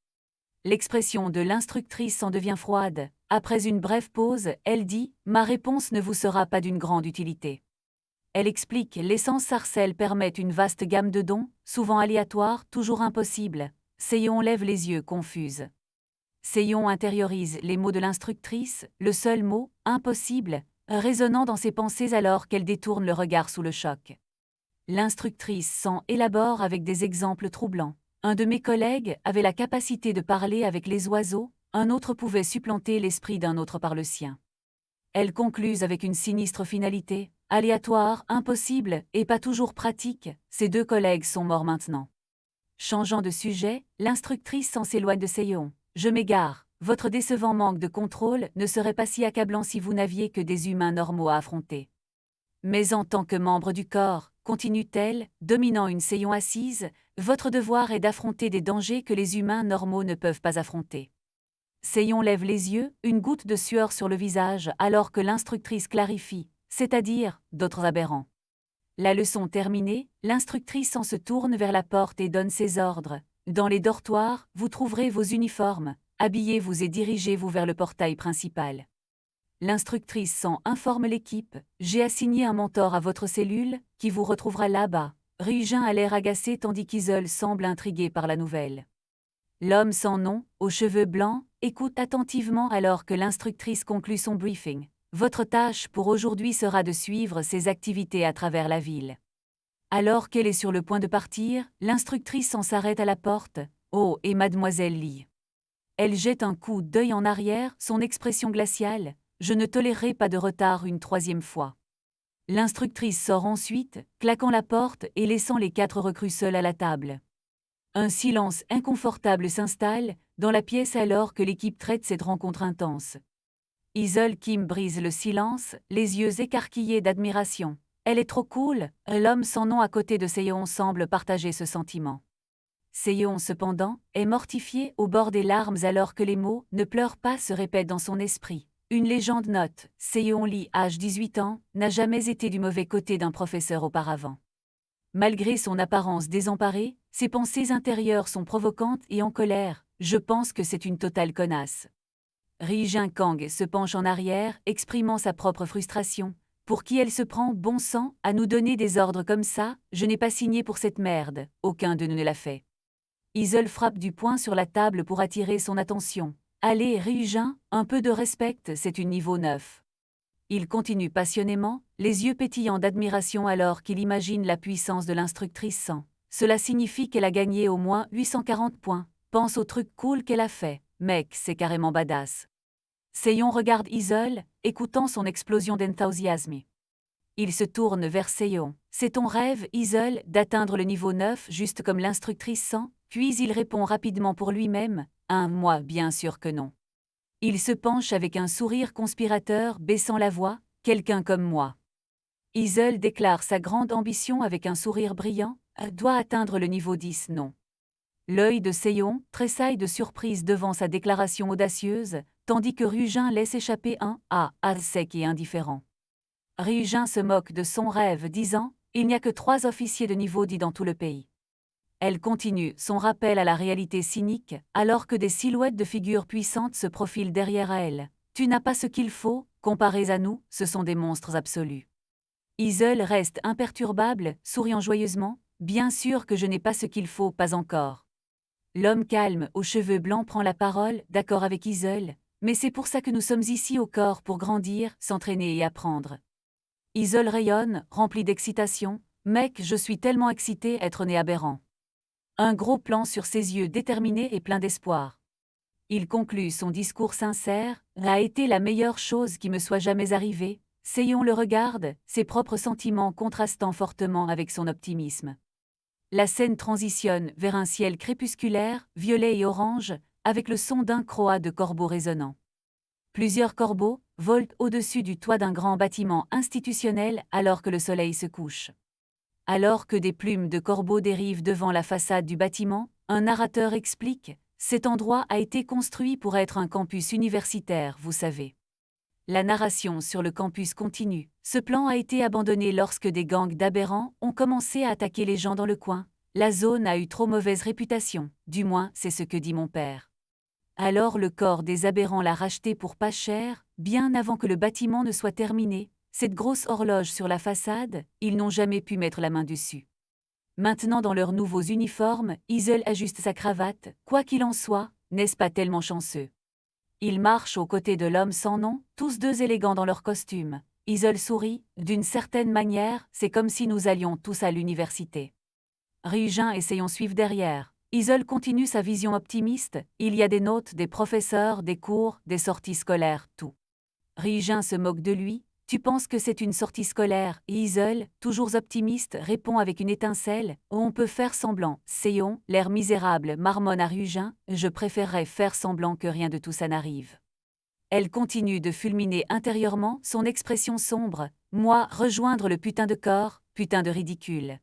L'expression de l'instructrice en devient froide. Après une brève pause, elle dit « Ma réponse ne vous sera pas d'une grande utilité. » Elle explique « L'essence sarcelle permet une vaste gamme de dons, souvent aléatoires, toujours impossibles. » Seyon lève les yeux confuse. Seyon intériorise les mots de l'instructrice, le seul mot « impossible » résonnant dans ses pensées alors qu'elle détourne le regard sous le choc. L'instructrice s'en élabore avec des exemples troublants. Un de mes collègues avait la capacité de parler avec les oiseaux, un autre pouvait supplanter l'esprit d'un autre par le sien. Elle conclut avec une sinistre finalité. Aléatoire, impossible, et pas toujours pratique, ses deux collègues sont morts maintenant. Changeant de sujet, l'instructrice s'en s'éloigne de Seyon. « Je m'égare, votre décevant manque de contrôle ne serait pas si accablant si vous n'aviez que des humains normaux à affronter. Mais en tant que membre du corps, continue-t-elle, dominant une Seyon assise, votre devoir est d'affronter des dangers que les humains normaux ne peuvent pas affronter. » Seyon lève les yeux, une goutte de sueur sur le visage alors que l'instructrice clarifie. C'est-à-dire, d'autres aberrants. La leçon terminée, l'instructrice se tourne vers la porte et donne ses ordres. Dans les dortoirs, vous trouverez vos uniformes, habillez-vous et dirigez-vous vers le portail principal. L'instructrice informe l'équipe, j'ai assigné un mentor à votre cellule, qui vous retrouvera là-bas. Ri-jin a l'air agacé tandis qu'Isol semble intrigué par la nouvelle. L'homme sans nom, aux cheveux blancs, écoute attentivement alors que l'instructrice conclut son briefing. Votre tâche pour aujourd'hui sera de suivre ses activités à travers la ville. Alors qu'elle est sur le point de partir, l'instructrice s'arrête à la porte. « Oh, et mademoiselle Lee ?» Elle jette un coup d'œil en arrière, son expression glaciale. « Je ne tolérerai pas de retard une troisième fois. » L'instructrice sort ensuite, claquant la porte et laissant les 4 recrues seuls à la table. Un silence inconfortable s'installe dans la pièce alors que l'équipe traite cette rencontre intense. Isol Kim brise le silence, les yeux écarquillés d'admiration. Elle est trop cool, l'homme sans nom à côté de Seyeon semble partager ce sentiment. Seyeon, cependant, est mortifié au bord des larmes alors que les mots « ne pleure pas » se répètent dans son esprit. Une légende note, Seyeon Lee, âge 18 ans, n'a jamais été du mauvais côté d'un professeur auparavant. Malgré son apparence désemparée, ses pensées intérieures sont provocantes et en colère. Je pense que c'est une totale connasse. Ri Jin Kang se penche en arrière, exprimant sa propre frustration. Pour qui elle se prend, bon sang, à nous donner des ordres comme ça? Je n'ai pas signé pour cette merde, aucun de nous ne l'a fait. Isol frappe du poing sur la table pour attirer son attention. Allez, Ryujin, un peu de respect, c'est une niveau 9. Il continue passionnément, les yeux pétillants d'admiration alors qu'il imagine la puissance de l'instructrice sans. Cela signifie qu'elle a gagné au moins 840 points. Pense au truc cool qu'elle a fait. Mec, c'est carrément badass. Seyeon regarde Isol, écoutant son explosion d'enthousiasme. Il se tourne vers Seyeon. C'est ton rêve, Isol, d'atteindre le niveau 9 juste comme l'instructrice sans? Puis il répond rapidement pour lui-même. Moi, bien sûr que non. Il se penche avec un sourire conspirateur, baissant la voix. Quelqu'un comme moi. Isol déclare sa grande ambition avec un sourire brillant. Doit atteindre le niveau 10, non. L'œil de Seyeon tressaille de surprise devant sa déclaration audacieuse, tandis que Ryujin laisse échapper un « ah » sec et indifférent. Ryujin se moque de son rêve, disant « il n'y a que 3 officiers de niveau 10 dans tout le pays ». Elle continue son rappel à la réalité cynique, alors que des silhouettes de figures puissantes se profilent derrière elle. « Tu n'as pas ce qu'il faut, comparés à nous, ce sont des monstres absolus. » Isol reste imperturbable, souriant joyeusement. « Bien sûr que je n'ai pas ce qu'il faut, pas encore. » L'homme calme, aux cheveux blancs prend la parole, d'accord avec Isol, mais c'est pour ça que nous sommes ici au corps pour grandir, s'entraîner et apprendre. Isol rayonne, rempli d'excitation. Mec, je suis tellement excité être né aberrant. Un gros plan sur ses yeux déterminés et plein d'espoir. Il conclut son discours sincère, a été la meilleure chose qui me soit jamais arrivée. Seyeon le regarde, ses propres sentiments contrastant fortement avec son optimisme. La scène transitionne vers un ciel crépusculaire, violet et orange, avec le son d'un croa de corbeaux résonnant. Plusieurs corbeaux volent au-dessus du toit d'un grand bâtiment institutionnel alors que le soleil se couche. Alors que des plumes de corbeaux dérivent devant la façade du bâtiment, un narrateur explique « Cet endroit a été construit pour être un campus universitaire, vous savez. » La narration sur le campus continue. Ce plan a été abandonné lorsque des gangs d'aberrants ont commencé à attaquer les gens dans le coin. La zone a eu trop mauvaise réputation, du moins c'est ce que dit mon père. Alors le corps des aberrants l'a racheté pour pas cher, bien avant que le bâtiment ne soit terminé. Cette grosse horloge sur la façade, ils n'ont jamais pu mettre la main dessus. Maintenant dans leurs nouveaux uniformes, Isol ajuste sa cravate, quoi qu'il en soit, n'est-ce pas tellement chanceux? Ils marchent aux côtés de l'homme sans nom, tous deux élégants dans leurs costumes. Isol sourit, d'une certaine manière, c'est comme si nous allions tous à l'université. Ryujin et Seyeon suivent derrière. Isol continue sa vision optimiste, il y a des notes, des professeurs, des cours, des sorties scolaires, tout. Ryujin se moque de lui. Tu penses que c'est une sortie scolaire? Et Isol, toujours optimiste, répond avec une étincelle. On peut faire semblant. Seyeon, l'air misérable, marmonne à Ryujin. Je préférerais faire semblant que rien de tout ça n'arrive. Elle continue de fulminer intérieurement, son expression sombre. Moi, rejoindre le putain de corps, putain de ridicule.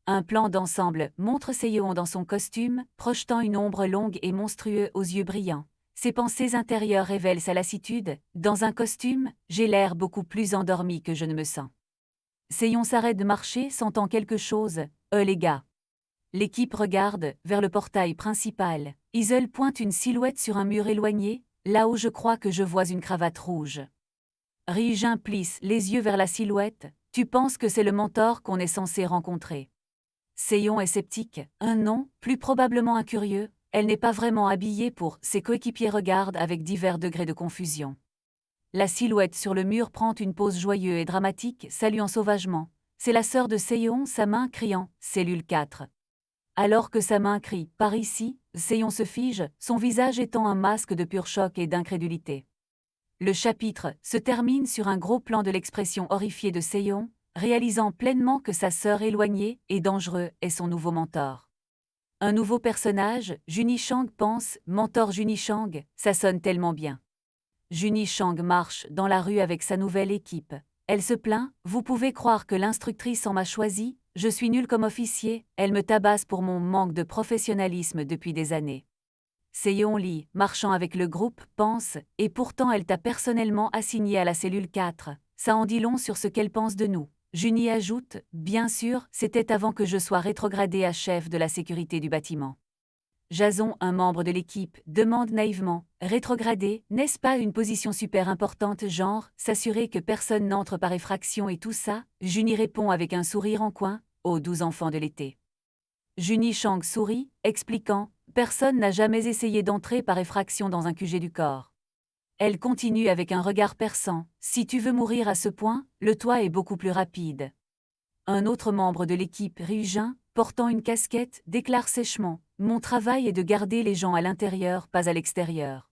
Un plan d'ensemble montre Seyeon dans son costume, projetant une ombre longue et monstrueuse aux yeux brillants. Ses pensées intérieures révèlent sa lassitude. Dans un costume, j'ai l'air beaucoup plus endormi que je ne me sens. Seyeon s'arrête de marcher, sentant quelque chose. Les gars. L'équipe regarde vers le portail principal. Isol pointe une silhouette sur un mur éloigné, là où je crois que je vois une cravate rouge. Ryujin plisse les yeux vers la silhouette. Tu penses que c'est le mentor qu'on est censé rencontrer? Seyeon est sceptique. Un non, plus probablement un curieux. Elle n'est pas vraiment habillée pour. Ses coéquipiers regardent avec divers degrés de confusion. La silhouette sur le mur prend une pose joyeuse et dramatique, saluant sauvagement. C'est la sœur de Seyeon, sa main criant « Cellule 4 ». Alors que sa main crie « Par ici », Seyeon se fige, son visage étant un masque de pur choc et d'incrédulité. Le chapitre se termine sur un gros plan de l'expression horrifiée de Seyeon, réalisant pleinement que sa sœur éloignée et dangereuse est son nouveau mentor. Un nouveau personnage, Juni Chang pense, mentor Juni Chang, ça sonne tellement bien. Junie Chang marche dans la rue avec sa nouvelle équipe. Elle se plaint, vous pouvez croire que l'instructrice en m'a choisi, je suis nulle comme officier, elle me tabasse pour mon manque de professionnalisme depuis des années. Seyon Lee, marchant avec le groupe, pense, et pourtant elle t'a personnellement assigné à la cellule 4. Ça en dit long sur ce qu'elle pense de nous. Junie ajoute, bien sûr, c'était avant que je sois rétrogradé à chef de la sécurité du bâtiment. Jason, un membre de l'équipe, demande naïvement, rétrogradé, n'est-ce pas une position super importante genre, s'assurer que personne n'entre par effraction et tout ça? Junie répond avec un sourire en coin, aux 12 enfants de l'été. Junie Chang sourit, expliquant, personne n'a jamais essayé d'entrer par effraction dans un QG du corps. Elle continue avec un regard perçant, si tu veux mourir à ce point, le toit est beaucoup plus rapide. Un autre membre de l'équipe, Ryujin, portant une casquette, déclare sèchement, mon travail est de garder les gens à l'intérieur, pas à l'extérieur.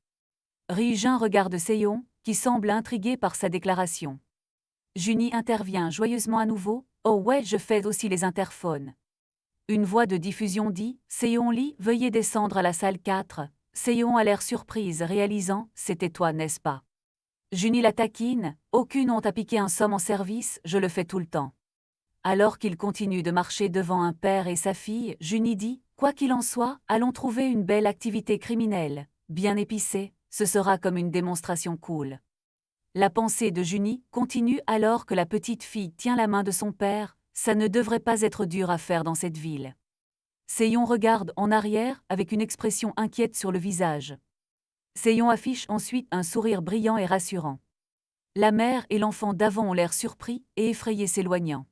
Ryujin regarde Seyon, qui semble intrigué par sa déclaration. Junie intervient joyeusement à nouveau, oh ouais, je fais aussi les interphones. Une voix de diffusion dit, Seyon Lee, veuillez descendre à la salle 4. Seyon a l'air surprise, réalisant, c'était toi, n'est-ce pas? Junie la taquine, aucune honte à piquer un somme en service, je le fais tout le temps. Alors qu'il continue de marcher devant un père et sa fille, Junie dit, quoi qu'il en soit, allons trouver une belle activité criminelle, bien épicée, ce sera comme une démonstration cool. La pensée de Junie continue alors que la petite fille tient la main de son père, ça ne devrait pas être dur à faire dans cette ville. Seyon regarde en arrière avec une expression inquiète sur le visage. Seyon affiche ensuite un sourire brillant et rassurant. La mère et l'enfant d'avant ont l'air surpris et effrayés s'éloignant.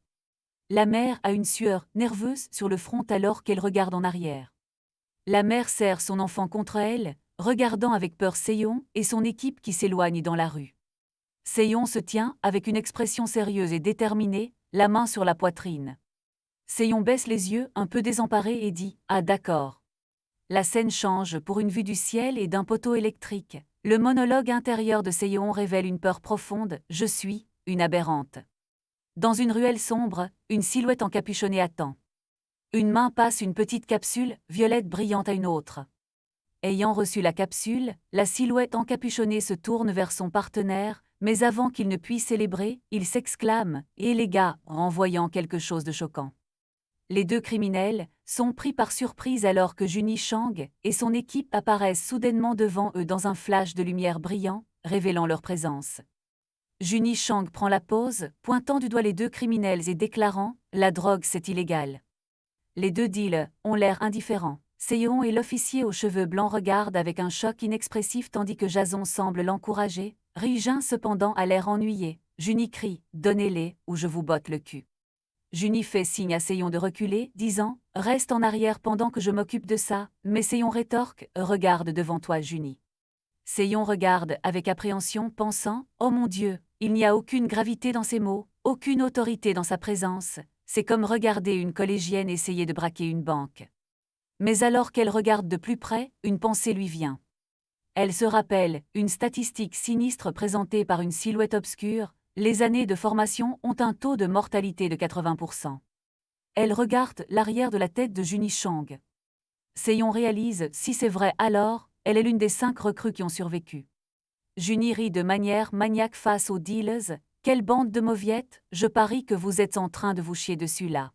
La mère a une sueur nerveuse sur le front alors qu'elle regarde en arrière. La mère serre son enfant contre elle, regardant avec peur Seyon et son équipe qui s'éloignent dans la rue. Seyon se tient avec une expression sérieuse et déterminée, la main sur la poitrine. Seyon baisse les yeux un peu désemparé et dit « Ah d'accord ». La scène change pour une vue du ciel et d'un poteau électrique. Le monologue intérieur de Seyon révèle une peur profonde « Je suis une aberrante ». Dans une ruelle sombre, une silhouette encapuchonnée attend. Une main passe une petite capsule, violette brillante à une autre. Ayant reçu la capsule, la silhouette encapuchonnée se tourne vers son partenaire, mais avant qu'il ne puisse célébrer, il s'exclame « Eh les gars !» renvoyant quelque chose de choquant. Les deux criminels sont pris par surprise alors que Junie Chang et son équipe apparaissent soudainement devant eux dans un flash de lumière brillant, révélant leur présence. Junie Chang prend la pose, pointant du doigt les deux criminels et déclarant « La drogue, c'est illégal ». Les deux deals ont l'air indifférents. Seyon et l'officier aux cheveux blancs regardent avec un choc inexpressif tandis que Jason semble l'encourager. Ryujin cependant a l'air ennuyé. Junie crie « Donnez-les, ou je vous botte le cul ». Junie fait signe à Seyon de reculer, disant « Reste en arrière pendant que je m'occupe de ça », mais Seyon rétorque « Regarde devant toi, Junie ». Seyon regarde avec appréhension, pensant « Oh mon Dieu, il n'y a aucune gravité dans ses mots, aucune autorité dans sa présence, c'est comme regarder une collégienne essayer de braquer une banque. » Mais alors qu'elle regarde de plus près, une pensée lui vient. Elle se rappelle une statistique sinistre présentée par une silhouette obscure, les années de formation ont un taux de mortalité de 80%. Elle regarde l'arrière de la tête de Junie Chang. Seyon réalise, si c'est vrai alors, elle est l'une des 5 recrues qui ont survécu. Junie rit de manière maniaque face aux dealers. Quelle bande de mauviettes, je parie que vous êtes en train de vous chier dessus là.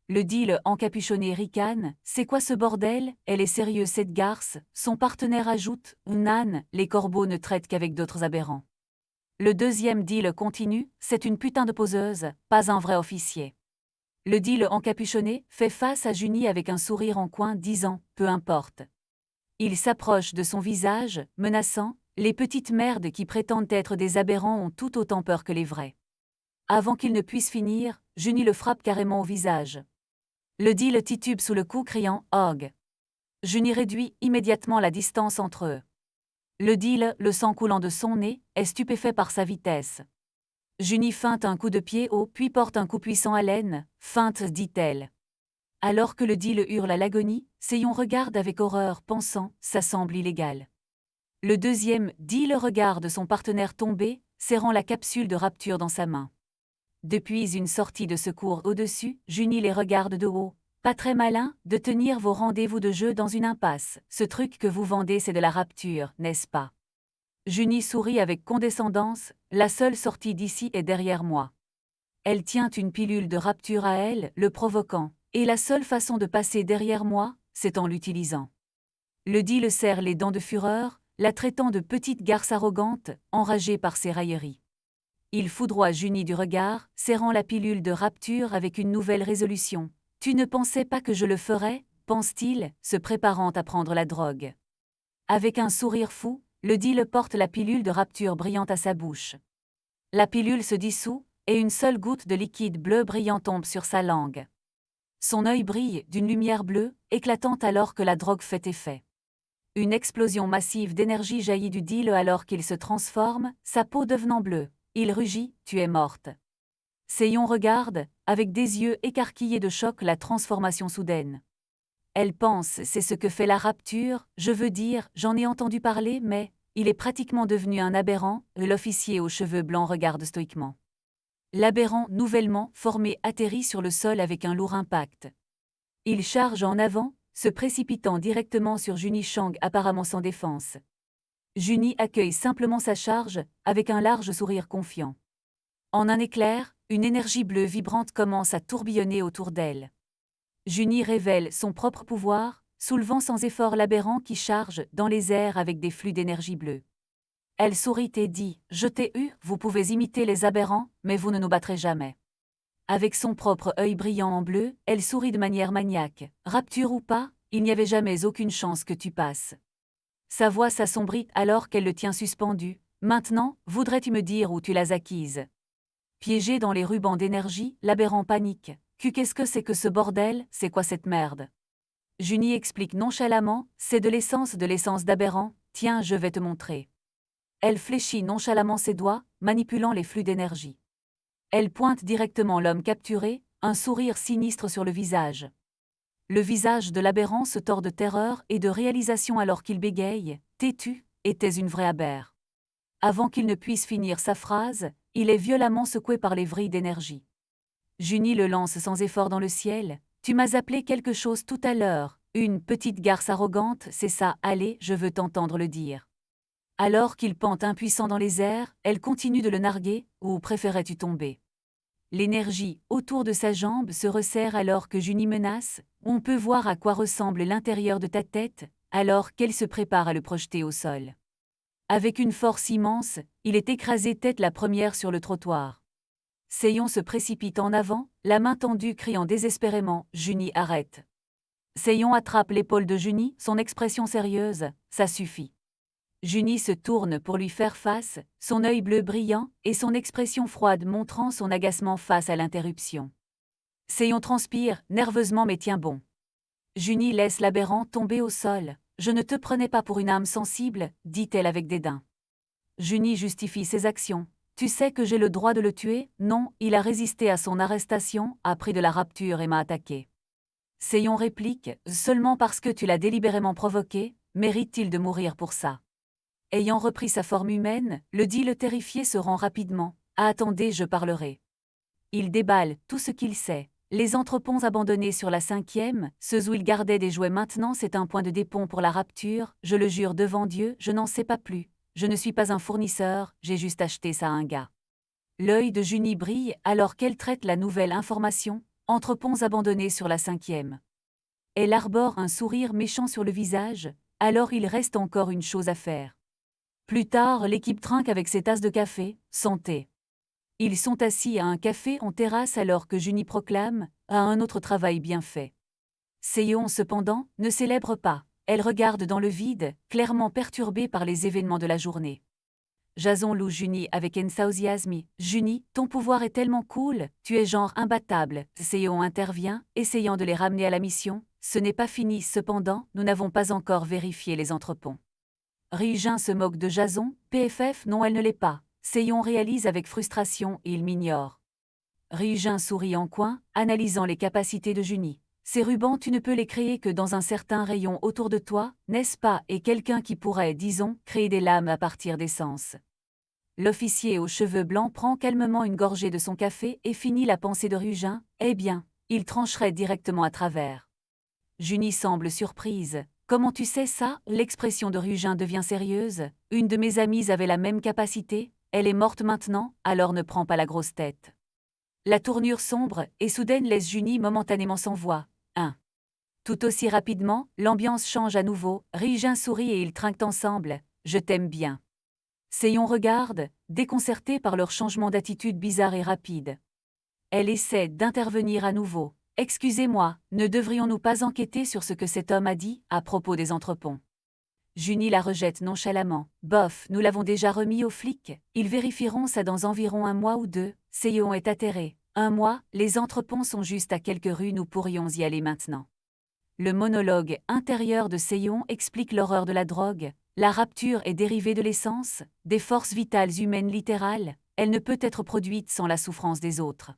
Le deal encapuchonné ricane, c'est quoi ce bordel? Elle est sérieuse cette garce, son partenaire ajoute, Nan, les corbeaux ne traitent qu'avec d'autres aberrants. Le deuxième deal continue, c'est une putain de poseuse, pas un vrai officier. Le deal encapuchonné fait face à Junie avec un sourire en coin disant, peu importe. Il s'approche de son visage, menaçant, les petites merdes qui prétendent être des aberrants ont tout autant peur que les vrais. Avant qu'il ne puisse finir, Junie le frappe carrément au visage. Le deal titube sous le coup criant « Hog ». Junie réduit immédiatement la distance entre eux. Le deal, le sang coulant de son nez, est stupéfait par sa vitesse. Junie feinte un coup de pied haut puis porte un coup puissant à l'aine, feinte dit-elle. Alors que le deal hurle à l'agonie, Seyon regarde avec horreur pensant « ça semble illégal ». Le deuxième deal regarde son partenaire tomber, serrant la capsule de rapture dans sa main. Depuis une sortie de secours au-dessus, Junie les regarde de haut. Pas très malin de tenir vos rendez-vous de jeu dans une impasse. Ce truc que vous vendez c'est de la rapture, n'est-ce pas? Junie sourit avec condescendance, la seule sortie d'ici est derrière moi. Elle tient une pilule de rapture à elle, le provoquant, et la seule façon de passer derrière moi, c'est en l'utilisant. Le dit le serre les dents de fureur, la traitant de petite garce arrogante, enragée par ses railleries. Il foudroie Junie du regard, serrant la pilule de rapture avec une nouvelle résolution. « Tu ne pensais pas que je le ferais ?» pense-t-il, se préparant à prendre la drogue. Avec un sourire fou, le dit le porte la pilule de rapture brillante à sa bouche. La pilule se dissout, et une seule goutte de liquide bleu brillant tombe sur sa langue. Son œil brille d'une lumière bleue, éclatante alors que la drogue fait effet. Une explosion massive d'énergie jaillit du deal alors qu'il se transforme, sa peau devenant bleue. Il rugit, « Tu es morte ». Seyon regarde, avec des yeux écarquillés de choc, la transformation soudaine. Elle pense, c'est ce que fait la rapture, je veux dire, j'en ai entendu parler, mais il est pratiquement devenu un aberrant, l'officier aux cheveux blancs regarde stoïquement. L'aberrant, nouvellement formé, atterrit sur le sol avec un lourd impact. Il charge en avant, se précipitant directement sur Junie Chang apparemment sans défense. Junie accueille simplement sa charge, avec un large sourire confiant. En un éclair, une énergie bleue vibrante commence à tourbillonner autour d'elle. Junie révèle son propre pouvoir, soulevant sans effort l'aberrant qui charge dans les airs avec des flux d'énergie bleue. Elle sourit et dit « Je t'ai eu, vous pouvez imiter les aberrants, mais vous ne nous battrez jamais. » Avec son propre œil brillant en bleu, elle sourit de manière maniaque. « Rapture ou pas, il n'y avait jamais aucune chance que tu passes. » Sa voix s'assombrit alors qu'elle le tient suspendu. « Maintenant, voudrais-tu me dire où tu l'as acquise ?» Piégé dans les rubans d'énergie, l'aberrant panique. « Qu'est-ce que c'est que ce bordel, c'est quoi cette merde ?» Junie explique nonchalamment, « C'est de l'essence d'aberrant, tiens je vais te montrer. » Elle fléchit nonchalamment ses doigts, manipulant les flux d'énergie. Elle pointe directement l'homme capturé, un sourire sinistre sur le visage. Le visage de l'aberrant se tord de terreur et de réalisation alors qu'il bégaye « T'es-tu, était une vraie abère ?» Avant qu'il ne puisse finir sa phrase, il est violemment secoué par les vrilles d'énergie. Junie le lance sans effort dans le ciel. « Tu m'as appelé quelque chose tout à l'heure, une petite garce arrogante, c'est ça, allez, je veux t'entendre le dire. » Alors qu'il pente impuissant dans les airs, elle continue de le narguer, « Ou préférais-tu tomber ?» L'énergie autour de sa jambe se resserre alors que Junie menace, « On peut voir à quoi ressemble l'intérieur de ta tête » alors qu'elle se prépare à le projeter au sol. Avec une force immense, il est écrasé tête la première sur le trottoir. Seyon se précipite en avant, la main tendue criant désespérément « Junie, arrête !» Seyon attrape l'épaule de Junie, son expression sérieuse, « Ça suffit !» Junie se tourne pour lui faire face, son œil bleu brillant et son expression froide montrant son agacement face à l'interruption. Seyon transpire, nerveusement mais tient bon. Junie laisse l'aberrant tomber au sol. « Je ne te prenais pas pour une âme sensible, » dit-elle avec dédain. Junie justifie ses actions. « Tu sais que j'ai le droit de le tuer ?» Non, il a résisté à son arrestation, a pris de la rapture et m'a attaqué. Seyon réplique, « Seulement parce que tu l'as délibérément provoqué, mérite-t-il de mourir pour ça ?» Ayant repris sa forme humaine, le dit le terrifié se rend rapidement. « Ah, attendez, je parlerai. » Il déballe tout ce qu'il sait. Les entrepôts abandonnés sur la 5e, ceux où il gardait des jouets maintenant c'est un point de dépôt pour la rapture, je le jure devant Dieu, je n'en sais pas plus. Je ne suis pas un fournisseur, j'ai juste acheté ça à un gars. L'œil de Junie brille alors qu'elle traite la nouvelle information, entrepôts abandonnés sur la 5e. Elle arbore un sourire méchant sur le visage, alors il reste encore une chose à faire. Plus tard, l'équipe trinque avec ses tasses de café, santé. Ils sont assis à un café en terrasse alors que Junie proclame « à un autre travail bien fait ». Seyon, cependant, ne célèbre pas. Elle regarde dans le vide, clairement perturbée par les événements de la journée. Jason loue Junie avec enthousiasme. « Junie, ton pouvoir est tellement cool, tu es genre imbattable. » Seyon intervient, essayant de les ramener à la mission. « Ce n'est pas fini cependant, nous n'avons pas encore vérifié les entrepôts. » Ryujin se moque de Jason. « PFF, non elle ne l'est pas. » Seyon réalise avec frustration et il m'ignore. Ryujin sourit en coin, analysant les capacités de Junie. Ces rubans tu ne peux les créer que dans un certain rayon autour de toi, n'est-ce pas, et quelqu'un qui pourrait, disons, créer des lames à partir d'essence. L'officier aux cheveux blancs prend calmement une gorgée de son café et finit la pensée de Ryujin. Eh bien, il trancherait directement à travers. Junie semble surprise. Comment tu sais ça? L'expression de Rugin devient sérieuse. Une de mes amies avait la même capacité, elle est morte maintenant, alors ne prends pas la grosse tête. La tournure sombre et soudaine laisse Junie momentanément sans voix. 1. Tout aussi rapidement, l'ambiance change à nouveau, Rugin sourit et ils trinquent ensemble. Je t'aime bien. Seyon regarde, déconcerté par leur changement d'attitude bizarre et rapide. Elle essaie d'intervenir à nouveau. Excusez-moi, ne devrions-nous pas enquêter sur ce que cet homme a dit à propos des entrepôts? Junie la rejette nonchalamment. Bof, nous l'avons déjà remis aux flics. Ils vérifieront ça dans environ 1 mois ou 2. Seyon est atterré. 1 mois, les entrepôts sont juste à quelques rues, nous pourrions y aller maintenant. Le monologue intérieur de Seyon explique l'horreur de la drogue. La rapture est dérivée de l'essence, des forces vitales humaines littérales. Elle ne peut être produite sans la souffrance des autres.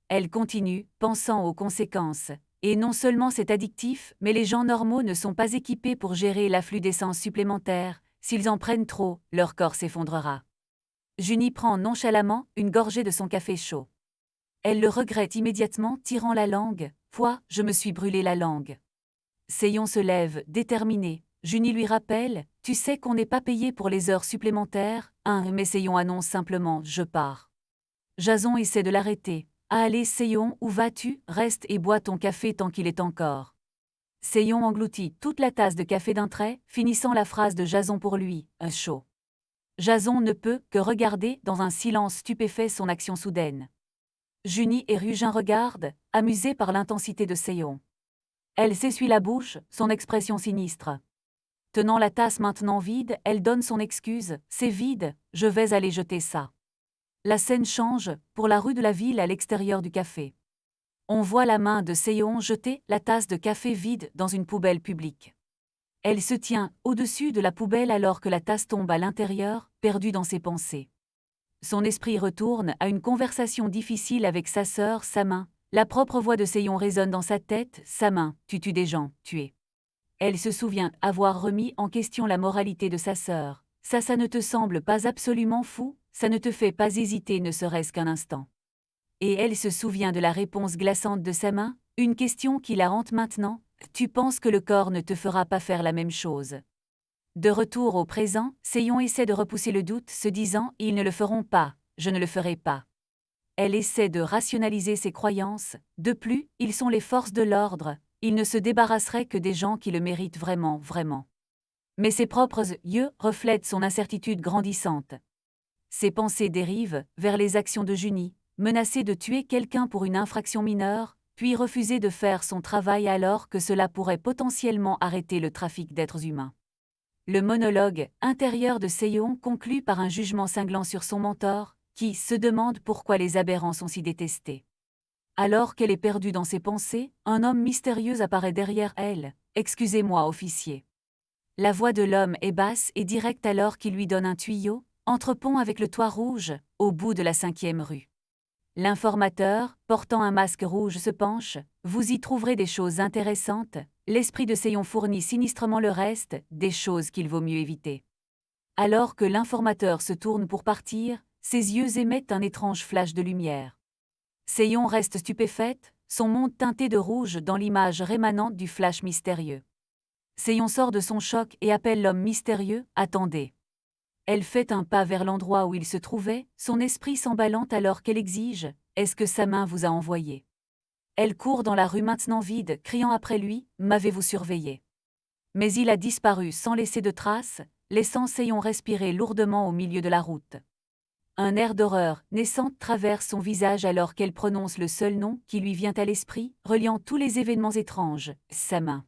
Elle continue, pensant aux conséquences. Et non seulement c'est addictif, mais les gens normaux ne sont pas équipés pour gérer l'afflux d'essence supplémentaire. S'ils en prennent trop, leur corps s'effondrera. Junie prend nonchalamment une gorgée de son café chaud. Elle le regrette immédiatement, tirant la langue. Foi, je me suis brûlé la langue. Seyon se lève, déterminé. Junie lui rappelle, tu sais qu'on n'est pas payé pour les heures supplémentaires. Mais Seyon annonce simplement, je pars. Jason essaie de l'arrêter. Allez Seyon, où vas-tu? Reste et bois ton café tant qu'il est encore. Seyon engloutit toute la tasse de café d'un trait, finissant la phrase de Jason pour lui, chaud. Jason ne peut que regarder dans un silence stupéfait son action soudaine. Junie et Rugin regardent, amusés par l'intensité de Seyon. Elle s'essuie la bouche, son expression sinistre. Tenant la tasse maintenant vide, elle donne son excuse, c'est vide, je vais aller jeter ça. La scène change, pour la rue de la ville à l'extérieur du café. On voit la main de Seyon jeter la tasse de café vide dans une poubelle publique. Elle se tient au-dessus de la poubelle alors que la tasse tombe à l'intérieur, perdue dans ses pensées. Son esprit retourne à une conversation difficile avec sa sœur, sa main. La propre voix de Seyon résonne dans sa tête, sa main, tu tues des gens, tuer. Elle se souvient avoir remis en question la moralité de sa sœur. Ça ne te semble pas absolument fou? Ça ne te fait pas hésiter ne serait-ce qu'un instant. Et elle se souvient de la réponse glaçante de sa main, une question qui la hante maintenant. Tu penses que le corps ne te fera pas faire la même chose? De retour au présent, Seyon essaie de repousser le doute, se disant « Ils ne le feront pas, je ne le ferai pas ». Elle essaie de rationaliser ses croyances. De plus, ils sont les forces de l'ordre. Ils ne se débarrasseraient que des gens qui le méritent vraiment, vraiment. Mais ses propres yeux reflètent son incertitude grandissante. Ses pensées dérivent vers les actions de Junie, menacer de tuer quelqu'un pour une infraction mineure, puis refuser de faire son travail alors que cela pourrait potentiellement arrêter le trafic d'êtres humains. Le monologue intérieur de Seyon conclut par un jugement cinglant sur son mentor, qui se demande pourquoi les aberrants sont si détestés. Alors qu'elle est perdue dans ses pensées, un homme mystérieux apparaît derrière elle. « Excusez-moi, officier. » La voix de l'homme est basse et directe alors qu'il lui donne un tuyau, entrepont avec le toit rouge, au bout de la 5e rue. L'informateur, portant un masque rouge, se penche. Vous y trouverez des choses intéressantes. L'esprit de Seyon fournit sinistrement le reste, des choses qu'il vaut mieux éviter. Alors que l'informateur se tourne pour partir, ses yeux émettent un étrange flash de lumière. Seyon reste stupéfaite, son monde teinté de rouge dans l'image rémanente du flash mystérieux. Seyon sort de son choc et appelle l'homme mystérieux, « Attendez ». Elle fait un pas vers l'endroit où il se trouvait, son esprit s'emballant alors qu'elle exige « Est-ce que sa main vous a envoyé ?» Elle court dans la rue maintenant vide, criant après lui « M'avez-vous surveillé ?» Mais il a disparu sans laisser de traces, laissant Seyon respirer lourdement au milieu de la route. Un air d'horreur naissante traverse son visage alors qu'elle prononce le seul nom qui lui vient à l'esprit, reliant tous les événements étranges, sa main.